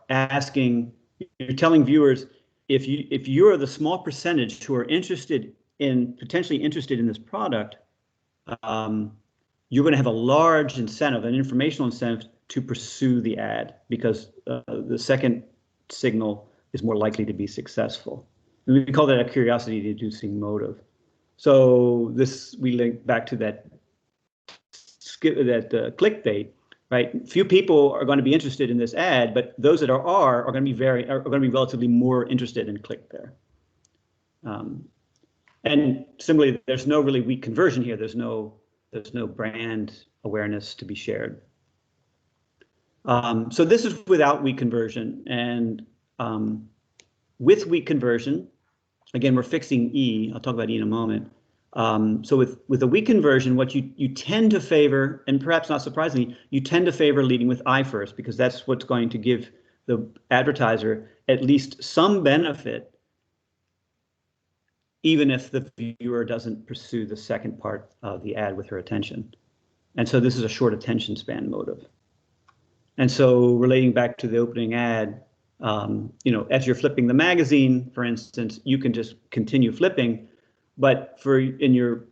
telling viewers, if you're the small percentage who are potentially interested in this product, you're going to have a large incentive, an informational incentive to pursue the ad, because the second signal is more likely to be successful. And we call that a curiosity inducing motive. So we link back to that clickbait, right? Few people are going to be interested in this ad, but those that are going to be relatively more interested and click there. And similarly, there's no really weak conversion here. There's no brand awareness to be shared. So this is without weak conversion, and with weak conversion, again, we're fixing E. I'll talk about E in a moment. So with a weak conversion, what you tend to favor, and perhaps not surprisingly, you tend to favor leading with I first, because that's what's going to give the advertiser at least some benefit, even if the viewer doesn't pursue the second part of the ad with her attention. And so this is a short attention span motive. And so relating back to the opening ad, as you're flipping the magazine, for instance, you can just continue flipping. But in your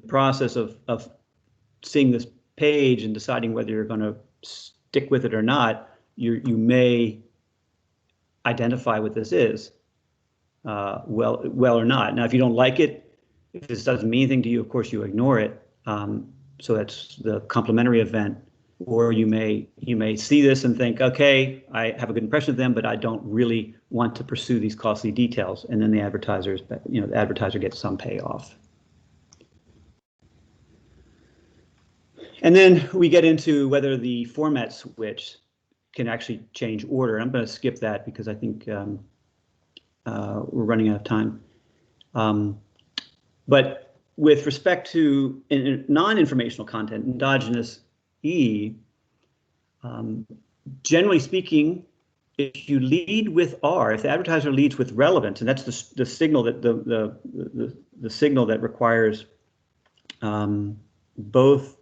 process of seeing this page and deciding whether you're going to stick with it or not, you may identify what this is well or not. Now, if you don't like it, if this doesn't mean anything to you, of course you ignore it. So that's the complementary event. Or you may see this and think, okay, I have a good impression of them, but I don't really want to pursue these costly details. And then the advertiser gets some payoff. And then we get into whether the format switch can actually change order. I'm going to skip that because I think we're running out of time. But with respect to non-informational content, endogenous E, generally speaking, if you lead with R, if the advertiser leads with relevance, and that's the signal that the signal that requires both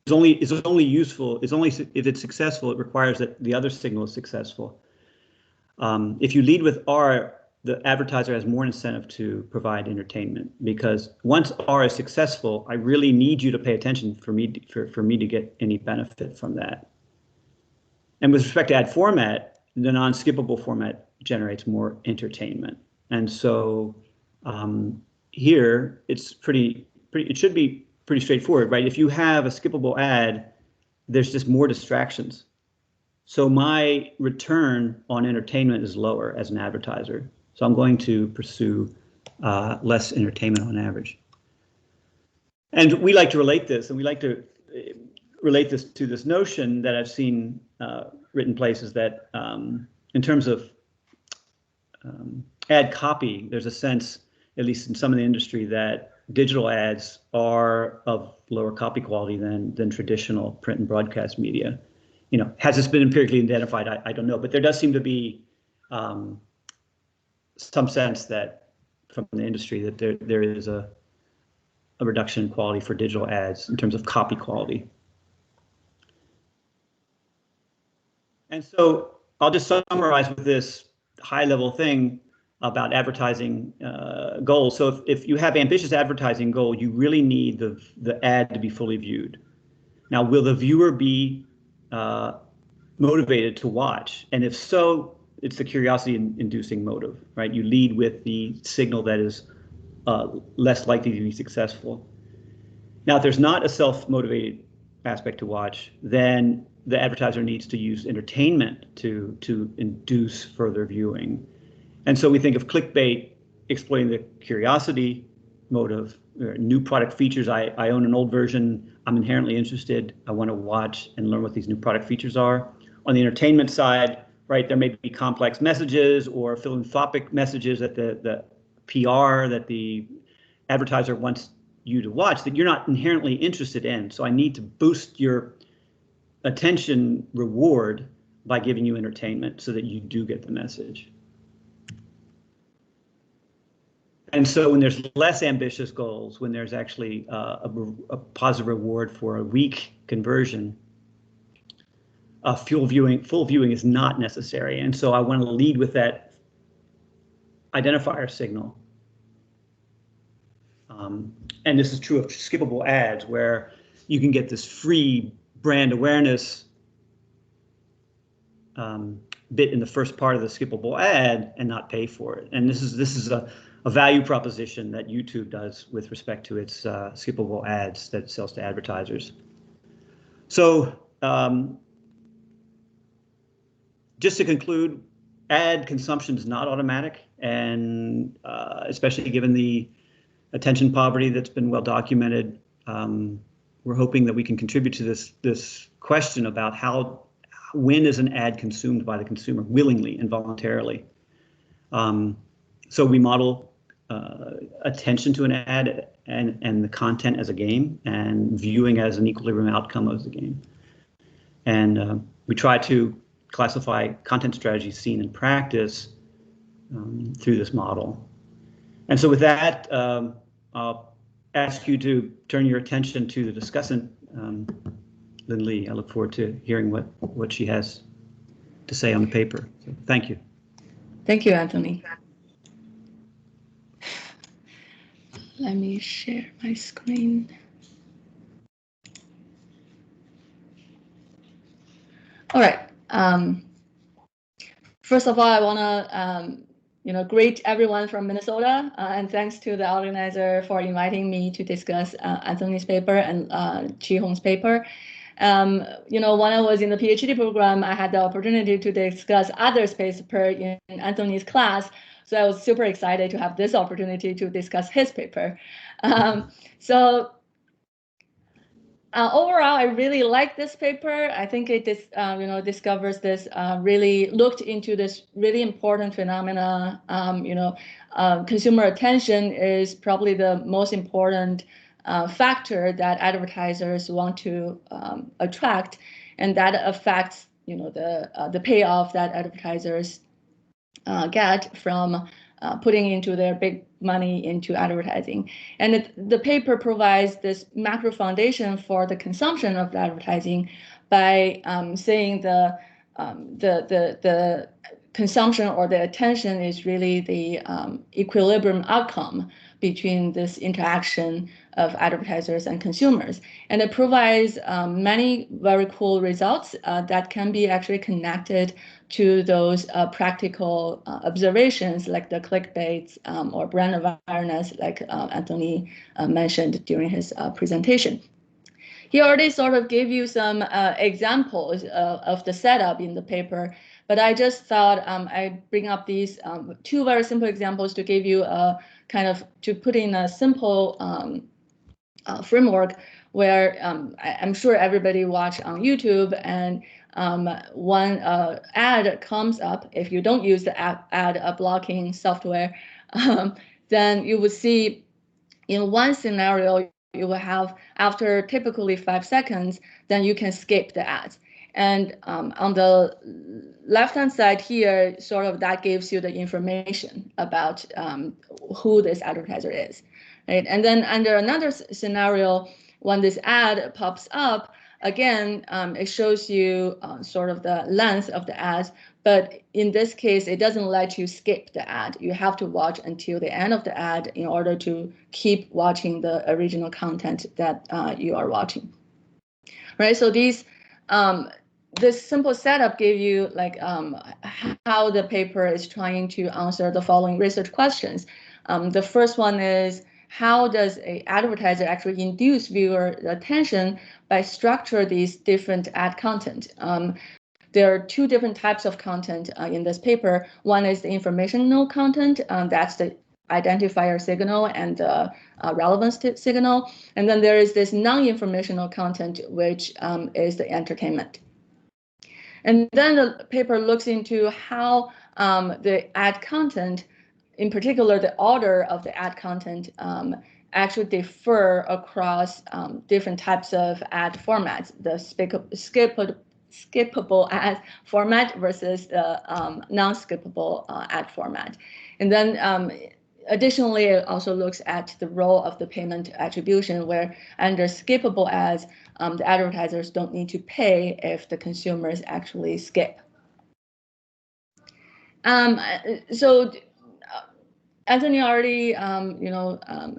is only useful, is only if it's successful, it requires that the other signal is successful. If you lead with R, the advertiser has more incentive to provide entertainment, because once R is successful, I really need you to pay attention for me to get any benefit from that. And with respect to ad format, the non-skippable format generates more entertainment. And so here it should be pretty straightforward, right? If you have a skippable ad, there's just more distractions. So my return on entertainment is lower as an advertiser. So I'm going to pursue less entertainment on average. And we like to relate this, and we like to relate this to this notion that I've seen written places that in terms of ad copy, there's a sense, at least in some of the industry, that digital ads are of lower copy quality than traditional print and broadcast media. Has this been empirically identified? I don't know, but there does seem to be some sense that from the industry that there is a reduction in quality for digital ads in terms of copy quality. And so I'll just summarize with this high level thing about advertising goals. So if you have ambitious advertising goal, you really need the ad to be fully viewed. Now, will the viewer be motivated to watch? And if so, it's the curiosity-inducing motive, right? You lead with the signal that is less likely to be successful. Now, if there's not a self-motivated aspect to watch, then the advertiser needs to use entertainment to induce further viewing. And so we think of clickbait exploiting the curiosity motive. New product features. I own an old version. I'm inherently interested. I want to watch and learn what these new product features are. On the entertainment side, right, there may be complex messages or philanthropic messages that the PR that the advertiser wants you to watch that you're not inherently interested in. So I need to boost your attention reward by giving you entertainment so that you do get the message. And so when there's less ambitious goals, when there's actually a positive reward for a weak conversion, full viewing is not necessary. And so I want to lead with that identifier signal. And this is true of skippable ads, where you can get this free brand awareness bit in the first part of the skippable ad and not pay for it. And this is a value proposition that YouTube does with respect to its skippable ads that it sells to advertisers. So just to conclude, ad consumption is not automatic, and especially given the attention poverty that's been well documented, we're hoping that we can contribute to this question about when is an ad consumed by the consumer willingly and voluntarily. So we model attention to an ad and the content as a game, and viewing as an equilibrium outcome of the game. And we try to classify content strategies seen in practice through this model. And so with that, I'll ask you to turn your attention to the discussant, Lynn Lee. I look forward to hearing what she has to say on the paper. So thank you. Thank you, Anthony. Let me share my screen. All right. First of all, I want to greet everyone from Minnesota, and thanks to the organizer for inviting me to discuss Anthony's paper and Qihong's paper. When I was in the PhD program, I had the opportunity to discuss others' paper in Anthony's class. So I was super excited to have this opportunity to discuss his paper. Overall, I really like this paper. I think it discovers this, really looked into this really important phenomena. Consumer attention is probably the most important factor that advertisers want to attract, and that affects the payoff that advertisers get from putting into their big money into advertising. And the paper provides this macro foundation for the consumption of the advertising by saying the consumption or the attention is really the equilibrium outcome between this interaction of advertisers and consumers. And it provides many very cool results that can be actually connected to those practical observations like the clickbaits or brand awareness, like Anthony mentioned during his presentation. He already sort of gave you some examples of the setup in the paper, but I just thought I'd bring up these two very simple examples to give you a kind of, to put in a simple framework where I'm sure everybody watched on YouTube, and one ad comes up. If you don't use the ad blocking software, then you would see in one scenario, you will have, after typically 5 seconds, then you can skip the ads. And on the left-hand side here, sort of that gives you the information about who this advertiser is, right? And then under another scenario, when this ad pops up, again, it shows you sort of the length of the ads, but in this case, it doesn't let you skip the ad. You have to watch until the end of the ad in order to keep watching the original content that you are watching, right? So these, this simple setup gave you like how the paper is trying to answer the following research questions. The first one is, how does an advertiser actually induce viewer attention by structure these different ad content? There are two different types of content in this paper. One is the informational content. That's the identifier signal and the relevance signal. And then there is this non-informational content, which is the entertainment. And then the paper looks into how the ad content, in particular the order of the ad content, actually differ across different types of ad formats, the skippable ad format versus the non-skippable ad format. And then additionally, it also looks at the role of the payment attribution, where under skippable ads, the advertisers don't need to pay if the consumers actually skip. So Anthony already,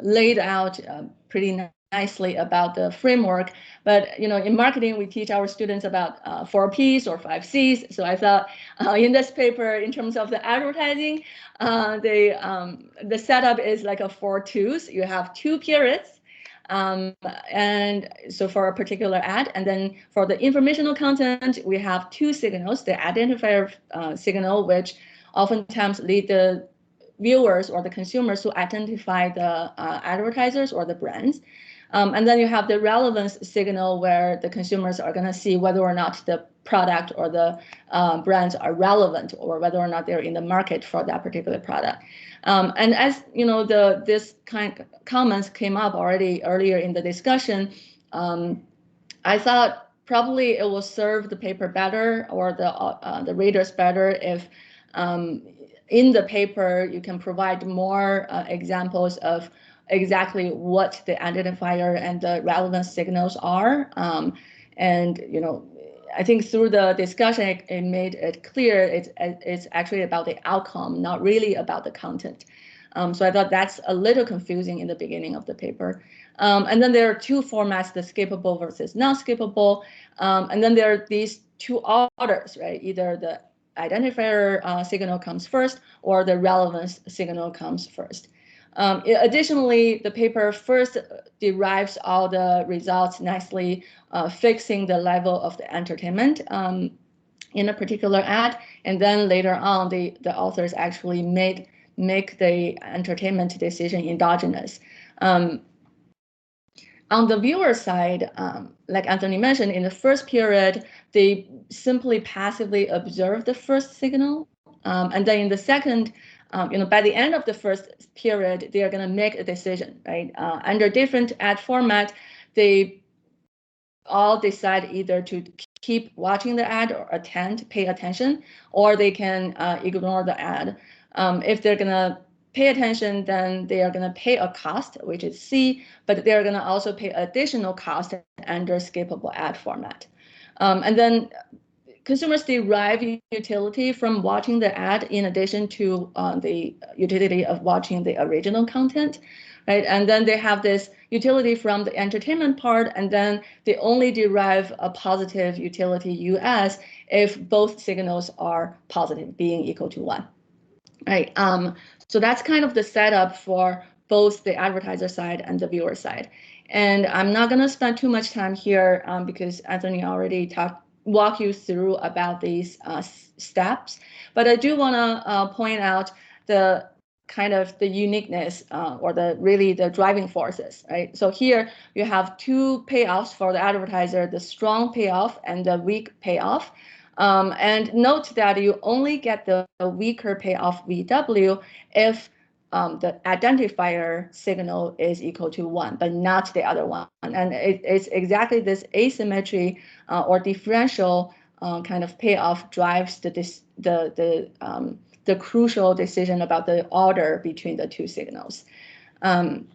laid out pretty nicely about the framework, but in marketing we teach our students about 4 Ps or 5 Cs. So I thought in this paper, in terms of the advertising, the setup is like a 4 2s. You have 2 periods, and so for a particular ad, and then for the informational content, we have 2 signals: the identifier signal, which oftentimes lead the viewers or the consumers to identify the advertisers or the brands. And then you have the relevance signal, where the consumers are going to see whether or not the product or the brands are relevant, or whether or not they're in the market for that particular product. And as this kind of comments came up already earlier in the discussion, I thought probably it will serve the paper better, or the readers better, if in the paper you can provide more examples of exactly what the identifier and the relevance signals are. And I think through the discussion, it made it clear it's actually about the outcome, not really about the content. So I thought that's a little confusing in the beginning of the paper. And then there are 2 formats, the skippable versus non-skippable. And then there are these 2 orders, right? Either the identifier signal comes first, or the relevance signal comes first. Additionally, the paper first derives all the results nicely, fixing the level of the entertainment in a particular ad, and then later on, the authors actually make the entertainment decision endogenous. On the viewer side, like Anthony mentioned, in the first period, they simply passively observe the first signal. And then in the second, by the end of the first period, they are going to make a decision, right? Under different ad format, they all decide either to keep watching the ad or pay attention, or they can ignore the ad. If they're going to pay attention, then they are going to pay a cost, which is C, but they're going to also pay additional cost under skippable ad format. And then consumers derive utility from watching the ad in addition to the utility of watching the original content, right? And then they have this utility from the entertainment part, and then they only derive a positive utility US if both signals are positive, being equal to 1, right? So that's kind of the setup for both the advertiser side and the viewer side. And I'm not going to spend too much time here because Anthony already walk you through about these steps, but I do want to point out the kind of the uniqueness or the driving forces, right? So here you have 2 payoffs for the advertiser: the strong payoff and the weak payoff. And note that you only get the weaker payoff VW if the identifier signal is equal to 1, but not the other one. And it's exactly this asymmetry or differential kind of payoff drives the crucial decision about the order between the 2 signals. And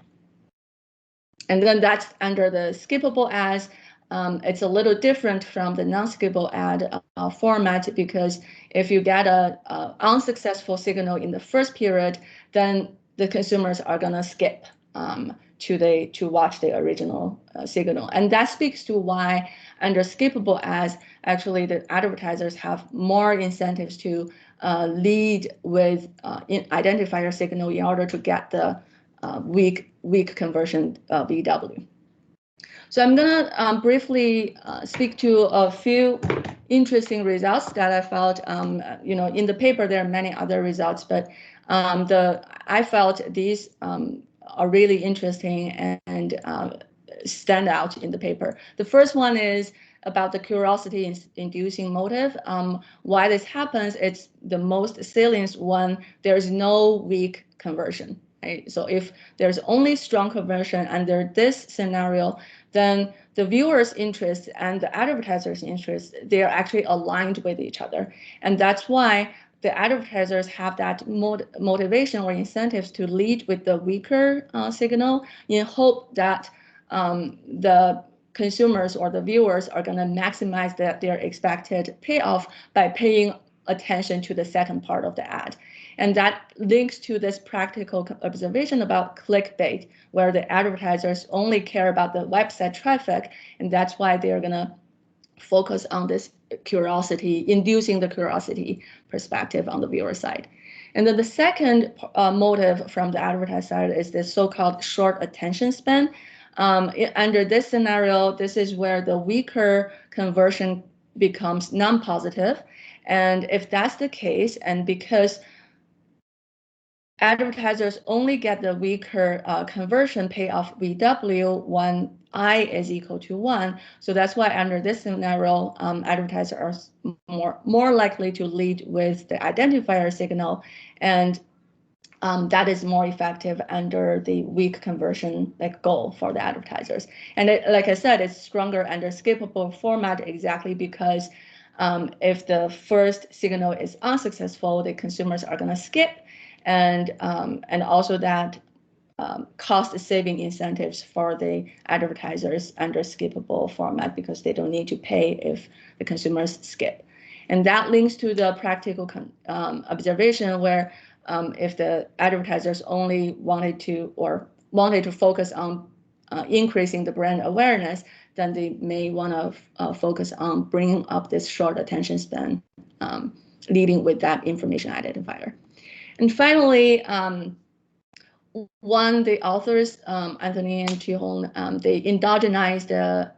then that's under the skippable ads. It's a little different from the non-skippable ad format, because if you get a unsuccessful signal in the first period, then the consumers are going to skip to watch the original signal. And that speaks to why under skippable ads, actually the advertisers have more incentives to lead with identifier signal in order to get the weak conversion VW. So I'm going to briefly speak to a few interesting results that I found. In the paper, there are many other results, but I felt these are really interesting and stand out in the paper. The first one is about the curiosity inducing motive. Why this happens, it's the most salient one. There's no weak conversion. Right? So if there's only strong conversion under this scenario, then the viewer's interest and the advertiser's interest, they are actually aligned with each other. And that's why the advertisers have that motivation or incentives to lead with the weaker signal in hope that the consumers or the viewers are going to maximize their expected payoff by paying attention to the second part of the ad. And that links to this practical observation about clickbait, where the advertisers only care about the website traffic, and that's why they're going to focus on this curiosity, inducing the curiosity perspective on the viewer side. And then the second motive from the advertiser side is this so-called short attention span. Under this scenario, this is where the weaker conversion becomes non-positive. And if that's the case, and because advertisers only get the weaker conversion payoff VW when I is equal to 1. So that's why under this scenario, advertisers are more likely to lead with the identifier signal, and that is more effective under the weak conversion goal for the advertisers. And like I said, it's stronger under skippable format exactly because if the first signal is unsuccessful, the consumers are going to skip, and also that cost-saving incentives for the advertisers under skippable format because they don't need to pay if the consumers skip. And that links to the practical observation where if the advertisers only wanted to focus on increasing the brand awareness, then they may want to focus on bringing up this short attention span, leading with that information identifier. And finally, the authors, Anthony and Qihong, they endogenized the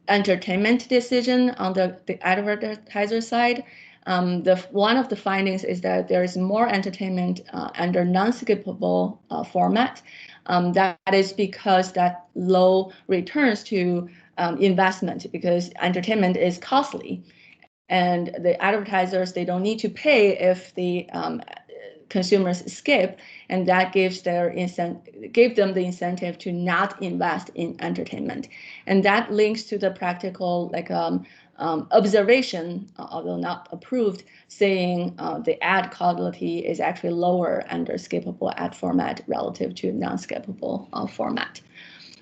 entertainment decision on the advertiser side. One of the findings is that there is more entertainment under non-skippable format. That is because that low returns to investment because entertainment is costly. And the advertisers, they don't need to pay if the consumers skip, and that gave them the incentive to not invest in entertainment. And that links to the practical observation, although not approved, saying the ad quality is actually lower under skippable ad format relative to non-skippable format.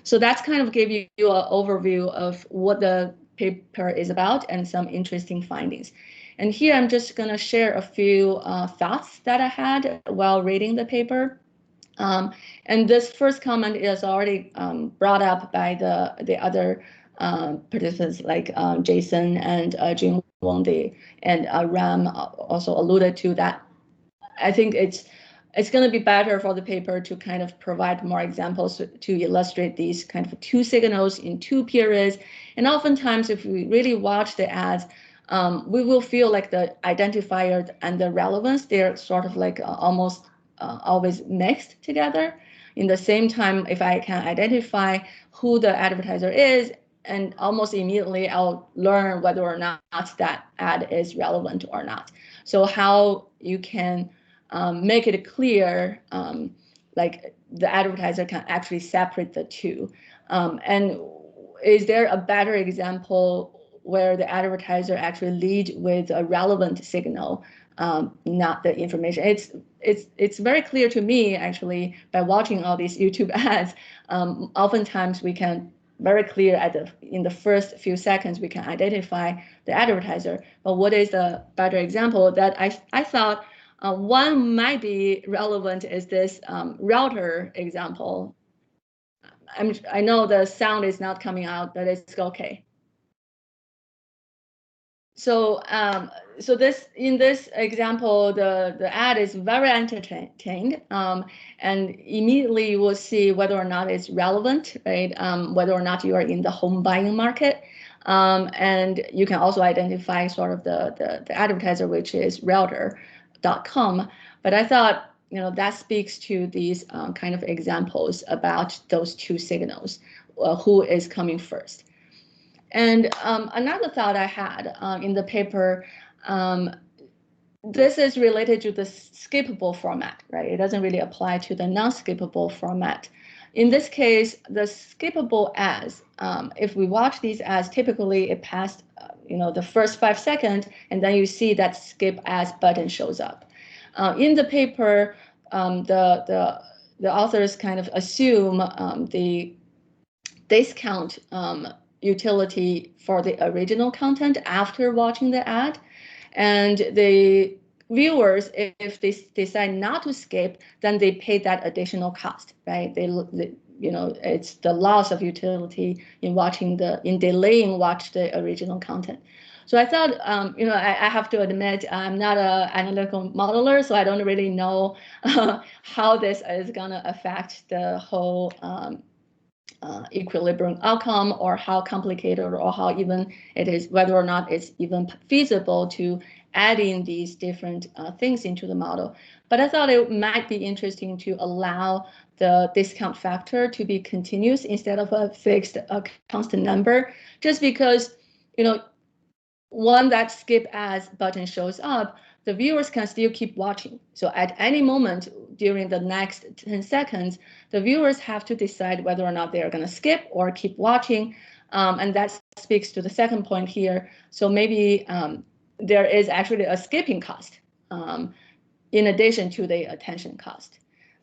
So that's kind of gave you an overview of what the paper is about and some interesting findings. And here I'm just going to share a few thoughts that I had while reading the paper. And this first comment is already brought up by the other participants like Jason and Jing Wang, and Ram also alluded to that. I think it's going to be better for the paper to kind of provide more examples to illustrate these kind of two signals in two periods. And oftentimes, if we really watch the ads, we will feel like the identifier and the relevance, they're sort of like almost always mixed together. In the same time, if I can identify who the advertiser is, and almost immediately I'll learn whether or not that ad is relevant or not. So how you can make it clear, like the advertiser can actually separate the two. And is there a better example where the advertiser actually lead with a relevant signal, not the information? It's very clear to me actually by watching all these YouTube ads. Oftentimes we can very clear in the first few seconds we can identify the advertiser. But what is the better example that I thought one might be relevant is this router example. I know the sound is not coming out, but it's okay. So in this example, the ad is very entertained, and immediately you will see whether or not it's relevant, right? Whether or not you are in the home buying market, and you can also identify sort of the advertiser, which is Realtor.com. But I thought that speaks to these kind of examples about those two signals, who is coming first. And another thought I had in the paper, this is related to the skippable format, right? It doesn't really apply to the non-skippable format. In this case, the skippable ads, if we watch these ads, typically it passed, the first 5 seconds, and then you see that skip ads button shows up. In the paper, the authors kind of assume the discount utility for the original content after watching the ad, and the viewers, if they decide not to skip, then they pay that additional cost, right? It's the loss of utility in delaying watch the original content. So I thought, I have to admit, I'm not an analytical modeler, so I don't really know how this is going to affect the whole equilibrium outcome, or how complicated, or how even it is, whether or not it's even feasible to add in these different things into the model. But I thought it might be interesting to allow the discount factor to be continuous instead of a fixed, constant number, just because, when that skip ads button shows up, the viewers can still keep watching. So at any moment during the next 10 seconds, the viewers have to decide whether or not they are going to skip or keep watching. And that speaks to the second point here. So maybe there is actually a skipping cost in addition to the attention cost.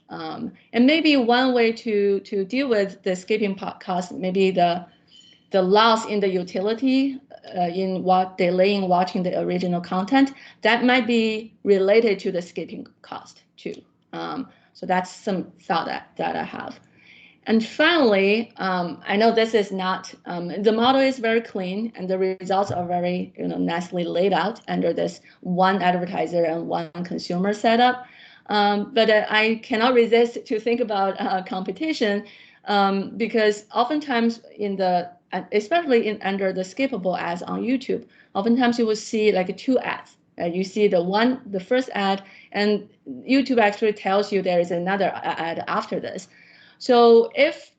And maybe one way to deal with the skipping cost, maybe the loss in the utility in delaying watching the original content, that might be related to the skipping cost too. So that's some thought that I have. And finally, I know this is not, the model is very clean and the results are very nicely laid out under this one advertiser and one consumer setup. But I cannot resist to think about competition because oftentimes especially under the skippable ads on YouTube, oftentimes you will see like 2 ads. You see the first ad, and YouTube actually tells you there is another ad after this. So if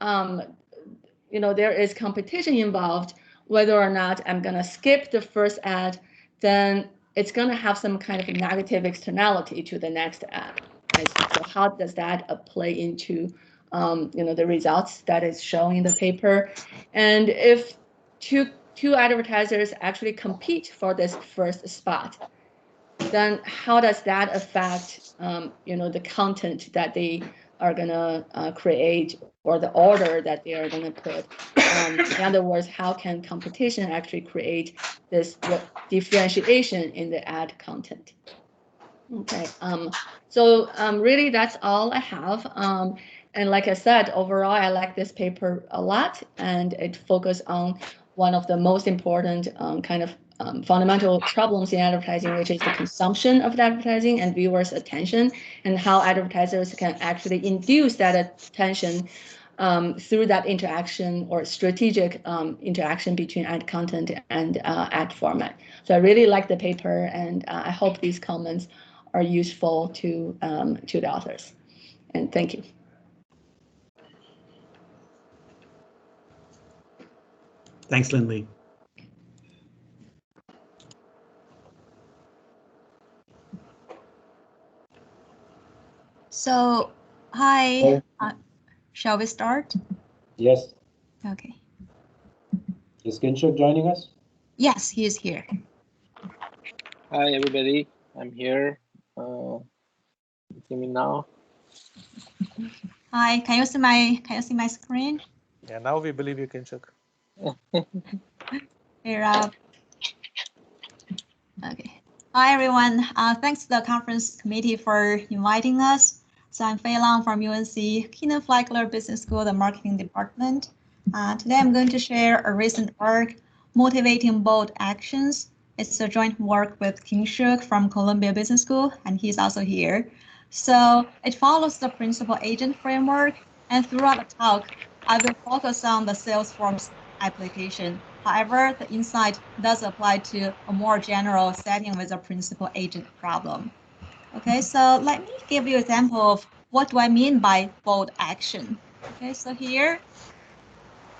there is competition involved, whether or not I'm gonna skip the first ad, then it's gonna have some kind of negative externality to the next ad. Right? So how does that play into the results that is shown in the paper? And if two advertisers actually compete for this first spot, then how does that affect the content that they are gonna create, or the order that they are gonna put? In other words, how can competition actually create this differentiation in the ad content? Okay, so really that's all I have. And like I said, overall, I like this paper a lot, and it focused on one of the most important fundamental problems in advertising, which is the consumption of advertising and viewers' attention, and how advertisers can actually induce that attention through that interaction or strategic interaction between ad content and ad format. So I really like the paper, and I hope these comments are useful to the authors. And thank you. Thanks, Lindley. So, hi, shall we start? Yes. Okay. Is Kinshuk joining us? Yes, he is here. Hi, everybody. I'm here. See me now? Hi, can you see my screen? Yeah, now we believe you, Kinshuk. Hey, Rob. Okay. Hi, everyone. Thanks to the conference committee for inviting us. So I'm Fei Lang from UNC Keynote Speaker Business School, the marketing department. Today I'm going to share a recent work, Motivating Bold Actions. It's a joint work with Kinshuk from Columbia Business School, and he's also here. So it follows the principal agent framework, and throughout the talk, I will focus on the Salesforce application. However, the insight does apply to a more general setting with a principal agent problem. Okay, so let me give you an example of what do I mean by bold action. Okay, so here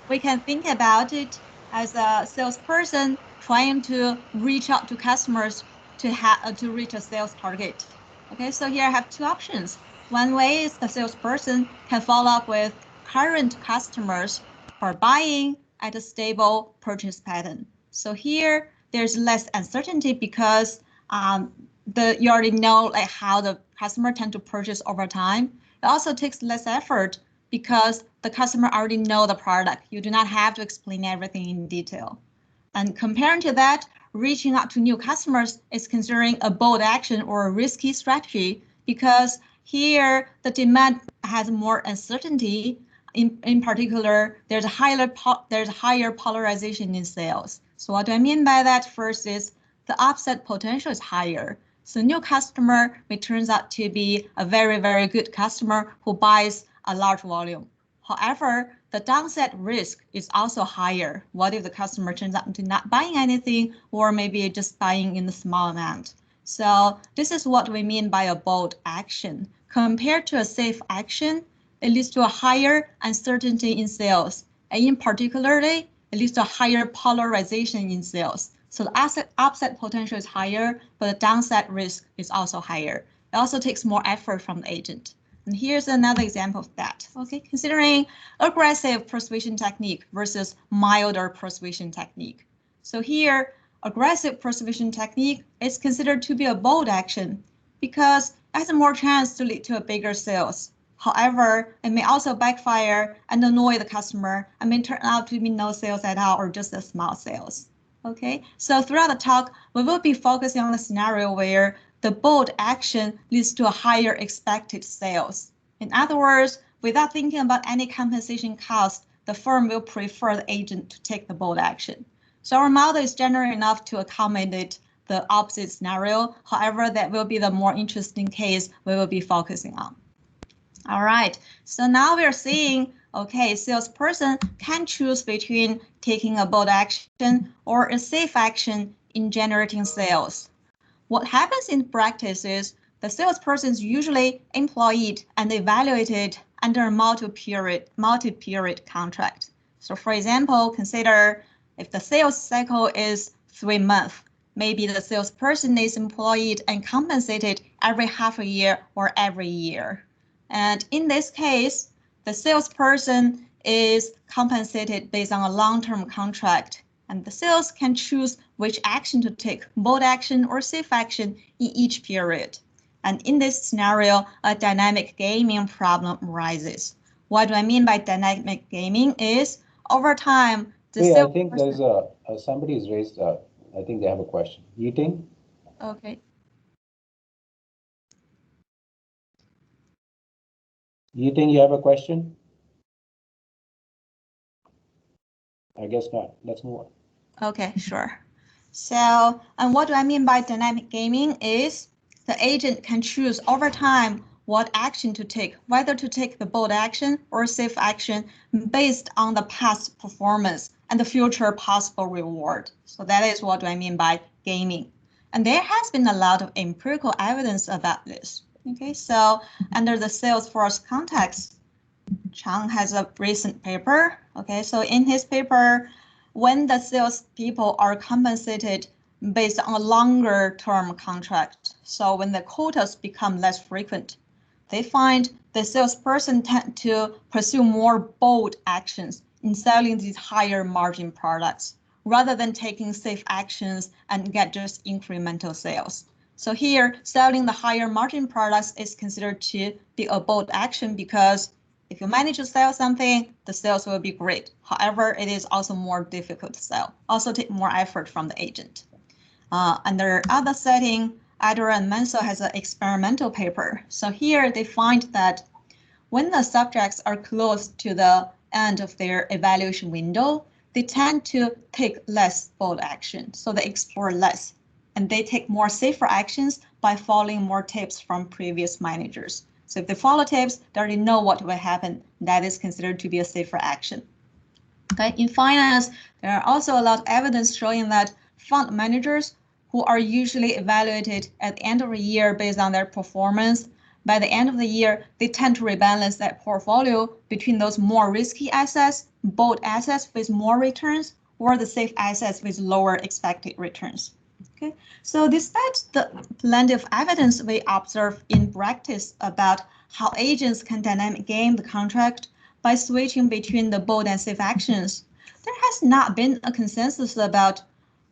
we can think about it as a salesperson trying to reach out to customers to reach a sales target. Okay, so here I have two options. One way is the salesperson can follow up with current customers for buying at a stable purchase pattern. So here there's less uncertainty because you already know like how the customer tend to purchase over time. It also takes less effort because the customer already know the product. You do not have to explain everything in detail. And comparing to that, reaching out to new customers is considering a bold action or a risky strategy because here the demand has more uncertainty. In particular, there's a higher polarization in sales. So what do I mean by that? First is the upside potential is higher. So new customer may turns out to be a very, very good customer who buys a large volume. However, the downside risk is also higher. What if the customer turns out to not buying anything or maybe just buying in a small amount? So this is what we mean by a bold action. Compared to a safe action, it leads to a higher uncertainty in sales. And in particularly, it leads to a higher polarization in sales. So the upside potential is higher, but the downside risk is also higher. It also takes more effort from the agent. And here's another example of that. Okay, considering aggressive persuasion technique versus milder persuasion technique. So here, aggressive persuasion technique is considered to be a bold action because it has more chance to lead to a bigger sales. However, it may also backfire and annoy the customer and may turn out to be no sales at all or just a small sales. Okay, so throughout the talk, we will be focusing on the scenario where the bold action leads to a higher expected sales. In other words, without thinking about any compensation cost, the firm will prefer the agent to take the bold action. So our model is general enough to accommodate the opposite scenario. However, that will be the more interesting case we will be focusing on. All right, so now we're seeing, okay, salesperson can choose between taking a bold action or a safe action in generating sales. What happens in practice is the salesperson is usually employed and evaluated under a multi-period contract. So for example, consider if the sales cycle is 3 months, maybe the salesperson is employed and compensated every half a year or every year. And in this case, the salesperson is compensated based on a long-term contract, and the sales can choose which action to take, bold action or safe action in each period. And in this scenario, a dynamic gaming problem arises. What do I mean by dynamic gaming is over time, I think there's somebody's raised, I think they have a question. Yiting? Okay. Yiting, you have a question? I guess not. Let's move on. Okay, sure. So, and what do I mean by dynamic gaming is the agent can choose over time what action to take, whether to take the bold action or safe action based on the past performance and the future possible reward. So that is what do I mean by gaming. And there has been a lot of empirical evidence about this. Okay, so under the Salesforce context, Chang has a recent paper. Okay, so in his paper, when the salespeople are compensated based on a longer term contract, so when the quotas become less frequent, they find the salesperson tend to pursue more bold actions in selling these higher margin products, rather than taking safe actions and get just incremental sales. So here, selling the higher margin products is considered to be a bold action because if you manage to sell something, the sales will be great. However, it is also more difficult to sell, also take more effort from the agent. Under other setting, Adler and Mansell has an experimental paper. So here they find that when the subjects are close to the end of their evaluation window, they tend to take less bold action. So they explore less and they take more safer actions by following more tips from previous managers. So if they follow tips, they already know what will happen. That is considered to be a safer action. Okay, in finance, there are also a lot of evidence showing that fund managers who who are usually evaluated at the end of the year based on their performance. By the end of the year, they tend to rebalance that portfolio between those more risky assets, bold assets with more returns, or the safe assets with lower expected returns. Okay, so despite the plenty of evidence we observe in practice about how agents can dynamic game the contract by switching between the bold and safe actions, there has not been a consensus about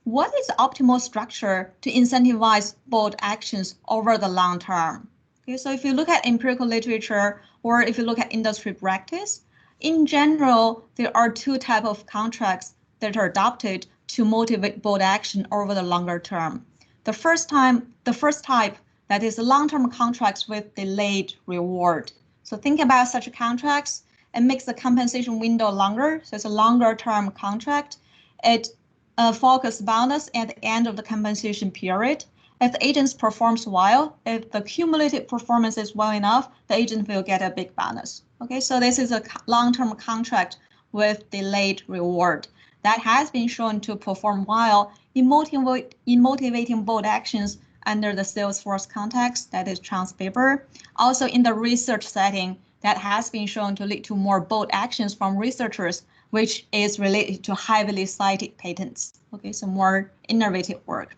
what is the optimal structure to incentivize bold actions over the long term. Okay, so if you look at empirical literature or if you look at industry practice, in general, there are two types of contracts that are adopted to motivate bold action over the longer term. The first type, that is long-term contracts with delayed reward. So think about such contracts. It makes the compensation window longer, so it's a longer-term contract. It focuses bonus at the end of the compensation period. If the agent performs well, if the cumulative performance is well enough, the agent will get a big bonus. Okay, so this is a long-term contract with delayed reward that has been shown to perform well in motivating bold actions under the Salesforce context, that is Chang's paper. Also in the research setting, that has been shown to lead to more bold actions from researchers, which is related to heavily cited patents. Okay, so more innovative work.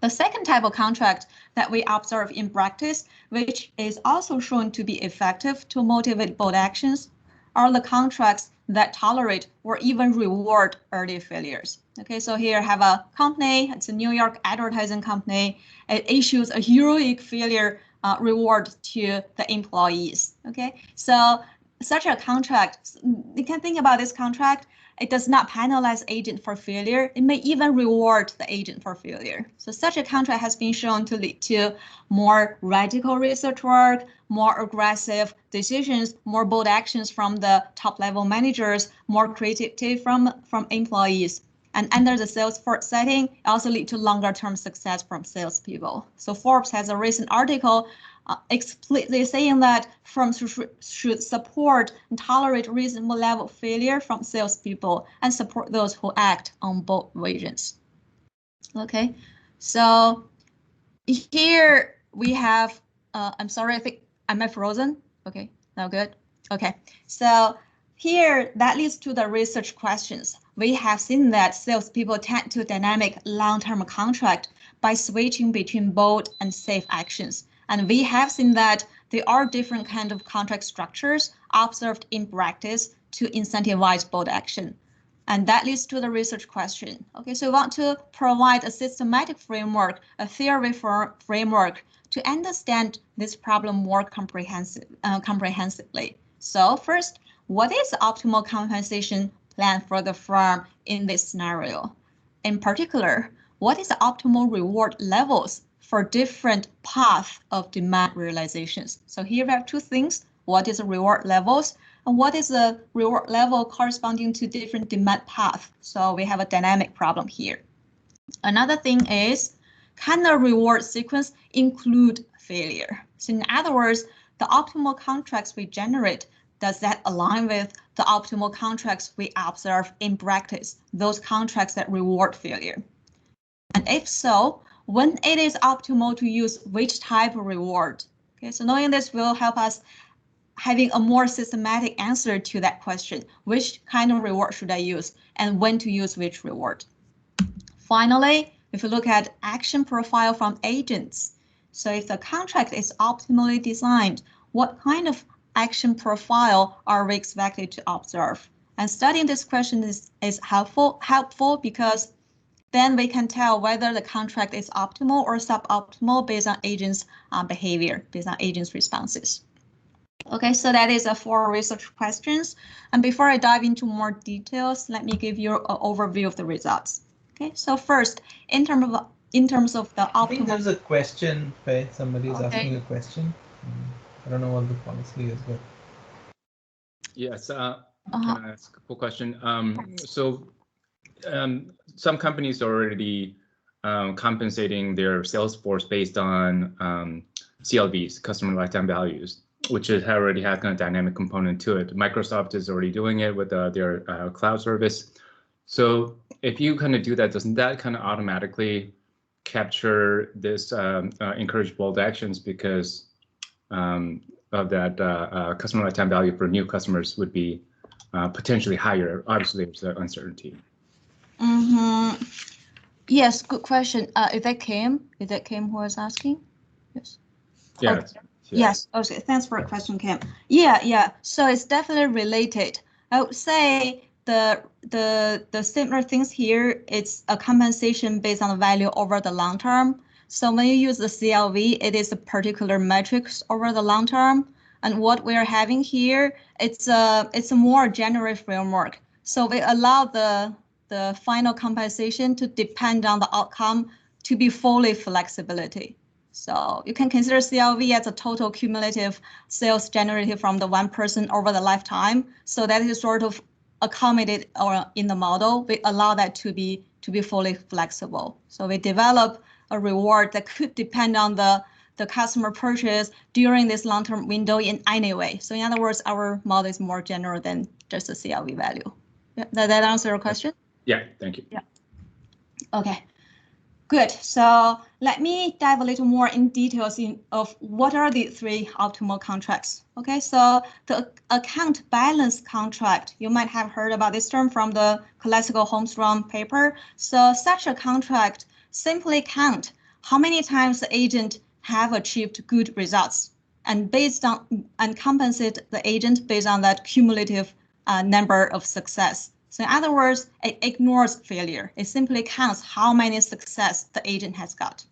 The second type of contract that we observe in practice, which is also shown to be effective to motivate bold actions, are the contracts that tolerate or even reward early failures. Okay, so here I have a company, it's a New York advertising company. It issues a heroic failure reward to the employees. Okay, so such a contract, you can think about this contract, it does not penalize agent for failure. It may even reward the agent for failure. So such a contract has been shown to lead to more radical research work, more aggressive decisions, more bold actions from the top level managers, more creativity from employees. And under the Salesforce setting, it also lead to longer term success from salespeople. So Forbes has a recent article explicitly saying that firms should support and tolerate reasonable level of failure from salespeople and support those who act on bold visions. Okay, so here we have, I'm sorry, I think, am I frozen? Okay, now good. Okay, so here that leads to the research questions. We have seen that salespeople tend to dynamic long-term contract by switching between bold and safe actions. And we have seen that there are different kinds of contract structures observed in practice to incentivize bold action. And that leads to the research question. Okay, so we want to provide a systematic framework, a theory framework to understand this problem more comprehensively. So first, what is the optimal compensation plan for the firm in this scenario? In particular, what is the optimal reward levels for different paths of demand realizations? So here we have two things. What is the reward levels and what is the reward level corresponding to different demand paths? So we have a dynamic problem here. Another thing is, can the reward sequence include failure? So in other words, the optimal contracts we generate, does that align with the optimal contracts we observe in practice, those contracts that reward failure? And if so, when it is optimal to use which type of reward? Okay, so knowing this will help us having a more systematic answer to that question. Which kind of reward should I use and when to use which reward? Finally, if you look at action profile from agents, so if the contract is optimally designed, what kind of action profile are we expected to observe? And studying this question is helpful because then we can tell whether the contract is optimal or suboptimal based on agents' behavior, based on agents' responses. Okay, so that is 4 research questions. And before I dive into more details, let me give you an overview of the results. Okay, so first, in terms of the optimal. I think there's a question, right? Somebody is asking a question. I don't know what the policy is, but. Yes, can I ask a quick question? Some companies are already compensating their sales force based on CLVs, customer lifetime values, which already has kind of dynamic component to it. Microsoft is already doing it with their cloud service. So if you kind of do that, doesn't that kind of automatically capture this encourage bold actions because of that customer lifetime value for new customers would be potentially higher. Obviously, there's uncertainty. Mm-hmm. Yes, good question. Is that Kim who was asking? Yes. Yeah. Okay. Yes. Okay. Thanks for the question, Kim. Yeah. So it's definitely related. I would say the similar things here. It's a compensation based on the value over the long term. So when you use the CLV, it is a particular metrics over the long term. And what we are having here, it's a more general framework. So we allow the final compensation to depend on the outcome to be fully flexibility. So you can consider CLV as a total cumulative sales generated from the one person over the lifetime. So that is sort of accommodated or in the model. We allow that to be fully flexible. So we develop a reward that could depend on the customer purchase during this long-term window in any way. So in other words, our model is more general than just the CLV value. Yeah, that answer your question? Yeah, thank you. Yeah. Okay. Good. So let me dive a little more in details of what are the three optimal contracts. Okay, so the account balance contract, you might have heard about this term from the classical Holmstrom paper. So such a contract simply count how many times the agent have achieved good results and compensate the agent based on that cumulative number of success. So in other words, it ignores failure. It simply counts how many success the agent has got.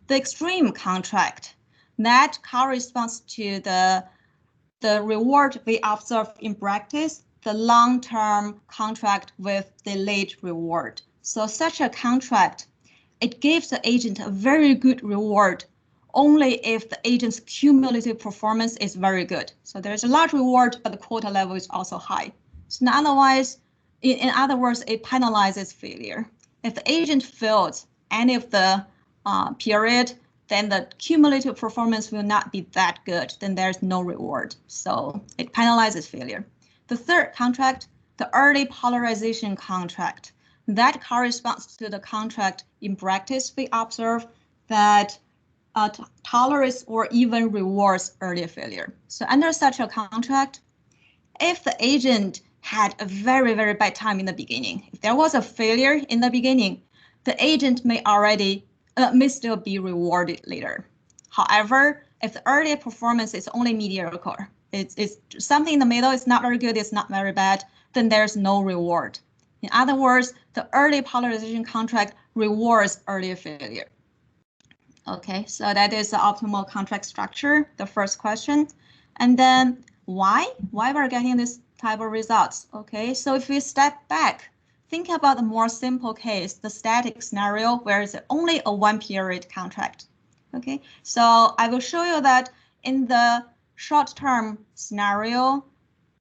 The extreme contract, that corresponds to the reward we observe in practice, the long-term contract with delayed reward. So such a contract, it gives the agent a very good reward only if the agent's cumulative performance is very good. So there's a large reward, but the quota level is also high. So otherwise, in other words, it penalizes failure. If the agent fails any of the period, then the cumulative performance will not be that good. Then there's no reward. So it penalizes failure. The third contract, the early polarization contract, that corresponds to the contract in practice we observe that tolerates or even rewards early failure. So under such a contract, if the agent had a very, very bad time in the beginning, if there was a failure in the beginning, the agent may still be rewarded later. However, if the early performance is only mediocre, it's something in the middle, it's not very good, it's not very bad, then there's no reward. In other words, the early polarization contract rewards early failure. Okay, so that is the optimal contract structure, the first question. And then why we're getting this type of results? Okay, so if we step back, think about the more simple case, the static scenario where it's only a one period contract. Okay, so I will show you that in the short-term scenario,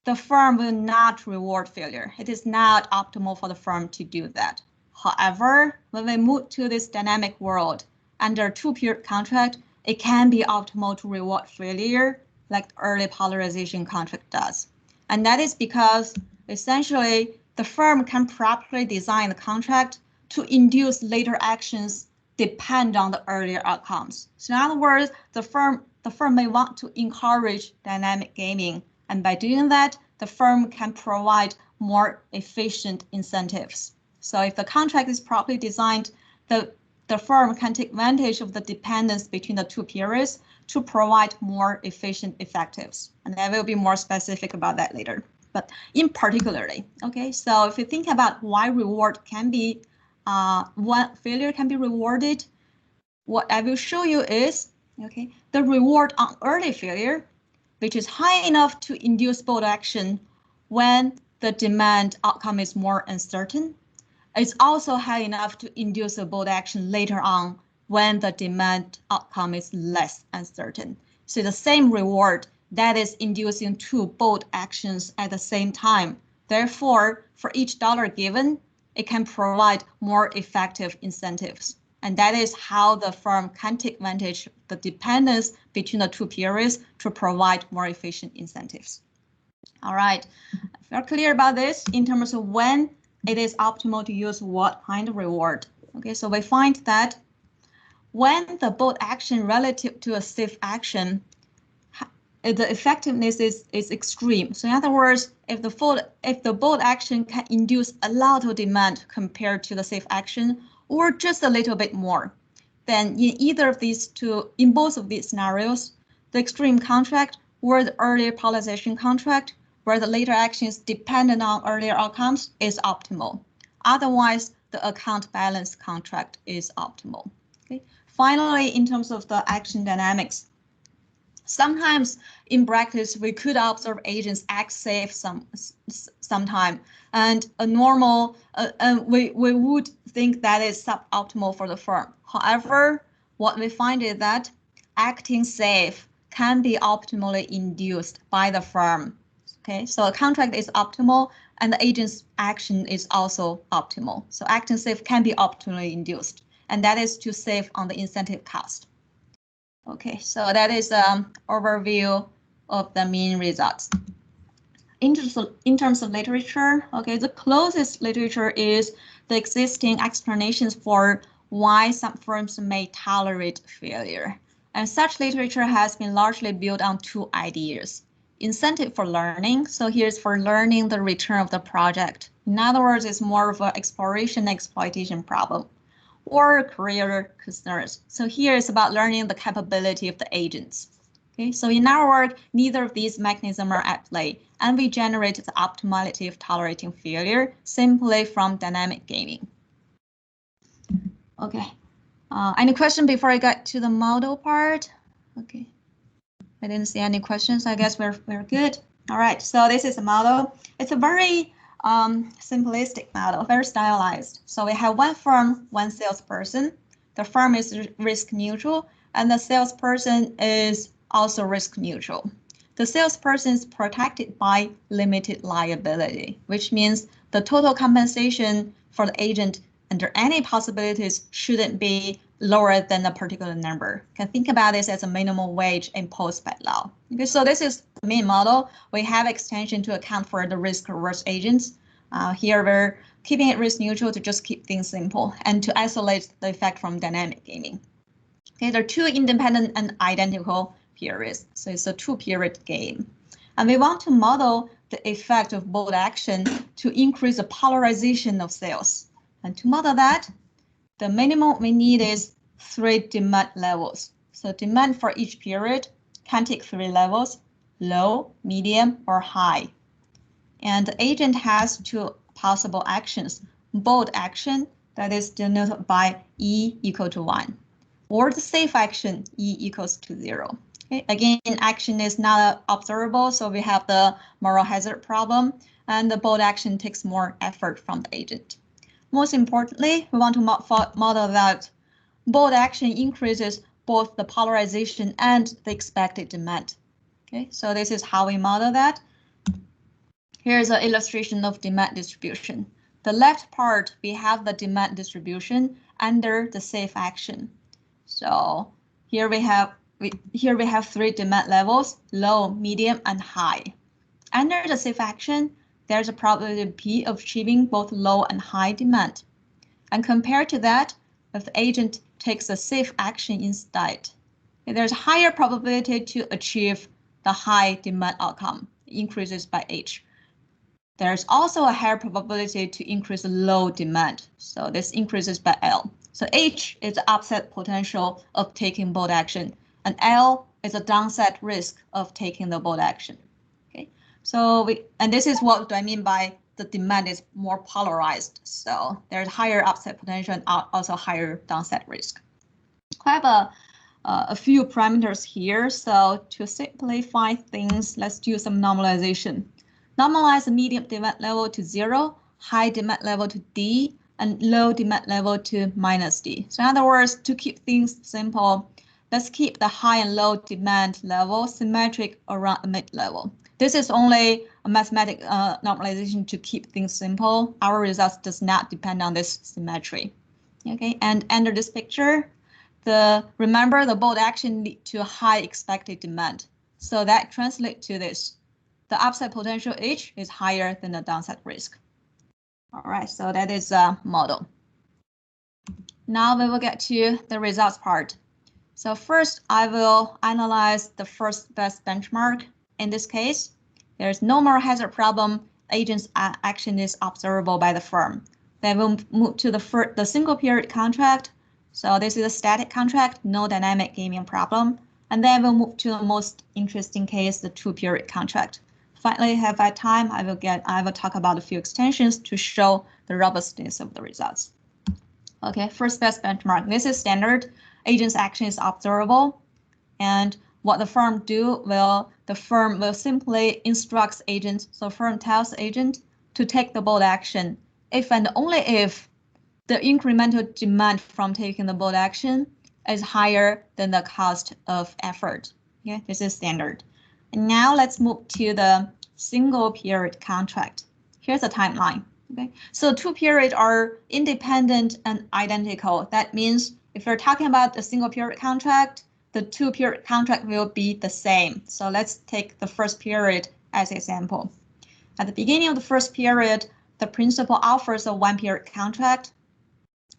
the firm will not reward failure. It is not optimal for the firm to do that. However, when we move to this dynamic world, under two-period contract, it can be optimal to reward failure like early polarization contract does. And that is because essentially the firm can properly design the contract to induce later actions depend on the earlier outcomes. So in other words, the firm may want to encourage dynamic gaming. And by doing that, the firm can provide more efficient incentives. So if the contract is properly designed, the firm can take advantage of the dependence between the two periods to provide more efficient effectives. And I will be more specific about that later. But in particularly, okay, so if you think about why reward can be, what failure can be rewarded, what I will show you is, okay, the reward on early failure, which is high enough to induce bold action when the demand outcome is more uncertain. It's also high enough to induce a bold action later on when the demand outcome is less uncertain. So the same reward that is inducing two bold actions at the same time. Therefore, for each dollar given, it can provide more effective incentives. And that is how the firm can take advantage of the dependence between the two periods to provide more efficient incentives. All right, if you're clear about this in terms of when it is optimal to use what kind of reward. Okay, so we find that when the bold action relative to a safe action, the effectiveness is extreme. So in other words, if the bold action can induce a lot of demand compared to the safe action, or just a little bit more, then in both of these scenarios, the extreme contract or the earlier polarization contract, where the later action is dependent on earlier outcomes, is optimal. Otherwise, the account balance contract is optimal. Okay. Finally, in terms of the action dynamics, sometimes in practice, we could observe agents act safe sometime, and a normal, we would think that is suboptimal for the firm. However, what we find is that acting safe can be optimally induced by the firm. Okay, so a contract is optimal and the agent's action is also optimal. So acting safe can be optimally induced, and that is to save on the incentive cost. Okay, so that is an overview of the main results. In terms of literature, okay, the closest literature is the existing explanations for why some firms may tolerate failure. And such literature has been largely built on two ideas. Incentive for learning, so here's for learning the return of the project. In other words, it's more of an exploration exploitation problem. Or career concerns. So here is about learning the capability of the agents. Okay, so in our work, neither of these mechanisms are at play, and we generate the optimality of tolerating failure simply from dynamic gaming. Okay, any question before I get to the model part? Okay, I didn't see any questions. I guess we're good. All right, so this is a model. It's a very simplistic model, very stylized. So we have one firm, one salesperson. The firm is risk neutral, and the salesperson is also risk neutral. The salesperson is protected by limited liability, which means the total compensation for the agent under any possibilities shouldn't be lower than a particular number. You can think about this as a minimum wage imposed by law. Okay, so this is the main model. We have extension to account for the risk-averse agents. Here we're keeping it risk neutral to just keep things simple and to isolate the effect from dynamic gaming. Okay, there are two independent and identical periods, so it's a two-period game. And we want to model the effect of bold action to increase the polarization of sales. And to model that, the minimum we need is 3 demand levels. So demand for each period can take 3 levels: low, medium, or high. And the agent has 2 possible actions: bold action, that is denoted by E equal to 1, or the safe action, E equals to 0. Okay. Again, action is not observable, so we have the moral hazard problem, and the bold action takes more effort from the agent. Most importantly, we want to model that bold action increases both the polarization and the expected demand. Okay, so this is how we model that. Here's an illustration of demand distribution. The left part, we have the demand distribution under the safe action. So here we have 3 demand levels: low, medium, and high. Under the safe action, there's a probability P of achieving both low and high demand. And compared to that, if the agent takes a safe action instead, there's a higher probability to achieve the high demand outcome, increases by H. There's also a higher probability to increase low demand, so this increases by L. So H is the upside potential of taking bold action, and L is a downside risk of taking the bold action. Okay, so this is what I mean by the demand is more polarized. So there's higher upside potential and also higher downside risk. I have a few parameters here. So to simplify things, let's do some normalization. Normalize the medium demand level to 0, high demand level to D, and low demand level to -D. So in other words, to keep things simple, let's keep the high and low demand level symmetric around the mid level. This is only a mathematical normalization to keep things simple. Our results does not depend on this symmetry. Okay, and under this picture, remember the bold action lead to high expected demand. So that translates to this. The upside potential H is higher than the downside risk. All right, so that is a model. Now we will get to the results part. So first, I will analyze the first best benchmark. In this case, there is no moral hazard problem. Agent's action is observable by the firm. Then we'll move to the single period contract. So this is a static contract, no dynamic gaming problem. And then we'll move to the most interesting case, the 2-period contract. Finally, if I have time, I will talk about a few extensions to show the robustness of the results. Okay, first best benchmark. This is standard. Agent's action is observable. And what the firm the firm will simply instruct agent. So firm tells agent to take the bold action if and only if the incremental demand from taking the bold action is higher than the cost of effort. Okay, this is standard. And now let's move to the single period contract. Here's a timeline. Okay, so 2 periods are independent and identical. That means if you're talking about the single period contract, the 2 period contract will be the same. So let's take the first period as example. At the beginning of the first period, the principal offers a 1 period contract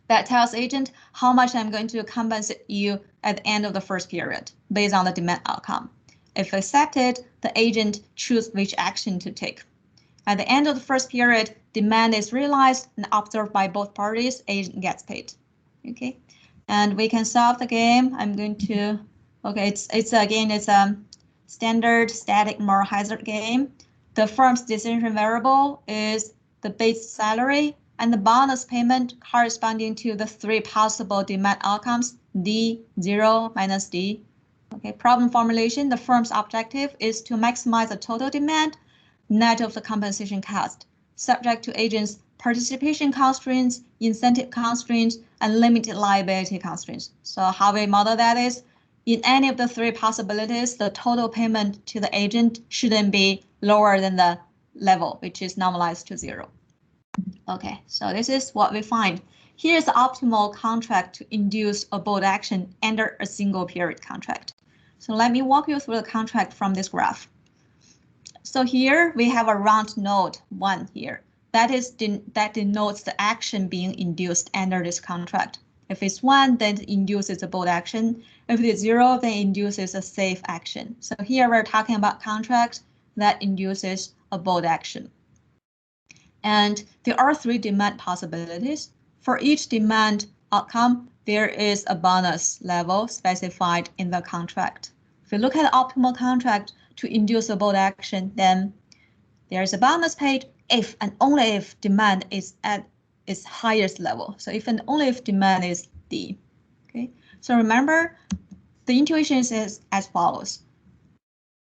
that tells agent how much I'm going to compensate you at the end of the first period based on the demand outcome. If accepted, the agent chooses which action to take. At the end of the first period, demand is realized and observed by both parties, agent gets paid. Okay, and we can solve the game. I'm going to, okay, it's a standard static moral hazard game. The firm's decision variable is the base salary and the bonus payment corresponding to the 3 possible demand outcomes, D, 0, minus D. Okay, problem formulation, the firm's objective is to maximize the total demand net of the compensation cost, subject to agents' participation constraints, incentive constraints, and limited liability constraints. So how we model that is, in any of the 3 possibilities, the total payment to the agent shouldn't be lower than the level, which is normalized to 0. Okay, so this is what we find. Here's the optimal contract to induce a bold action under a single period contract. So let me walk you through the contract from this graph. So here we have a round node 1 here. That denotes the action being induced under this contract. If it's 1, then it induces a bold action. If it is 0, then it induces a safe action. So here we're talking about contract that induces a bold action. And there are 3 demand possibilities. For each demand outcome, there is a bonus level specified in the contract. If you look at the optimal contract to induce a bold action, then there is a bonus paid if and only if demand is at its highest level. So if and only if demand is D. Okay. So remember, the intuition is as follows.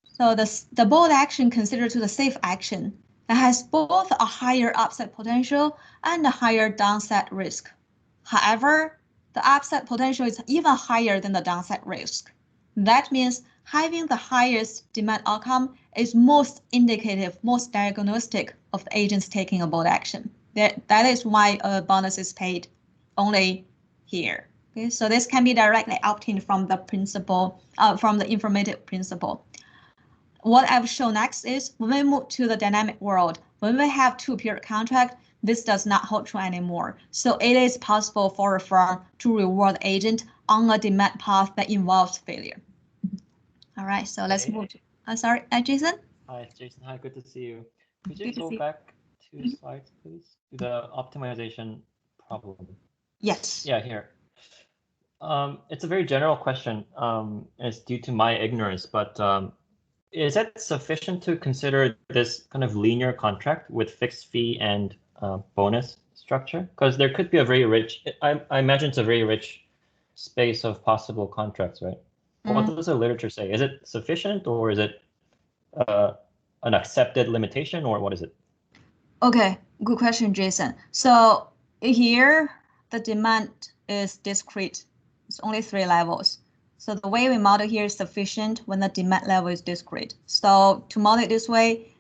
So the bold action considered to the safe action that has both a higher upside potential and a higher downside risk. However, the upside potential is even higher than the downside risk. That means having the highest demand outcome is most indicative, most diagnostic of the agents taking a bold action. That is why a bonus is paid only here. Okay, so this can be directly obtained from the principle, from the informative principle. What I've shown next is when we move to the dynamic world, when we have 2-period contract, this does not hold true anymore. So it is possible for a firm to reward the agent on a demand path that involves failure. All right, so let's move to, sorry, Jason? Hi, Jason. Hi, good to see you. Could you go back 2 slides, please? To the optimization problem. Yes. Yeah, here. It's a very general question. It's due to my ignorance, but is it sufficient to consider this kind of linear contract with fixed fee and bonus structure? Because there could be a very rich, I imagine it's a very rich space of possible contracts, right? What does the literature say? Is it sufficient, or is it an accepted limitation, or what is it? Okay, good question, Jason. So here, the demand is discrete. It's only 3 levels. So the way we model here is sufficient when the demand level is discrete. So to model it this way,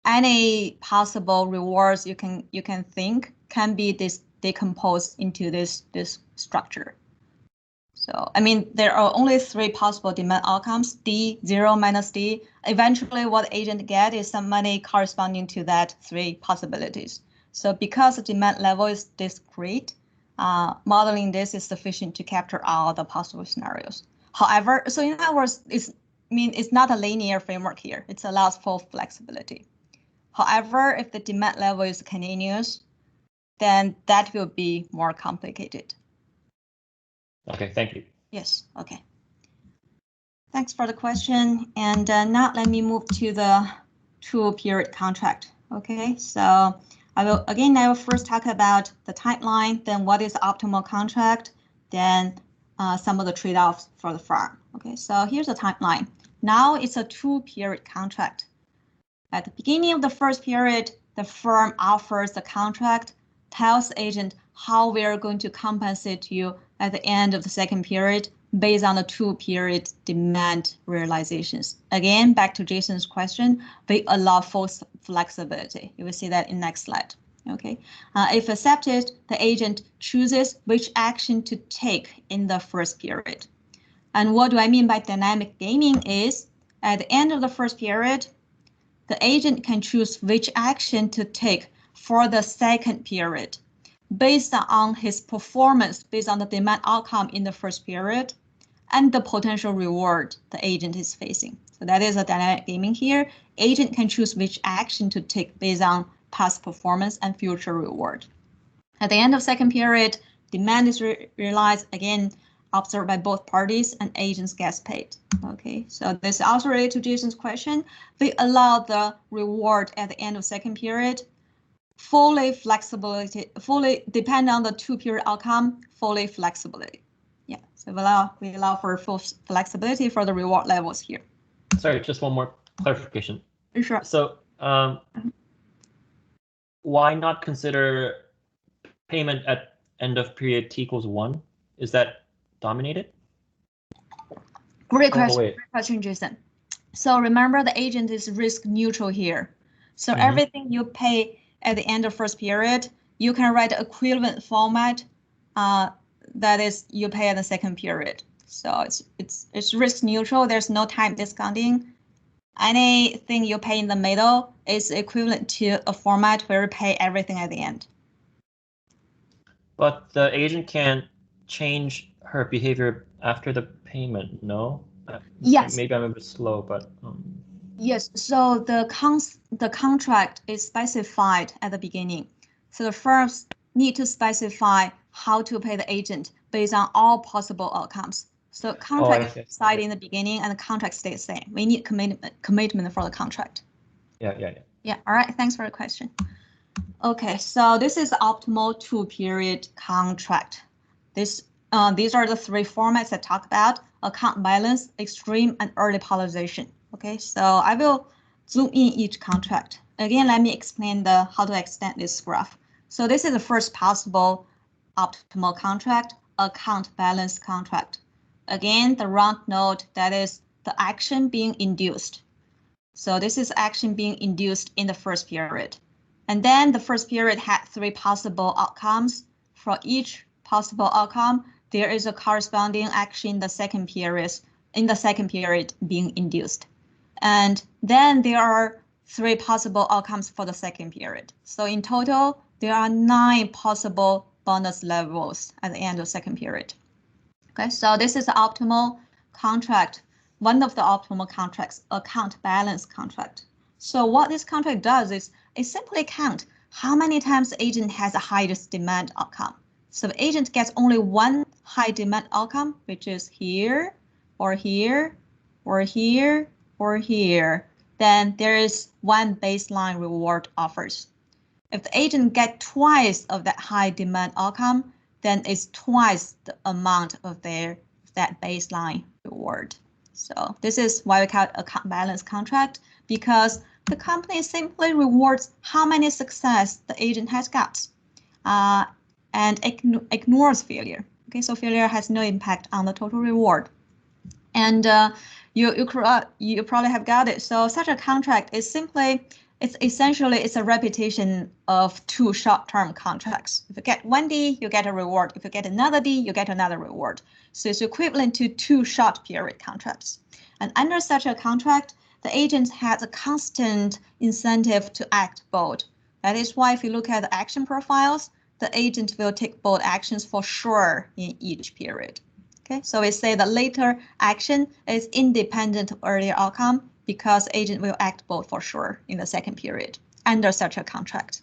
any possible rewards you can think can be decomposed into this structure. So, I mean, there are only 3 possible demand outcomes, D, 0, minus D. Eventually, what the agent gets is some money corresponding to that 3 possibilities. So because the demand level is discrete, modeling this is sufficient to capture all the possible scenarios. However, so in other words, it's not a linear framework here. It allows full flexibility. However, if the demand level is continuous, then that will be more complicated. Okay, thank you. Yes, okay. Thanks for the question. And now let me move to the 2-period contract. Okay, so I will first talk about the timeline, then what is the optimal contract, then some of the trade-offs for the firm. Okay, so here's the timeline. Now it's a 2-period contract. At the beginning of the first period, the firm offers the contract, tells the agent how we are going to compensate you at the end of the second period based on the 2-period demand realizations. Again, back to Jason's question, we allow full flexibility. You will see that in next slide. Okay, if accepted, the agent chooses which action to take in the first period. And what do I mean by dynamic gaming is, at the end of the first period, the agent can choose which action to take for the second period based on his performance, based on the demand outcome in the first period and the potential reward the agent is facing. So that is a dynamic gaming here. Agent can choose which action to take based on past performance and future reward. At the end of second period, demand is realized, again, observed by both parties, and agents gets paid. Okay, so this is also related to Jason's question. We allow the reward at the end of second period, fully depend on the 2-period outcome, fully flexibility. Yeah, so we allow for full flexibility for the reward levels here. Sorry, just one more clarification. Sure. So why not consider payment at end of period t equals 1? Is that dominated? Great question. Great question, Jason. So remember, the agent is risk neutral here. So everything you pay at the end of first period, you can write equivalent format that is you pay at the second period. So it's risk neutral. There's no time discounting. Anything you pay in the middle is equivalent to a format where you pay everything at the end. But the agent can change her behavior after the payment, no? Yes. Maybe I'm a bit slow, but yes. So the contract is specified at the beginning. So the firms need to specify how to pay the agent based on all possible outcomes. So contract is decided in the beginning, and the contract stays the same. We need commitment for the contract. Yeah. All right. Thanks for the question. Okay, so this is the optimal 2-period contract. These are the 3 formats I talked about: account balance, extreme, and early polarization. Okay, so I will zoom in each contract. Again, let me explain how to extend this graph. So this is the first possible optimal contract, account balance contract. Again, the round node, that is the action being induced. So this is action being induced in the first period. And then the first period had 3 possible outcomes. For each possible outcome, there is a corresponding action in the second period being induced. And then there are 3 possible outcomes for the second period. So in total, there are 9 possible bonus levels at the end of second period. Okay, so this is the optimal contract, one of the optimal contracts, account balance contract. So what this contract does is it simply counts how many times the agent has the highest demand outcome. So the agent gets only one high demand outcome, which is here, or here, or here, or here. Then there is one baseline reward offers. If the agent gets twice of that high demand outcome, then it's twice the amount of that baseline reward. So this is why we call it account balance contract, because the company simply rewards how many success the agent has got and ignores failure. Okay, so failure has no impact on the total reward. And you probably have got it. So such a contract is it's a repetition of 2 short-term contracts. If you get 1 D, you get a reward. If you get another D, you get another reward. So it's equivalent to 2 short period contracts. And under such a contract, the agent has a constant incentive to act bold. That is why if you look at the action profiles, the agent will take both actions for sure in each period. Okay, so we say the later action is independent of earlier outcome because agent will act both for sure in the second period under such a contract.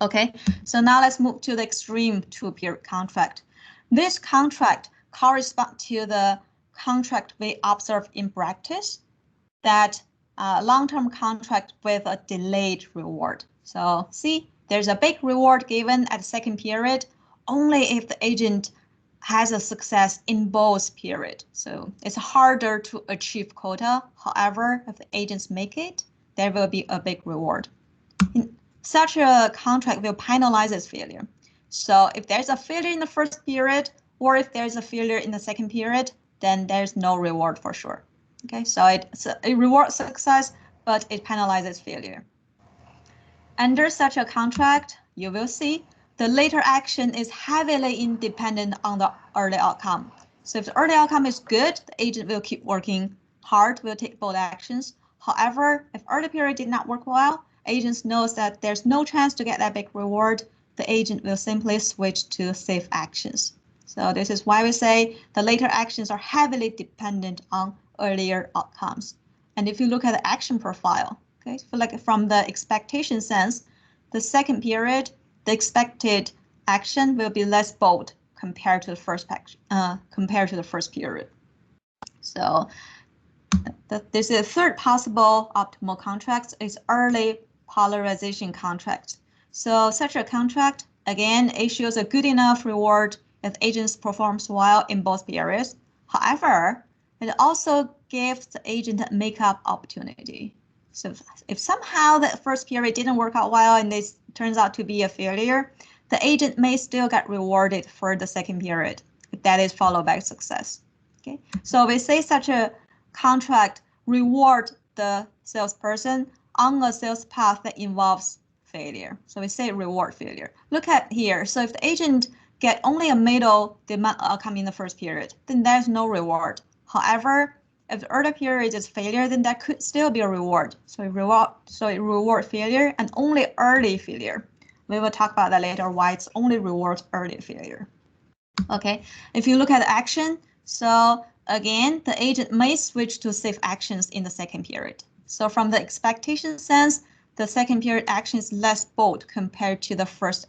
Okay, so now let's move to the extreme 2-period contract. This contract corresponds to the contract we observe in practice, that long-term contract with a delayed reward. So see, there's a big reward given at the second period only if the agent has a success in both periods. So it's harder to achieve quota. However, if the agents make it, there will be a big reward. Such a contract will penalize its failure. So if there's a failure in the first period, or if there's a failure in the second period, then there's no reward for sure. Okay, so it rewards success, but it penalizes failure. Under such a contract, you will see the later action is heavily independent on the early outcome. So if the early outcome is good, the agent will keep working hard, will take both actions. However, if early period did not work well, agent knows that there's no chance to get that big reward, the agent will simply switch to safe actions. So this is why we say the later actions are heavily dependent on earlier outcomes. And if you look at the action profile, okay, so like from the expectation sense, the second period, the expected action will be less bold compared to the first period. So this is a third possible optimal contract is early polarization contract. So such a contract, again, issues a good enough reward if agents performs well in both periods. However, it also gives the agent a make-up opportunity. So if somehow the first period didn't work out well and this turns out to be a failure, the agent may still get rewarded for the second period if that is followed by success. Okay, so we say such a contract reward the salesperson on a sales path that involves failure. So we say reward failure. Look at here. So if the agent get only a middle demand outcome in the first period, then there's no reward. However, if the early period is failure, then that could still be a reward. So it reward failure and only early failure. We will talk about that later, why it's only rewards early failure. Okay, if you look at the action, so again, the agent may switch to safe actions in the second period. So from the expectation sense, the second period action is less bold compared to the first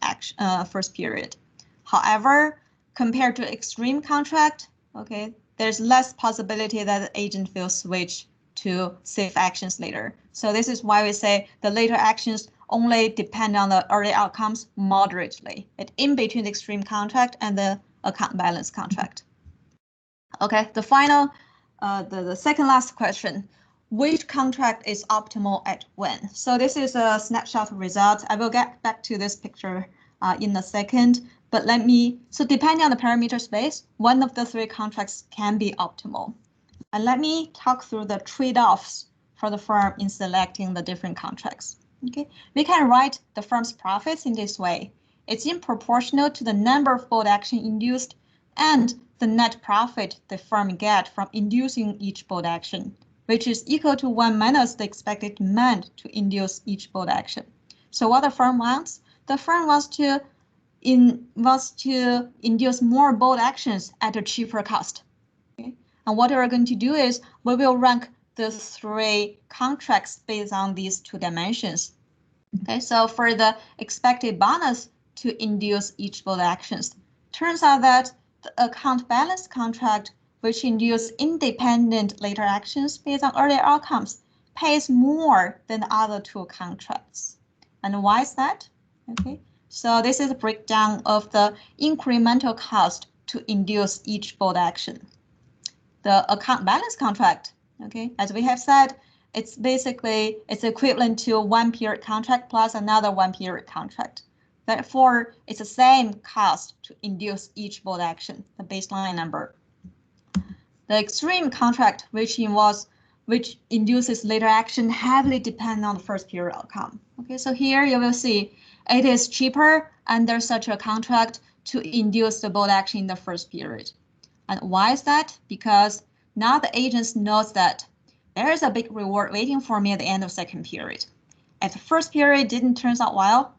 period. However, compared to extreme contract, okay, there's less possibility that the agent will switch to safe actions later. So this is why we say the later actions only depend on the early outcomes moderately. It's in between the extreme contract and the account balance contract. Okay, the final, the second last question. Which contract is optimal at when? So this is a snapshot of results. I will get back to this picture in a second, but so depending on the parameter space, one of the three contracts can be optimal. And let me talk through the trade-offs for the firm in selecting the different contracts. Okay, we can write the firm's profits in this way. It's in proportional to the number of bold action induced and the net profit the firm get from inducing each bold action, which is equal to 1 minus the expected demand to induce each bold action. So what the firm wants? The firm wants to induce more bold actions at a cheaper cost. Okay? And what we're going to do is we will rank the three contracts based on these two dimensions. Okay, so for the expected bonus to induce each bold actions, turns out that the account balance contract, which induce independent later actions based on earlier outcomes, pays more than the other two contracts. And why is that? Okay, so this is a breakdown of the incremental cost to induce each bold action. The account balance contract, okay, as we have said, it's equivalent to 1 period contract plus another 1 period contract. Therefore, it's the same cost to induce each bold action, the baseline number. The extreme contract, which induces later action, heavily depends on the first period outcome. Okay, so here you will see it is cheaper under such a contract to induce the bold action in the first period. And why is that? Because now the agent knows that there is a big reward waiting for me at the end of second period. If the first period didn't turn out well,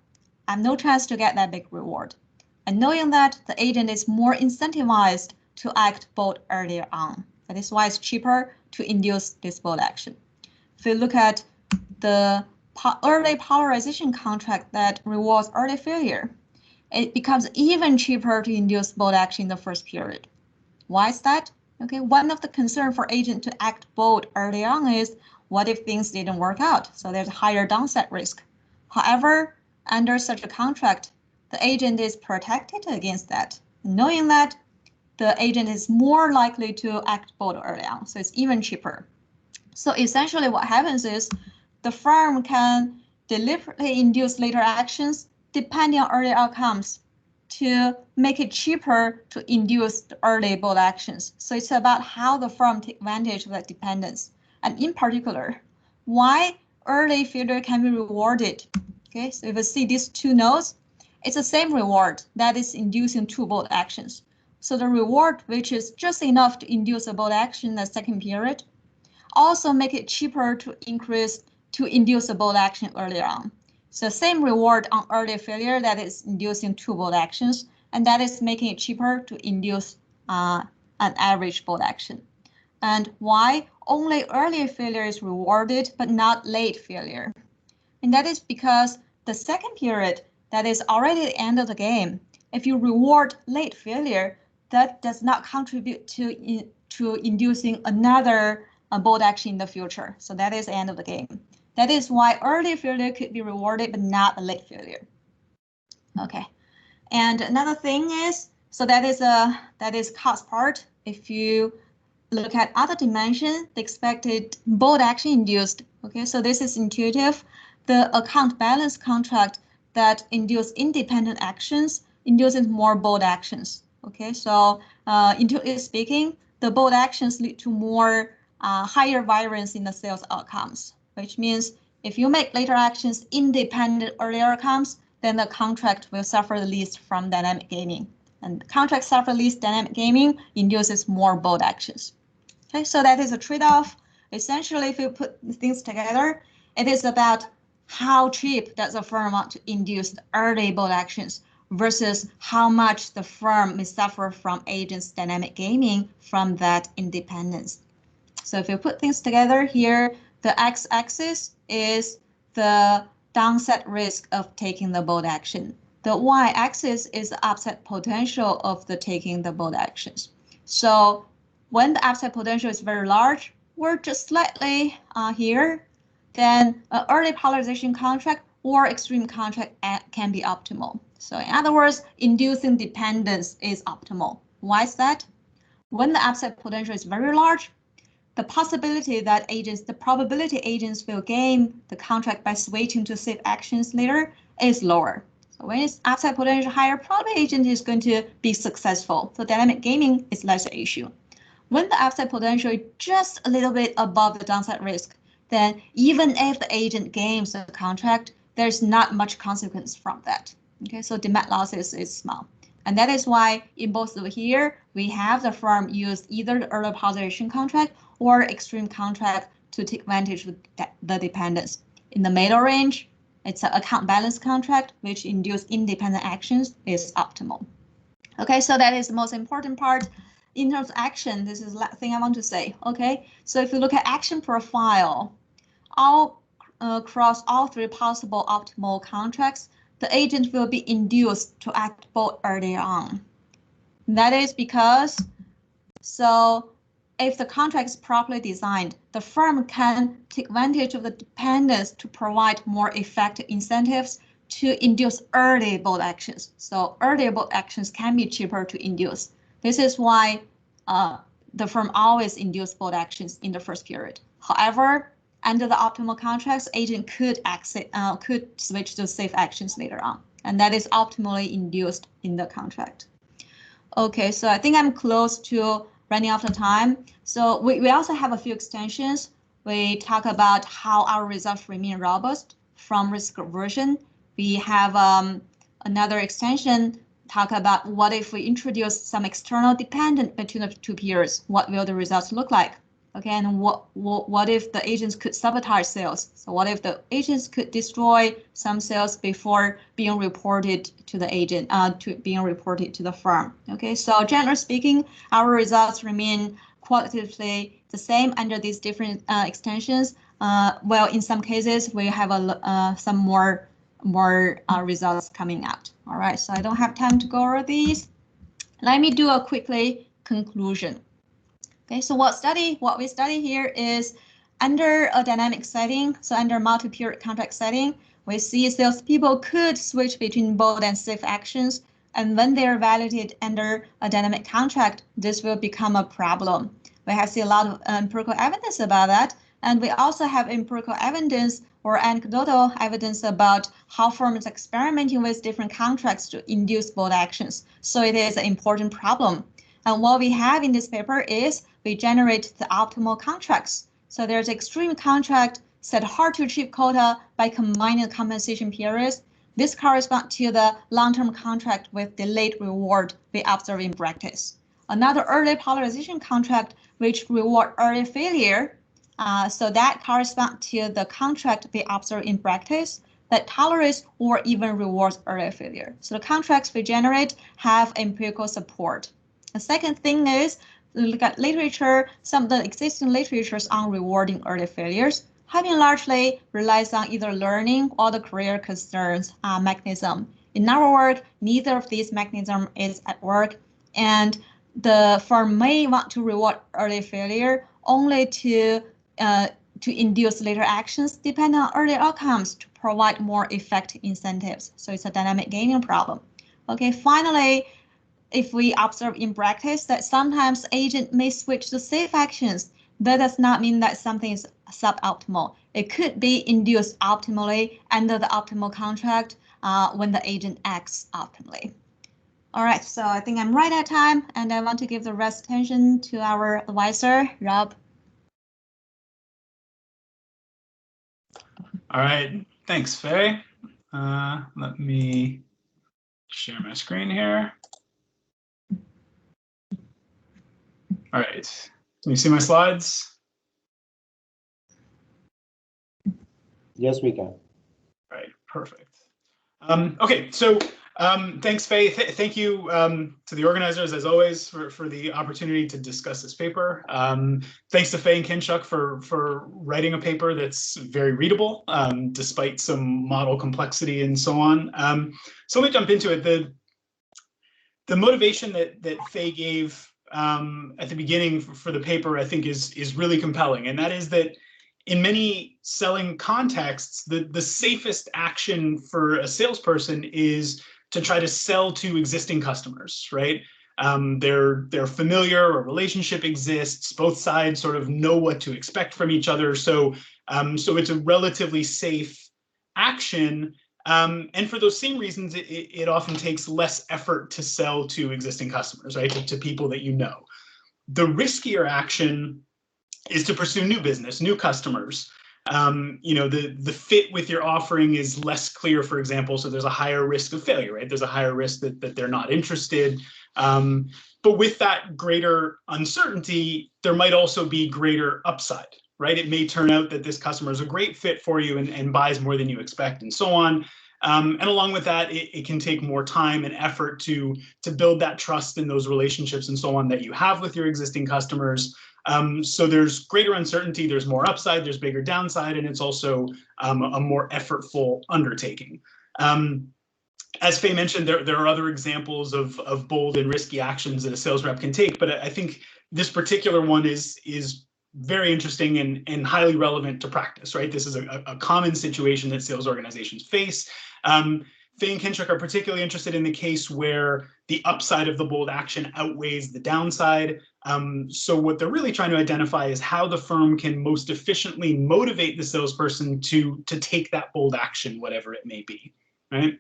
I have no chance to get that big reward. And knowing that, the agent is more incentivized to act bold earlier on. That is why it's cheaper to induce this bold action. If you look at the early polarization contract that rewards early failure, it becomes even cheaper to induce bold action in the first period. Why is that? Okay, one of the concerns for agent to act bold early on is, what if things didn't work out? So there's higher downside risk. However, under such a contract, the agent is protected against that. Knowing that, the agent is more likely to act bold early on, so it's even cheaper. So essentially what happens is the firm can deliberately induce later actions depending on early outcomes to make it cheaper to induce the early bold actions. So it's about how the firm takes advantage of that dependence. And in particular, why early failure can be rewarded. Okay, so if you see these two nodes, it's the same reward that is inducing two bold actions. So the reward, which is just enough to induce a bold action in the second period, also make it cheaper to induce a bold action earlier on. So same reward on early failure that is inducing two bold actions, and that is making it cheaper to induce an average bold action. And why only early failure is rewarded, but not late failure? And that is because the second period, that is already the end of the game, if you reward late failure, that does not contribute to inducing another bold action in the future. So that is the end of the game. That is why early failure could be rewarded, but not a late failure. Okay, and another thing is, so that is cost part. If you look at other dimension, the expected bold action induced. Okay, so this is intuitive. The account balance contract that induce independent actions induces more bold actions. Okay, so intuitively speaking, the bold actions lead to more higher variance in the sales outcomes, which means if you make later actions independent earlier outcomes, then the contract will suffer the least from dynamic gaming. And the contract suffer least dynamic gaming induces more bold actions. Okay, so that is a trade-off. Essentially, if you put things together, it is about how cheap does a firm want to induce the early bold actions versus how much the firm may suffer from agents' dynamic gaming from that independence. So if you put things together here, the x-axis is the downside risk of taking the bold action. The y-axis is the upside potential of the taking the bold actions. So when the upside potential is very large, we're just slightly here, then an early polarization contract or extreme contract can be optimal. So in other words, inducing dependence is optimal. Why is that? When the upside potential is very large, the possibility that the probability agents will gain the contract by switching to safe actions later is lower. So when it's upside potential higher, probably agent is going to be successful. So dynamic gaming is less an issue. When the upside potential is just a little bit above the downside risk, then even if the agent gains the contract, there's not much consequence from that. Okay, so demand losses is small. And that is why in both of here, we have the firm use either the early polarization contract or extreme contract to take advantage of the dependence. In the middle range, it's an account balance contract, which induce independent actions is optimal. Okay, so that is the most important part. In terms of action, this is the last thing I want to say. Okay, so if you look at action profile, across all three possible optimal contracts, the agent will be induced to act bold early on. That is because, so if the contract is properly designed, the firm can take advantage of the dependence to provide more effective incentives to induce early bold actions. So early bold actions can be cheaper to induce. This is why the firm always induce bold actions in the first period. However, under the optimal contracts, agent could switch to safe actions later on, and that is optimally induced in the contract. Okay, so I think I'm close to running out of time. So we also have a few extensions. We talk about how our results remain robust from risk aversion. We have another extension talk about what if we introduce some external dependent between the two peers, what will the results look like? Okay, and what if the agents could sabotage sales? So what if the agents could destroy some sales before being reported to the agent, being reported to the firm? Okay, so generally speaking, our results remain qualitatively the same under these different extensions. Well, in some cases, we have some more results coming out. All right, so I don't have time to go over these. Let me do a quickly conclusion. Okay, so what we study here is under a dynamic setting, so under multi-period contract setting, we see salespeople could switch between bold and safe actions, and when they are validated under a dynamic contract, this will become a problem. We have seen a lot of empirical evidence about that, and we also have empirical evidence or anecdotal evidence about how firms experimenting with different contracts to induce bold actions. So it is an important problem. And what we have in this paper is we generate the optimal contracts. So there's extreme contract set hard to achieve quota by combining compensation periods. This corresponds to the long-term contract with delayed reward we observe in practice. Another early polarization contract which reward early failure. So that corresponds to the contract we observe in practice that tolerates or even rewards early failure. So the contracts we generate have empirical support. The second thing is look at literature. Some of the existing literatures on rewarding early failures, having largely relies on either learning or the career concerns mechanism. In our work, neither of these mechanisms is at work, and the firm may want to reward early failure only to induce later actions depending on early outcomes to provide more effective incentives. So it's a dynamic gaming problem. Okay, finally, if we observe in practice that sometimes agent may switch to safe actions, that does not mean that something is suboptimal. It could be induced optimally under the optimal contract when the agent acts optimally. All right, so I think I'm right at time, and I want to give the rest attention to our advisor, Rob. All right, thanks, Faye. Let me share my screen here. All right, can you see my slides? Yes, we can. All right, perfect. Okay, so thanks, Faye. Thank you to the organizers, as always, for the opportunity to discuss this paper. Thanks to Faye and Kinshuk for writing a paper that's very readable, despite some model complexity and so on. So let me jump into it. The motivation that Faye gave at the beginning for the paper, I think, is really compelling, and that is that in many selling contexts, the safest action for a salesperson is to try to sell to existing customers, right? They're familiar, a relationship exists, both sides sort of know what to expect from each other, so it's a relatively safe action. And for those same reasons, it often takes less effort to sell to existing customers, right? To people that you know. The riskier action is to pursue new business, new customers. The fit with your offering is less clear, for example, so there's a higher risk of failure, right? There's a higher risk that they're not interested. But with that greater uncertainty, there might also be greater upside, right? It may turn out that this customer is a great fit for you and buys more than you expect and so on. And along with that, it can take more time and effort to build that trust in those relationships and so on that you have with your existing customers. So there's greater uncertainty, there's more upside, there's bigger downside, and it's also a more effortful undertaking. As Faye mentioned, there are other examples of bold and risky actions that a sales rep can take, but I think this particular one is very interesting and highly relevant to practice, right? This is a common situation that sales organizations face. Faye and Kinshuk are particularly interested in the case where the upside of the bold action outweighs the downside. So what they're really trying to identify is how the firm can most efficiently motivate the salesperson to take that bold action, whatever it may be, right?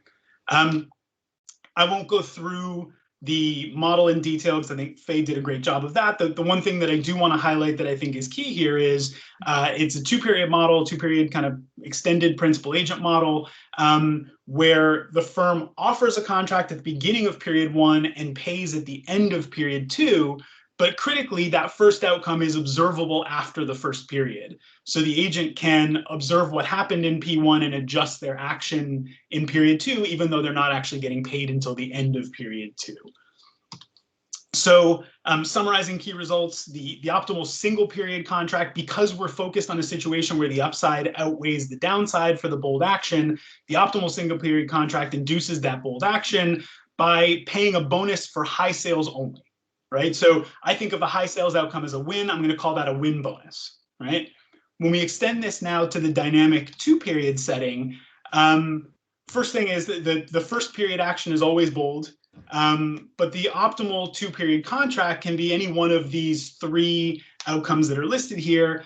I won't go through the model in detail because I think Faye did a great job of that. The one thing that I do want to highlight that I think is key here is it's a two-period model, two-period kind of extended principal agent model, where the firm offers a contract at the beginning of period one and pays at the end of period two, But critically, that first outcome is observable after the first period. So the agent can observe what happened in P1 and adjust their action in period 2, even though they're not actually getting paid until the end of period 2. So summarizing key results, the optimal single period contract, because we're focused on a situation where the upside outweighs the downside for the bold action, the optimal single period contract induces that bold action by paying a bonus for high sales only, right? So I think of a high sales outcome as a win. I'm going to call that a win bonus, right? When we extend this now to the dynamic 2-period setting, first thing is that the first period action is always bold. But the optimal 2-period contract can be any one of these 3 outcomes that are listed here.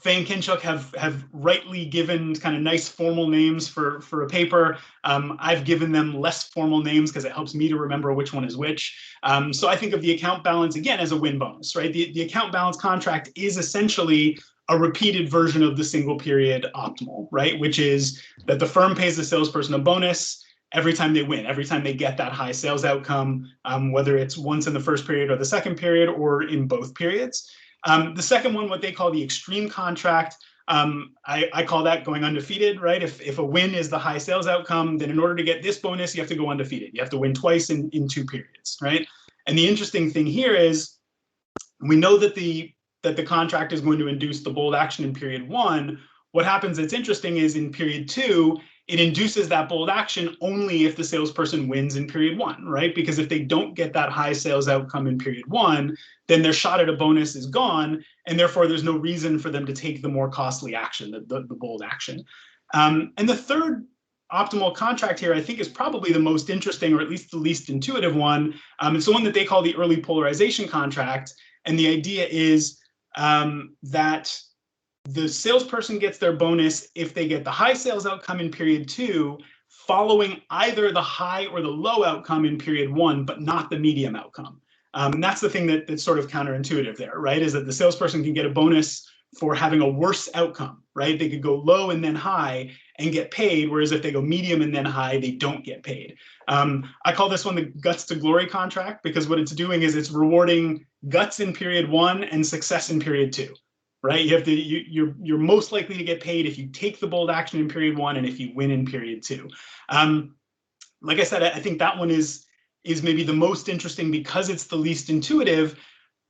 Fei and Kinshuk have rightly given kind of nice formal names for a paper. I've given them less formal names because it helps me to remember which one is which. So I think of the account balance again as a win bonus, right? The account balance contract is essentially a repeated version of the single period optimal, right? Which is that the firm pays the salesperson a bonus every time they win, every time they get that high sales outcome, whether it's once in the first period or the second period or in both periods. The second one, what they call the extreme contract, I call that going undefeated, right? If a win is the high sales outcome, then in order to get this bonus, you have to go undefeated. You have to win twice in 2 periods, right? And the interesting thing here is we know that the contract is going to induce the bold action in period 1. What happens that's interesting is in period 2, it induces that bold action only if the salesperson wins in period 1, right? Because if they don't get that high sales outcome in period 1, then their shot at a bonus is gone, and therefore there's no reason for them to take the more costly action, the bold action. And the third optimal contract here, I think, is probably the most interesting, or at least the least intuitive one. It's the one that they call the early polarization contract, and the idea is that the salesperson gets their bonus if they get the high sales outcome in period 2, following either the high or the low outcome in period 1, but not the medium outcome. And that's the thing that's sort of counterintuitive there, right? Is that the salesperson can get a bonus for having a worse outcome, right? They could go low and then high and get paid, whereas if they go medium and then high, they don't get paid. I call this one the guts to glory contract, because what it's doing is it's rewarding guts in period 1 and success in period 2. Right, you're most likely to get paid if you take the bold action in period 1 and if you win in period 2. Like I said, I think that one is maybe the most interesting because it's the least intuitive,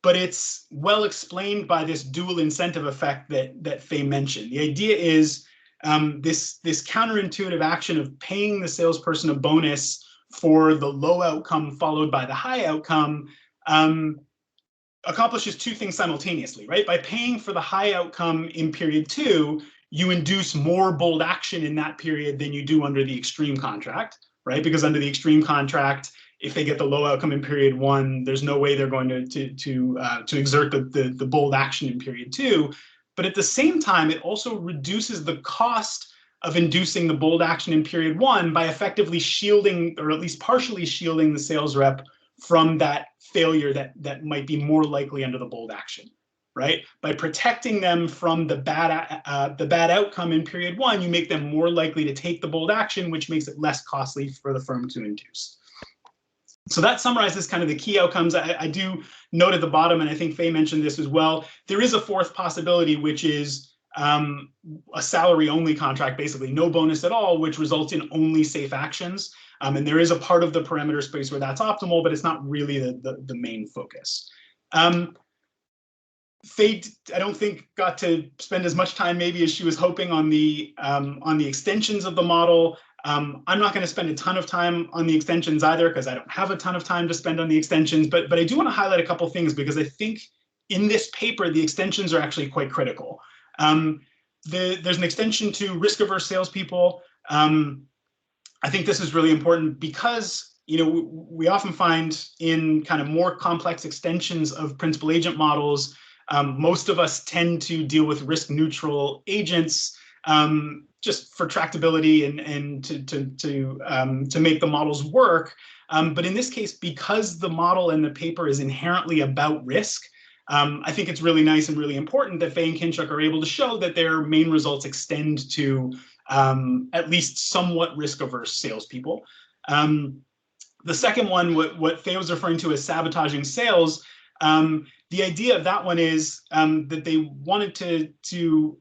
but it's well explained by this dual incentive effect that Fei mentioned. The idea is this counterintuitive action of paying the salesperson a bonus for the low outcome followed by the high outcome accomplishes 2 things simultaneously, right? By paying for the high outcome in period 2, you induce more bold action in that period than you do under the extreme contract, right? Because under the extreme contract, if they get the low outcome in period 1, there's no way they're going to exert the bold action in period 2. But at the same time, it also reduces the cost of inducing the bold action in period 1 by effectively shielding, or at least partially shielding, the sales rep from that failure that might be more likely under the bold action, right? By protecting them from the bad outcome in period 1, you make them more likely to take the bold action, which makes it less costly for the firm to induce. So that summarizes kind of the key outcomes. I do note at the bottom, and I think Fei mentioned this as well, there is a 4th possibility, which is a salary-only contract, basically no bonus at all, which results in only safe actions. And there is a part of the parameter space where that's optimal, but it's not really the main focus. Fei, I don't think, got to spend as much time maybe as she was hoping on the extensions of the model. I'm not going to spend a ton of time on the extensions either, because I don't have a ton of time to spend on the extensions. But I do want to highlight a couple things, because I think in this paper, the extensions are actually quite critical. There's an extension to risk-averse salespeople. I think this is really important because, we often find in kind of more complex extensions of principal agent models, most of us tend to deal with risk-neutral agents just for tractability and to make the models work. But in this case, because the model and the paper is inherently about risk, I think it's really nice and really important that Fei and Kinshuk are able to show that their main results extend to at least somewhat risk-averse salespeople. The The second one, what Faye was referring to as sabotaging sales, the idea of that one is that they wanted to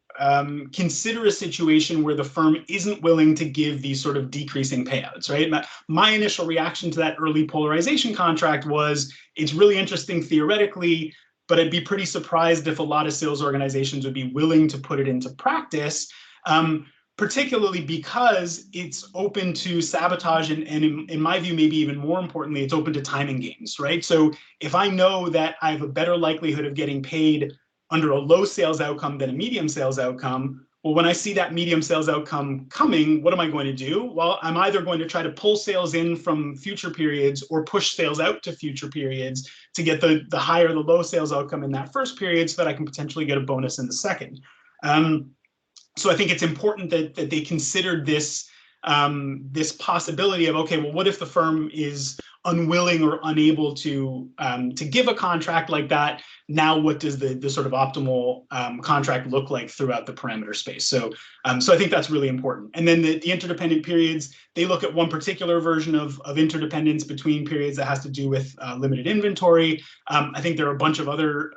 consider a situation where the firm isn't willing to give these sort of decreasing payouts, right? My initial reaction to that early polarization contract was, it's really interesting theoretically, but I'd be pretty surprised if a lot of sales organizations would be willing to put it into practice, particularly because it's open to sabotage and in my view, maybe even more importantly, it's open to timing games, right? So if I know that I have a better likelihood of getting paid under a low sales outcome than a medium sales outcome, well, when I see that medium sales outcome coming, what am I going to do? Well, I'm either going to try to pull sales in from future periods or push sales out to future periods to get the high or the low sales outcome in that first period so that I can potentially get a bonus in the second. So I think it's important that they considered this this possibility of, okay, well, what if the firm is unwilling or unable to give a contract like that? Now, what does the sort of optimal contract look like throughout the parameter space? So, so I think that's really important. And then the interdependent periods, they look at one particular version of interdependence between periods that has to do with limited inventory. I think there are a bunch of other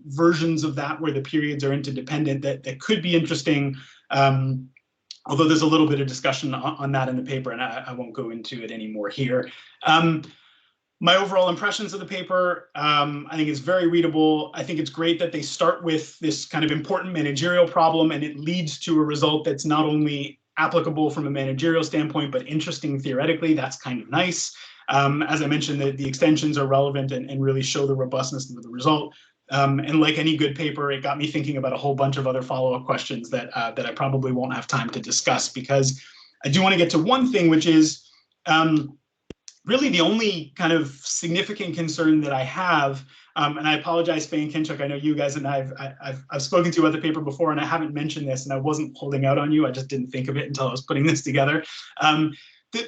versions of that where the periods are interdependent that could be interesting. Although there's a little bit of discussion on that in the paper, and I won't go into it anymore here. My overall impressions of the paper, I think it's very readable. I think it's great that they start with this kind of important managerial problem, and it leads to a result that's not only applicable from a managerial standpoint, but interesting theoretically. That's kind of nice. As I mentioned, the extensions are relevant and really show the robustness of the result. And like any good paper, it got me thinking about a whole bunch of other follow-up questions that I probably won't have time to discuss, because I do want to get to one thing, which is really the only kind of significant concern that I have. And I apologize, Faye and Kinshuk, I know you guys and I've spoken to you about the paper before, and I haven't mentioned this, and I wasn't holding out on you. I just didn't think of it until I was putting this together.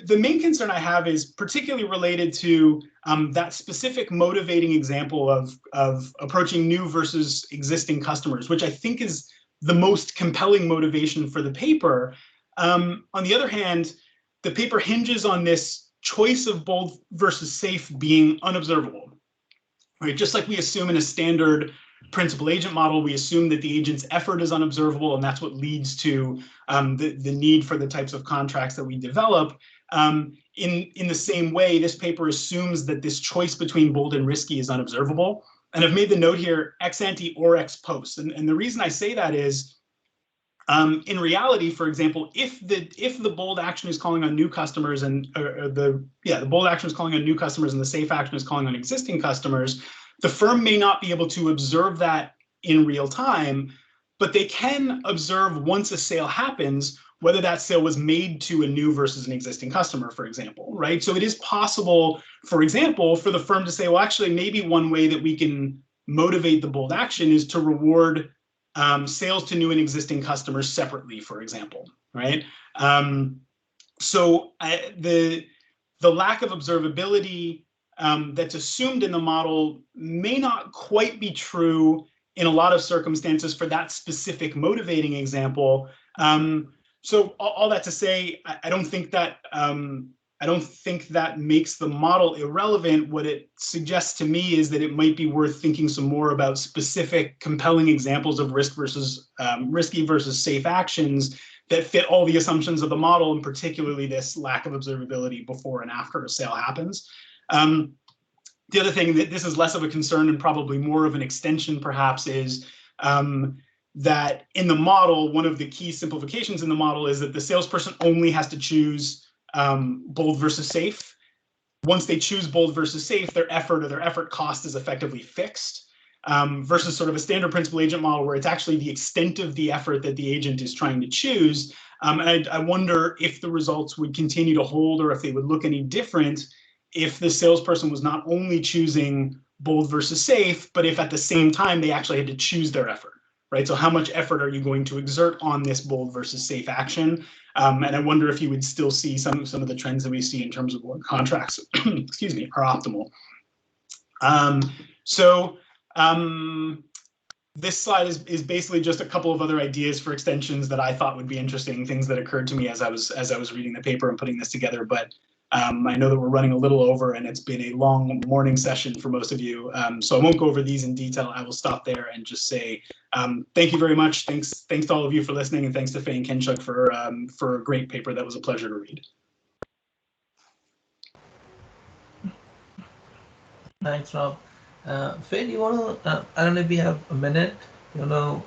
The main concern I have is particularly related to that specific motivating example of approaching new versus existing customers, which I think is the most compelling motivation for the paper. On the other hand, the paper hinges on this choice of bold versus safe being unobservable, right? Just like we assume in a standard principal agent model, we assume that the agent's effort is unobservable, and that's what leads to the need for the types of contracts that we develop. In the same way, this paper assumes that this choice between bold and risky is unobservable. And I've made the note here, ex ante or ex post. And the reason I say that is, in reality, for example, if the bold action is calling on new customers and the bold action is calling on new customers and the safe action is calling on existing customers, the firm may not be able to observe that in real time, but they can observe once a sale happens, whether that sale was made to a new versus an existing customer, for example, right? So it is possible, for example, for the firm to say, well, actually, maybe one way that we can motivate the bold action is to reward sales to new and existing customers separately, for example, right? So the lack of observability that's assumed in the model may not quite be true in a lot of circumstances for that specific motivating example. So all that to say, I don't think that makes the model irrelevant. What it suggests to me is that it might be worth thinking some more about specific compelling examples of risky versus safe actions that fit all the assumptions of the model, and particularly this lack of observability before and after a sale happens. The other thing that this is less of a concern and probably more of an extension perhaps is that in the model, one of the key simplifications in the model is that the salesperson only has to choose bold versus safe. Once they choose bold versus safe, their effort or their effort cost is effectively fixed, versus sort of a standard principal agent model where it's actually the extent of the effort that the agent is trying to choose. And I wonder if the results would continue to hold or if they would look any different if the salesperson was not only choosing bold versus safe, but if at the same time they actually had to choose their effort, right? So how much effort are you going to exert on this bold versus safe action? And I wonder if you would still see some of the trends that we see in terms of what contracts, excuse me, are optimal. This slide is basically just a couple of other ideas for extensions that I thought would be interesting, things that occurred to me as I was reading the paper and putting this together. But I know that we're running a little over and it's been a long morning session for most of you. So I won't go over these in detail. I will stop there and just say thank you very much. Thanks to all of you for listening, and thanks to Faye and Kinshuk for a great paper. That was a pleasure to read. Thanks, Rob. Faye, do you want to, I don't know if we have a minute, you know,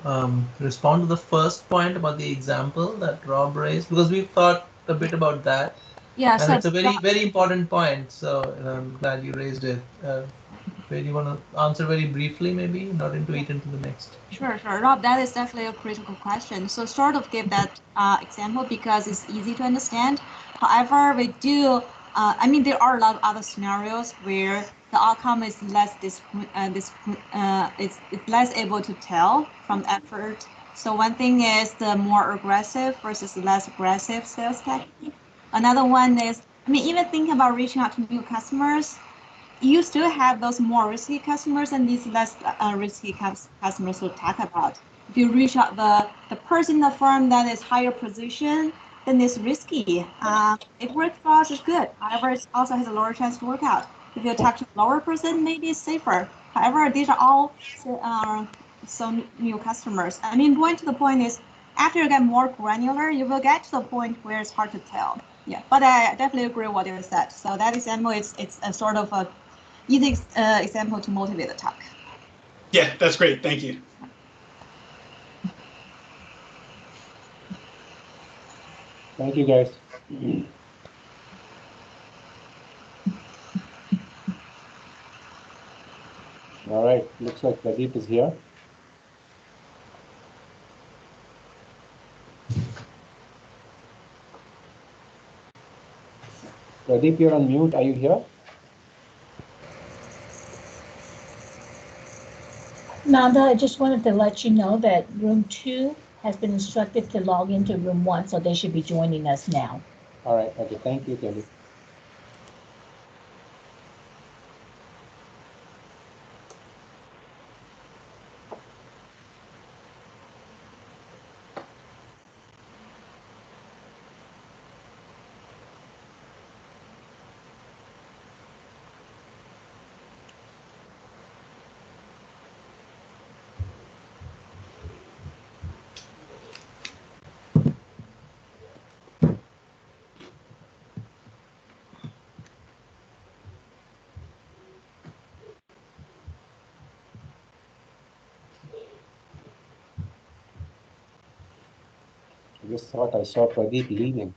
respond to the first point about the example that Rob raised, because we've thought a bit about that. Yeah, and so it's a very important point. So I'm glad you raised it. Faye, do you want to answer very briefly, maybe, not into it into the next? Sure. Rob, that is definitely a critical question. So sort of give that example because it's easy to understand. However, we do, I mean, there are a lot of other scenarios where the outcome is less it's less able to tell from effort. So one thing is the more aggressive versus less aggressive sales technique. Another one is, I mean, even thinking about reaching out to new customers, you still have those more risky customers and these less risky customers to talk about. If you reach out the person in the firm that is higher position, then it's risky. It works for us, it's good. However, it also has a lower chance to work out. If you talk to a lower person, maybe it's safer. However, these are all so new customers. I mean, going to the point is, after you get more granular, you will get to the point where it's hard to tell. Yeah, but I definitely agree with what you said. So that example, it's a sort of a easy example to motivate the talk. Yeah, that's great. Thank you. Thank you, guys. All right, looks like Pradeep is here. Pradeep, you're on mute. Are you here? Nanda, I just wanted to let you know that room 2 has been instructed to log into room 1, so they should be joining us now. All right, okay, thank you, Kelly. I just thought I saw Pradeep leaving.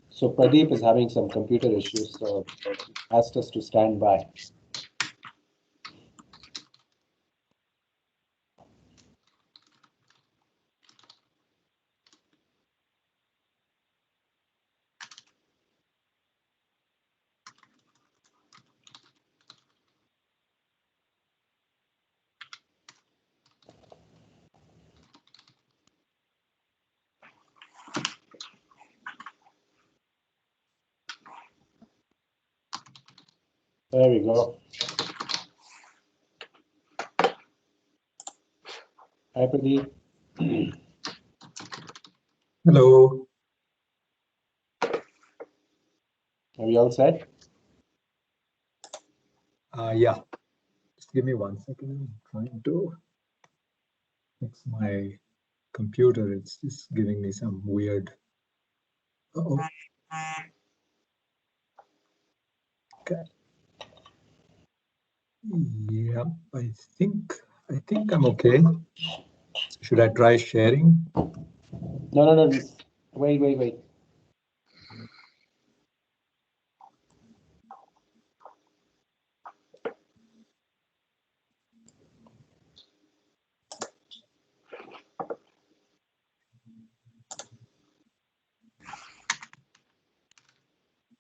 So Pradeep is having some computer issues, so asked us to stand by. There we go. Hi, Pradeep. Hello. Are we all set? Yeah. Just give me 1 second. I'm trying to fix my computer. It's just giving me some weird. Uh-oh. Okay. Yeah, I think I'm okay. Should I try sharing? No. Wait.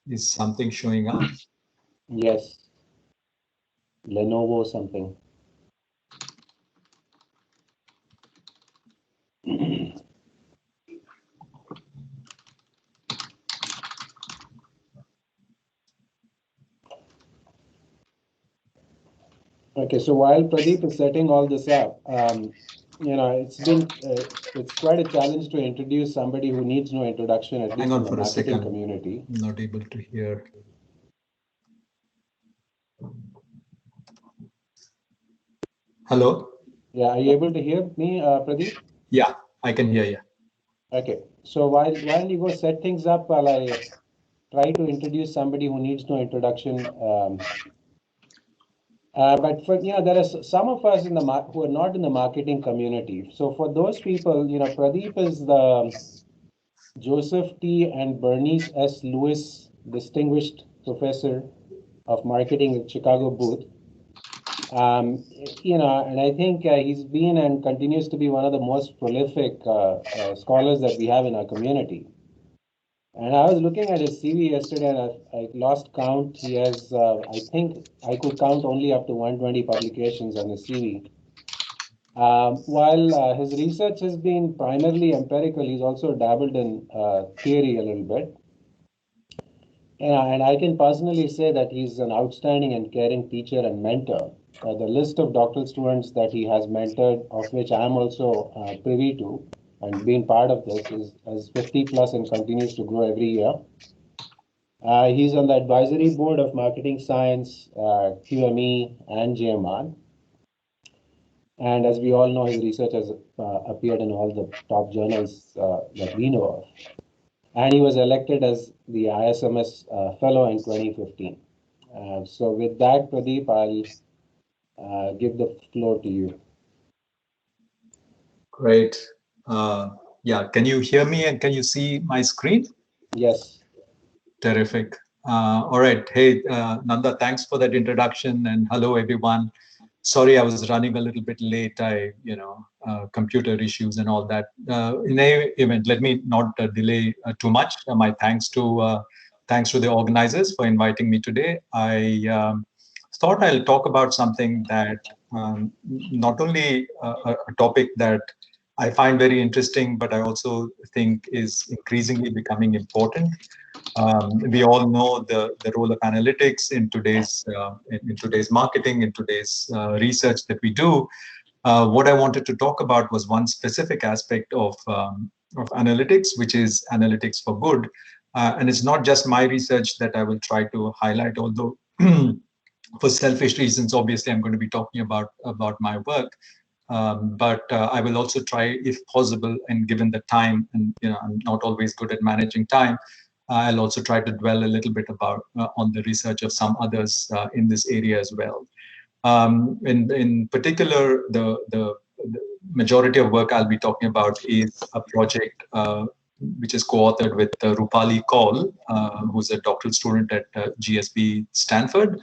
Is something showing up? Yes. Lenovo something. Okay, so while Pradeep is setting all this up, it's quite a challenge to introduce somebody who needs no introduction, at least in the marketing community. I'm not able to hear. Hello? Yeah, are you able to hear me, Pradeep? Yeah, I can hear you. Okay, so while you go set things up, while I try to introduce somebody who needs no introduction. But there are some of us who are not in the marketing community. So for those people, Pradeep is the Joseph T. and Bernice S. Lewis Distinguished Professor of Marketing at Chicago Booth. And I think he's been and continues to be one of the most prolific scholars that we have in our community. And I was looking at his CV yesterday and I lost count. He has, I think I could count only up to 120 publications on his CV. While his research has been primarily empirical, he's also dabbled in theory a little bit. And I can personally say that he's an outstanding and caring teacher and mentor. The list of doctoral students that he has mentored, of which I'm also privy to, and being part of this, is 50 plus and continues to grow every year. He's on the advisory board of Marketing Science, QME, and JMR. And as we all know, his research has appeared in all the top journals that we know of. And he was elected as the ISMS Fellow in 2015. So with that, Pradeep, I'll give the floor to you. Great. Yeah, can you hear me and can you see my screen? Yes. Terrific. All right. Hey, Nanda, thanks for that introduction and hello, everyone. Sorry, I was running a little bit late. Computer issues and all that. In any event, let me not delay too much. My thanks to the organizers for inviting me today. I thought I'll talk about something that not only a topic that I find very interesting, but I also think is increasingly becoming important. We all know the role of analytics in today's marketing, in today's research that we do. What I wanted to talk about was one specific aspect of analytics, which is analytics for good. And it's not just my research that I will try to highlight, although for selfish reasons, obviously, I'm going to be talking about my work. But I will also try, if possible, and given the time, and I'm not always good at managing time, I'll also try to dwell a little bit about on the research of some others in this area as well. In particular, the majority of work I'll be talking about is a project which is co-authored with Rupali Kaul, who's a doctoral student at GSB Stanford,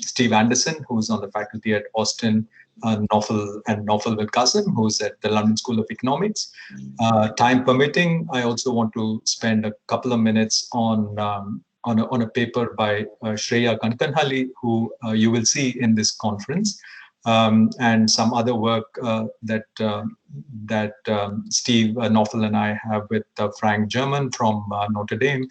Steve Anderson, who's on the faculty at Austin, Naufal with Qasim, who's at the London School of Economics. Time permitting, I also want to spend a couple of minutes on a paper by Shreya Kankanhalli, who you will see in this conference, and some other work that Steve, Naufal, and I have with Frank German from Notre Dame.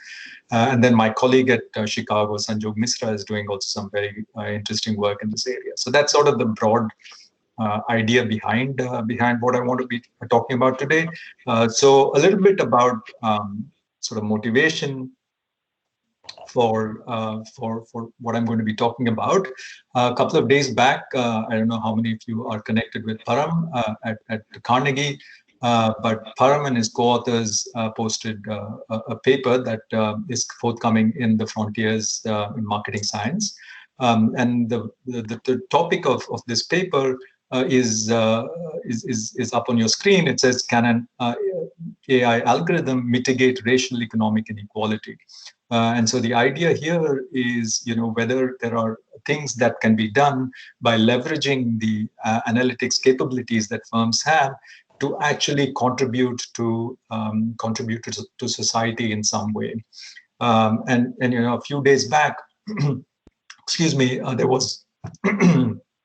And then my colleague at Chicago, Sanjog Misra, is doing also some very interesting work in this area. So that's sort of the broad idea behind what I want to be talking about today. So a little bit about sort of motivation for what I'm going to be talking about. A couple of days back, I don't know how many of you are connected with Param at Carnegie. But Param and his co-authors posted a paper that is forthcoming in the Frontiers in Marketing Science. And the topic of this paper is up on your screen. It says, can an AI algorithm mitigate racial economic inequality? And so the idea here is, whether there are things that can be done by leveraging the analytics capabilities that firms have to actually contribute to society in some way. And a few days back, excuse me, there was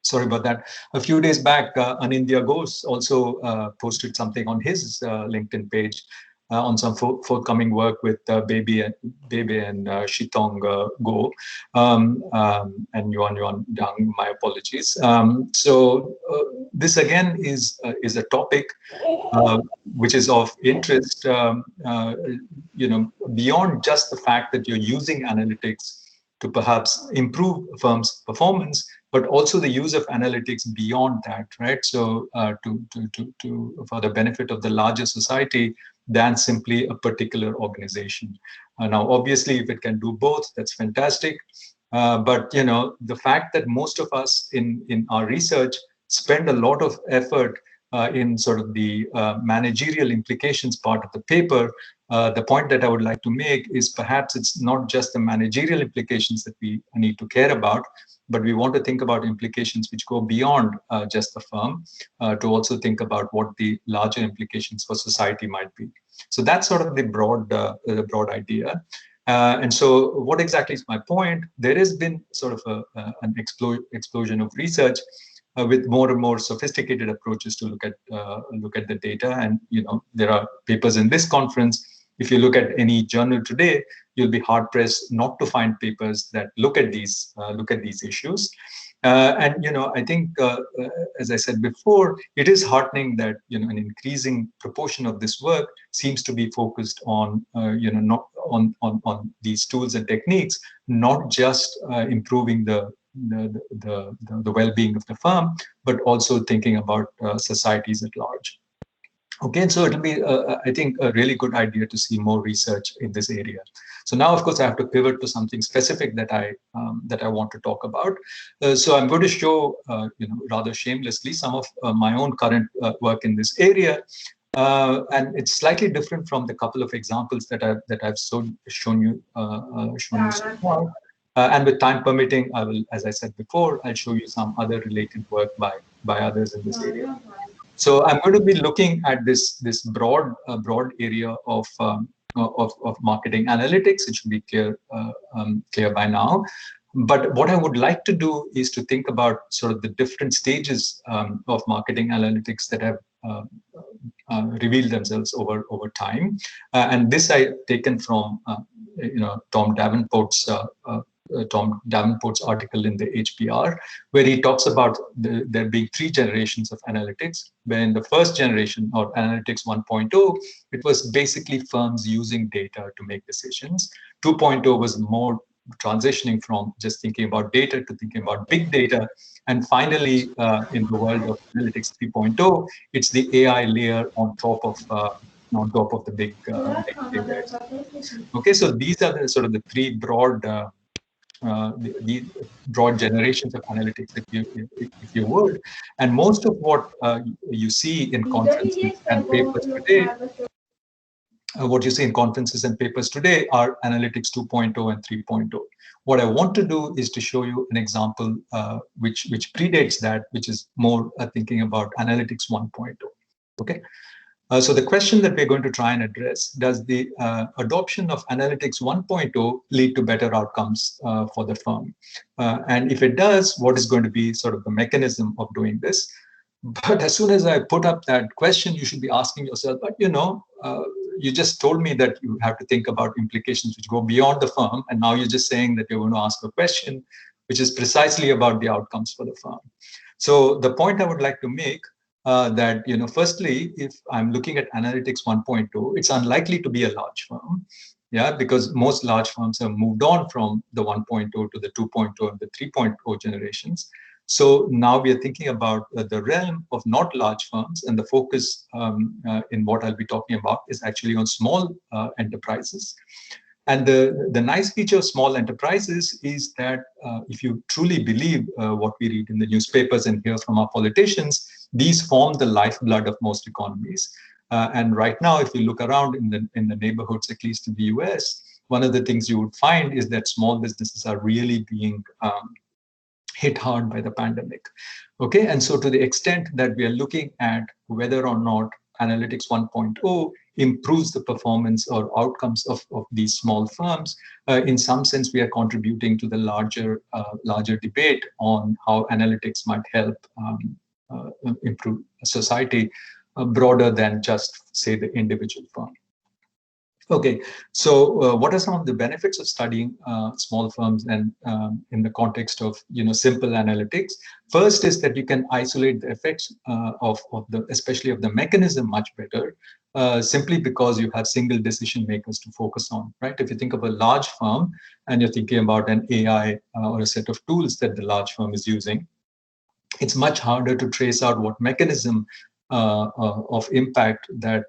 sorry about that. A few days back, Anindya Ghosh also posted something on his LinkedIn page on some forthcoming work with Baby and Shitong Go and Yuan Dang. My apologies. So this again is a topic which is of interest. Beyond just the fact that you're using analytics to perhaps improve firms' performance, but also the use of analytics beyond that, right? So for the benefit of the larger society than simply a particular organization. Now, obviously, if it can do both, that's fantastic. But the fact that most of us in our research spend a lot of effort in sort of the managerial implications part of the paper, the point that I would like to make is perhaps it's not just the managerial implications that we need to care about, but we want to think about implications which go beyond just the firm to also think about what the larger implications for society might be. So that's sort of the broad idea. And so what exactly is my point? There has been sort of an explosion of research with more and more sophisticated approaches to look at the data. And there are papers in this conference. If you look at any journal today, you'll be hard pressed not to find papers that look at these issues. And I think, as I said before, it is heartening that an increasing proportion of this work seems to be focused on not on these tools and techniques, not just improving the well-being of the firm, but also thinking about societies at large. Okay, so it'll be, I think, a really good idea to see more research in this area. So now, of course, I have to pivot to something specific that I want to talk about. So I'm going to show, rather shamelessly, some of my own current work in this area, and it's slightly different from the couple of examples that I've shown you so far. And with time permitting, I will, as I said before, I'll show you some other related work by others in this area. So I'm going to be looking at this broad area of marketing analytics. It should be clear by now. But what I would like to do is to think about sort of the different stages of marketing analytics that have revealed themselves over time. And this I taken from Tom Davenport's article in the HBR, where he talks about there being 3 generations of analytics. Where in the first generation, or analytics 1.0, it was basically firms using data to make decisions. 2.0 was more transitioning from just thinking about data to thinking about big data. And finally, in the world of analytics 3.0, it's the AI layer on top of the big data. Okay, so these are the sort of the 3 broad the broad generations of analytics, if you would. And most of what you see in conferences and papers today, are analytics 2.0 and 3.0. What I want to do is to show you an example which predates that, which is more thinking about analytics 1.0. Okay. So the question that we're going to try and address, does the adoption of analytics 1.0 lead to better outcomes for the firm? And if it does, what is going to be sort of the mechanism of doing this? But as soon as I put up that question, you should be asking yourself, but you just told me that you have to think about implications which go beyond the firm. And now you're just saying that you're going to ask a question, which is precisely about the outcomes for the firm. So the point I would like to make that, firstly, if I'm looking at analytics 1.0, it's unlikely to be a large firm, because most large firms have moved on from the 1.0 to the 2.0 and the 3.0 generations. So now we are thinking about the realm of not large firms, and the focus in what I'll be talking about is actually on small enterprises. And the nice feature of small enterprises is that if you truly believe what we read in the newspapers and hear from our politicians, these form the lifeblood of most economies. And right now, if you look around in the neighborhoods, at least in the US, one of the things you would find is that small businesses are really being hit hard by the pandemic. Okay, and so to the extent that we are looking at whether or not Analytics 1.0 improves the performance or outcomes of these small firms, in some sense, we are contributing to the larger debate on how analytics might help improve society broader than just, say, the individual firm. Okay, so what are some of the benefits of studying small firms and in the context of simple analytics? First is that you can isolate the effects especially of the mechanism much better, simply because you have single decision makers to focus on, right? If you think of a large firm and you're thinking about an AI or a set of tools that the large firm is using, it's much harder to trace out what mechanism of impact that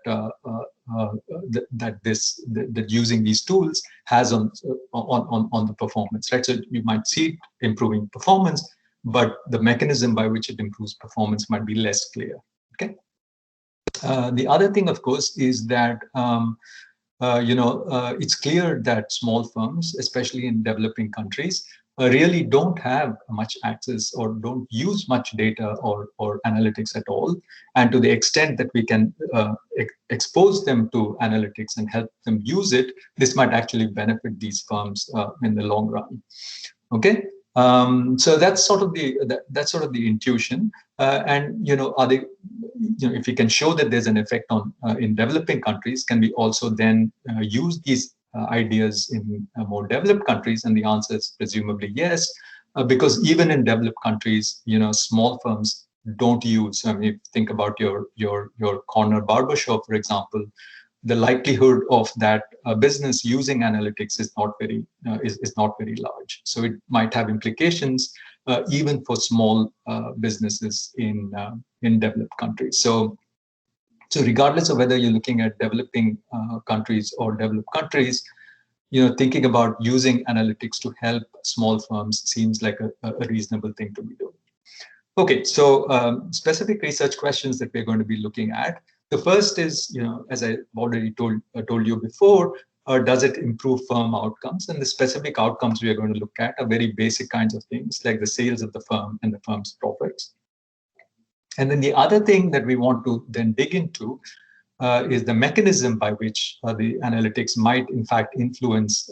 using these tools has on the performance, right? So you might see improving performance, but the mechanism by which it improves performance might be less clear. Okay. The other thing, of course, is that it's clear that small firms, especially in developing countries, really don't have much access or don't use much data or analytics at all. And to the extent that we can expose them to analytics and help them use it, this might actually benefit these firms in the long run. Okay, so that's sort of the intuition. And are they, if we can show that there's an effect on in developing countries, can we also then use these ideas in more developed countries? And the answer is presumably yes, because even in developed countries, small firms don't use. I mean, if you think about your corner barbershop, for example, the likelihood of that business using analytics is not very large. So it might have implications even for small businesses in developed countries. So regardless of whether you're looking at developing countries or developed countries, thinking about using analytics to help small firms seems like a reasonable thing to be doing. Okay, so specific research questions that we're going to be looking at. The first is, as I already told you before, does it improve firm outcomes? And the specific outcomes we are going to look at are very basic kinds of things, like the sales of the firm and the firm's profits. And then the other thing that we want to then dig into is the mechanism by which the analytics might in fact influence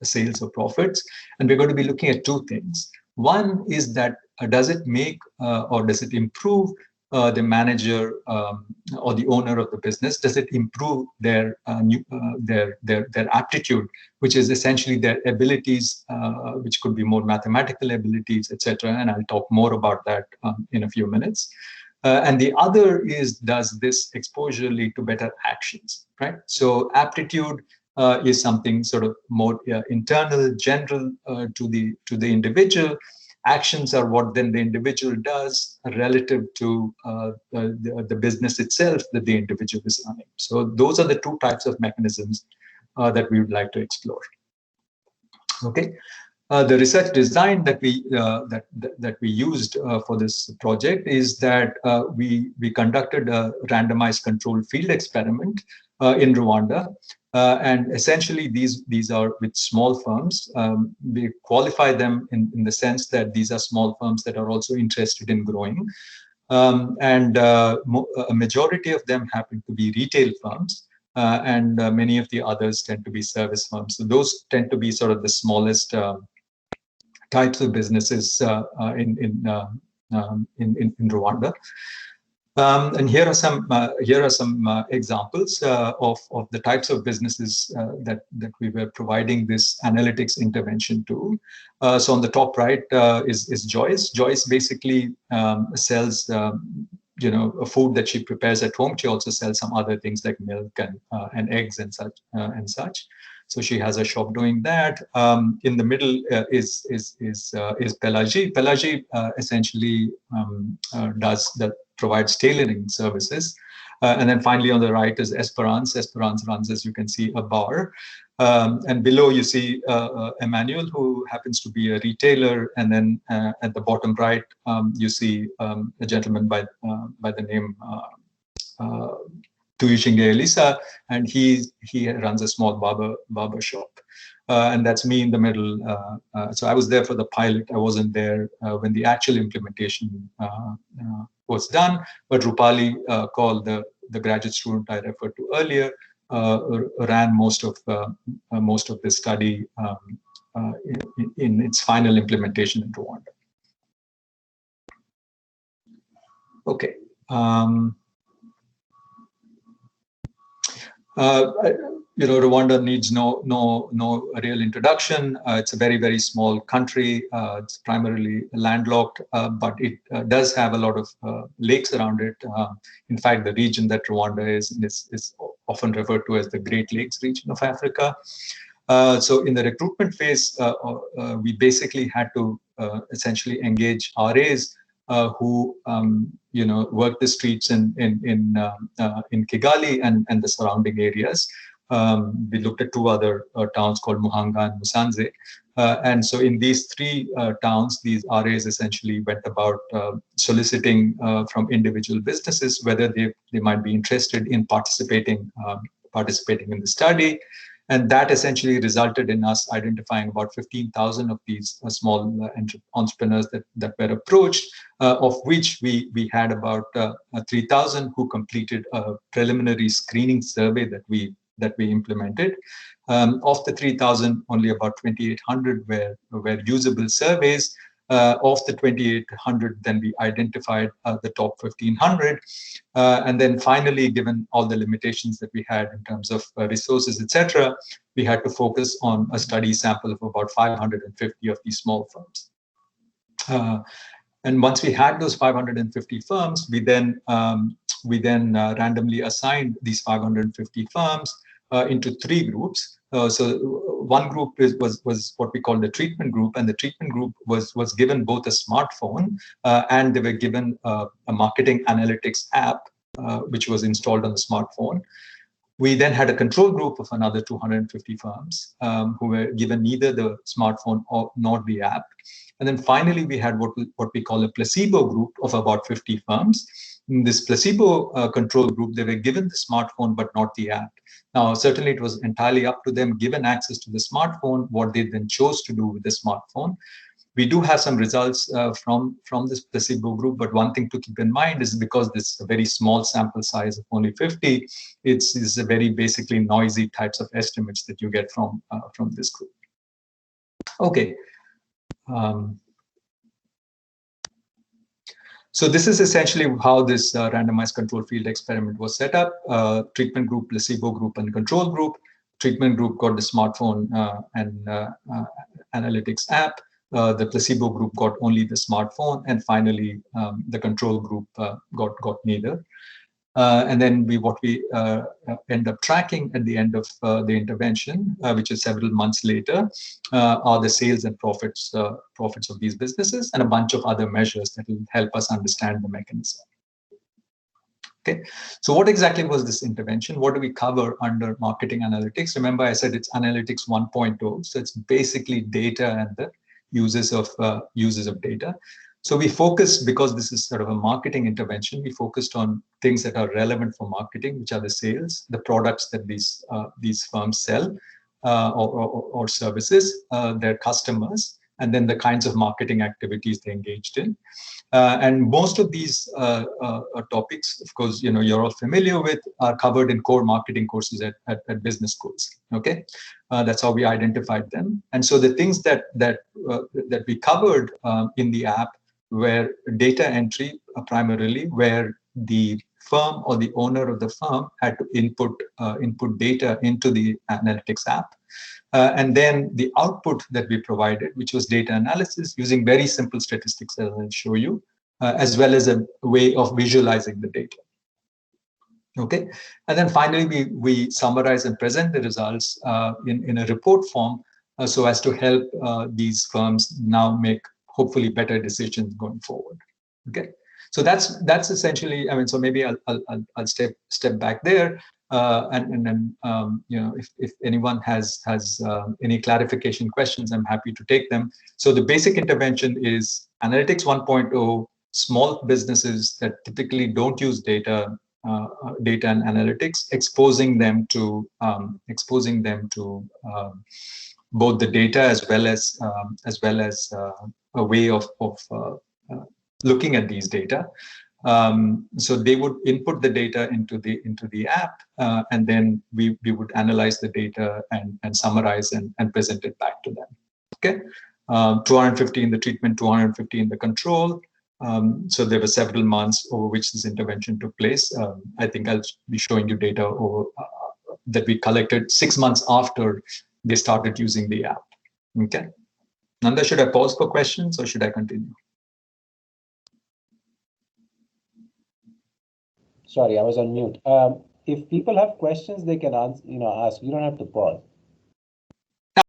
sales or profits. And we're going to be looking at two things. One is that does it make or does it improve the manager or the owner of the business? Does it improve their aptitude, which is essentially their abilities, which could be more mathematical abilities, etc. And I'll talk more about that in a few minutes. And the other is, does this exposure lead to better actions, right? So aptitude is something sort of more internal, general to the individual. Actions are what then the individual does relative to the business itself that the individual is running. So those are the two types of mechanisms that we would like to explore. Okay. The research design that we used for this project is that we conducted a randomized controlled field experiment in Rwanda, and essentially these are with small firms. We qualify them in the sense that these are small firms that are also interested in growing, and a majority of them happen to be retail firms. And many of the others tend to be service firms. So those tend to be sort of the smallest types of businesses in Rwanda. And here are some examples of the types of businesses that we were providing this analytics intervention to. So on the top right is Joyce. Joyce basically sells a food that she prepares at home. She also sells some other things like milk and eggs and such. So she has a shop doing that. In the middle is Pelagie. Pelagie essentially provides tailoring services. And then finally on the right is Esperance. Esperance runs, as you can see, a bar. And below you see Emmanuel, who happens to be a retailer. And then at the bottom right, you see a gentleman by the name Tuyushinge Elisa, and he runs a small barber shop. And that's me in the middle. So I was there for the pilot. I wasn't there when the actual implementation was done. But Rupali called the graduate student I referred to earlier, ran most of the study in its final implementation in Rwanda. Okay. Rwanda needs no real introduction. It's a very, very small country. It's primarily landlocked, but it does have a lot of lakes around it. In fact, the region that Rwanda is often referred to as the Great Lakes region of Africa. So in the recruitment phase, we basically had to essentially engage RAs who work the streets in Kigali and the surrounding areas. We looked at two other towns called Muhanga and Musanze. And so in these three towns, these RAs essentially went about soliciting from individual businesses whether they might be interested in participating in the study. And that essentially resulted in us identifying about 15,000 of these small entrepreneurs that were approached, of which we had about 3,000 who completed a preliminary screening survey that we implemented. Of the 3,000, only about 2,800 were usable surveys. Of the 2,800, then we identified the top 1,500. And then finally, given all the limitations that we had in terms of resources, etc., we had to focus on a study sample of about 550 of these small firms. And once we had those 550 firms, we then randomly assigned these 550 firms into three groups. So one group was what we call the treatment group, and the treatment group was given both a smartphone and they were given a marketing analytics app, which was installed on the smartphone. We then had a control group of another 250 firms who were given neither the smartphone nor the app. And then finally, we had what we call a placebo group of about 50 firms. In this placebo control group, they were given the smartphone, but not the app. Now, certainly it was entirely up to them, given access to the smartphone, what they then chose to do with the smartphone. We do have some results from this placebo group, but one thing to keep in mind is because this is a very small sample size of only 50, it's a very basically noisy types of estimates that you get from this group. Okay. So this is essentially how this randomized control field experiment was set up. Treatment group, placebo group, and control group. Treatment group got the smartphone and analytics app. The placebo group got only the smartphone, and finally the control group got neither. And then what we end up tracking at the end of the intervention, which is several months later, are the sales and profits of these businesses, and a bunch of other measures that will help us understand the mechanism. Okay, so what exactly was this intervention? What do we cover under marketing analytics? Remember, I said it's analytics 1.0, so it's basically data and the uses of data. So we focused, because this is sort of a marketing intervention, we focused on things that are relevant for marketing, which are the sales, the products that these firms sell or services, their customers, and then the kinds of marketing activities they engaged in. And most of these topics, of course, you're all familiar with, are covered in core marketing courses at business schools. Okay, that's how we identified them. And so the things that we covered in the app were data entry primarily, where the firm or the owner of the firm had to input data into the analytics app. And then the output that we provided, which was data analysis using very simple statistics, as I'll show you, as well as a way of visualizing the data. Okay, and then finally we summarize and present the results in a report form so as to help these firms now make hopefully better decisions going forward. Okay, so that's essentially, I mean, so maybe I'll step back there, and then you know, if anyone has any clarification questions, I'm happy to take them. So the basic intervention is Analytics 1.0. Small businesses that typically don't use data and analytics, exposing them to both the data as well as a way of looking at these data. So they would input the data into the app, and then we would analyze the data and summarize and present it back to them. Okay, 250 in the treatment, 250 in the control. So there were several months over which this intervention took place. I think I'll be showing you data over, that we collected 6 months after they started using the app. Okay. Nanda, should I pause for questions or should I continue? Sorry, I was on mute. If people have questions, they can answer, ask. You don't have to pause.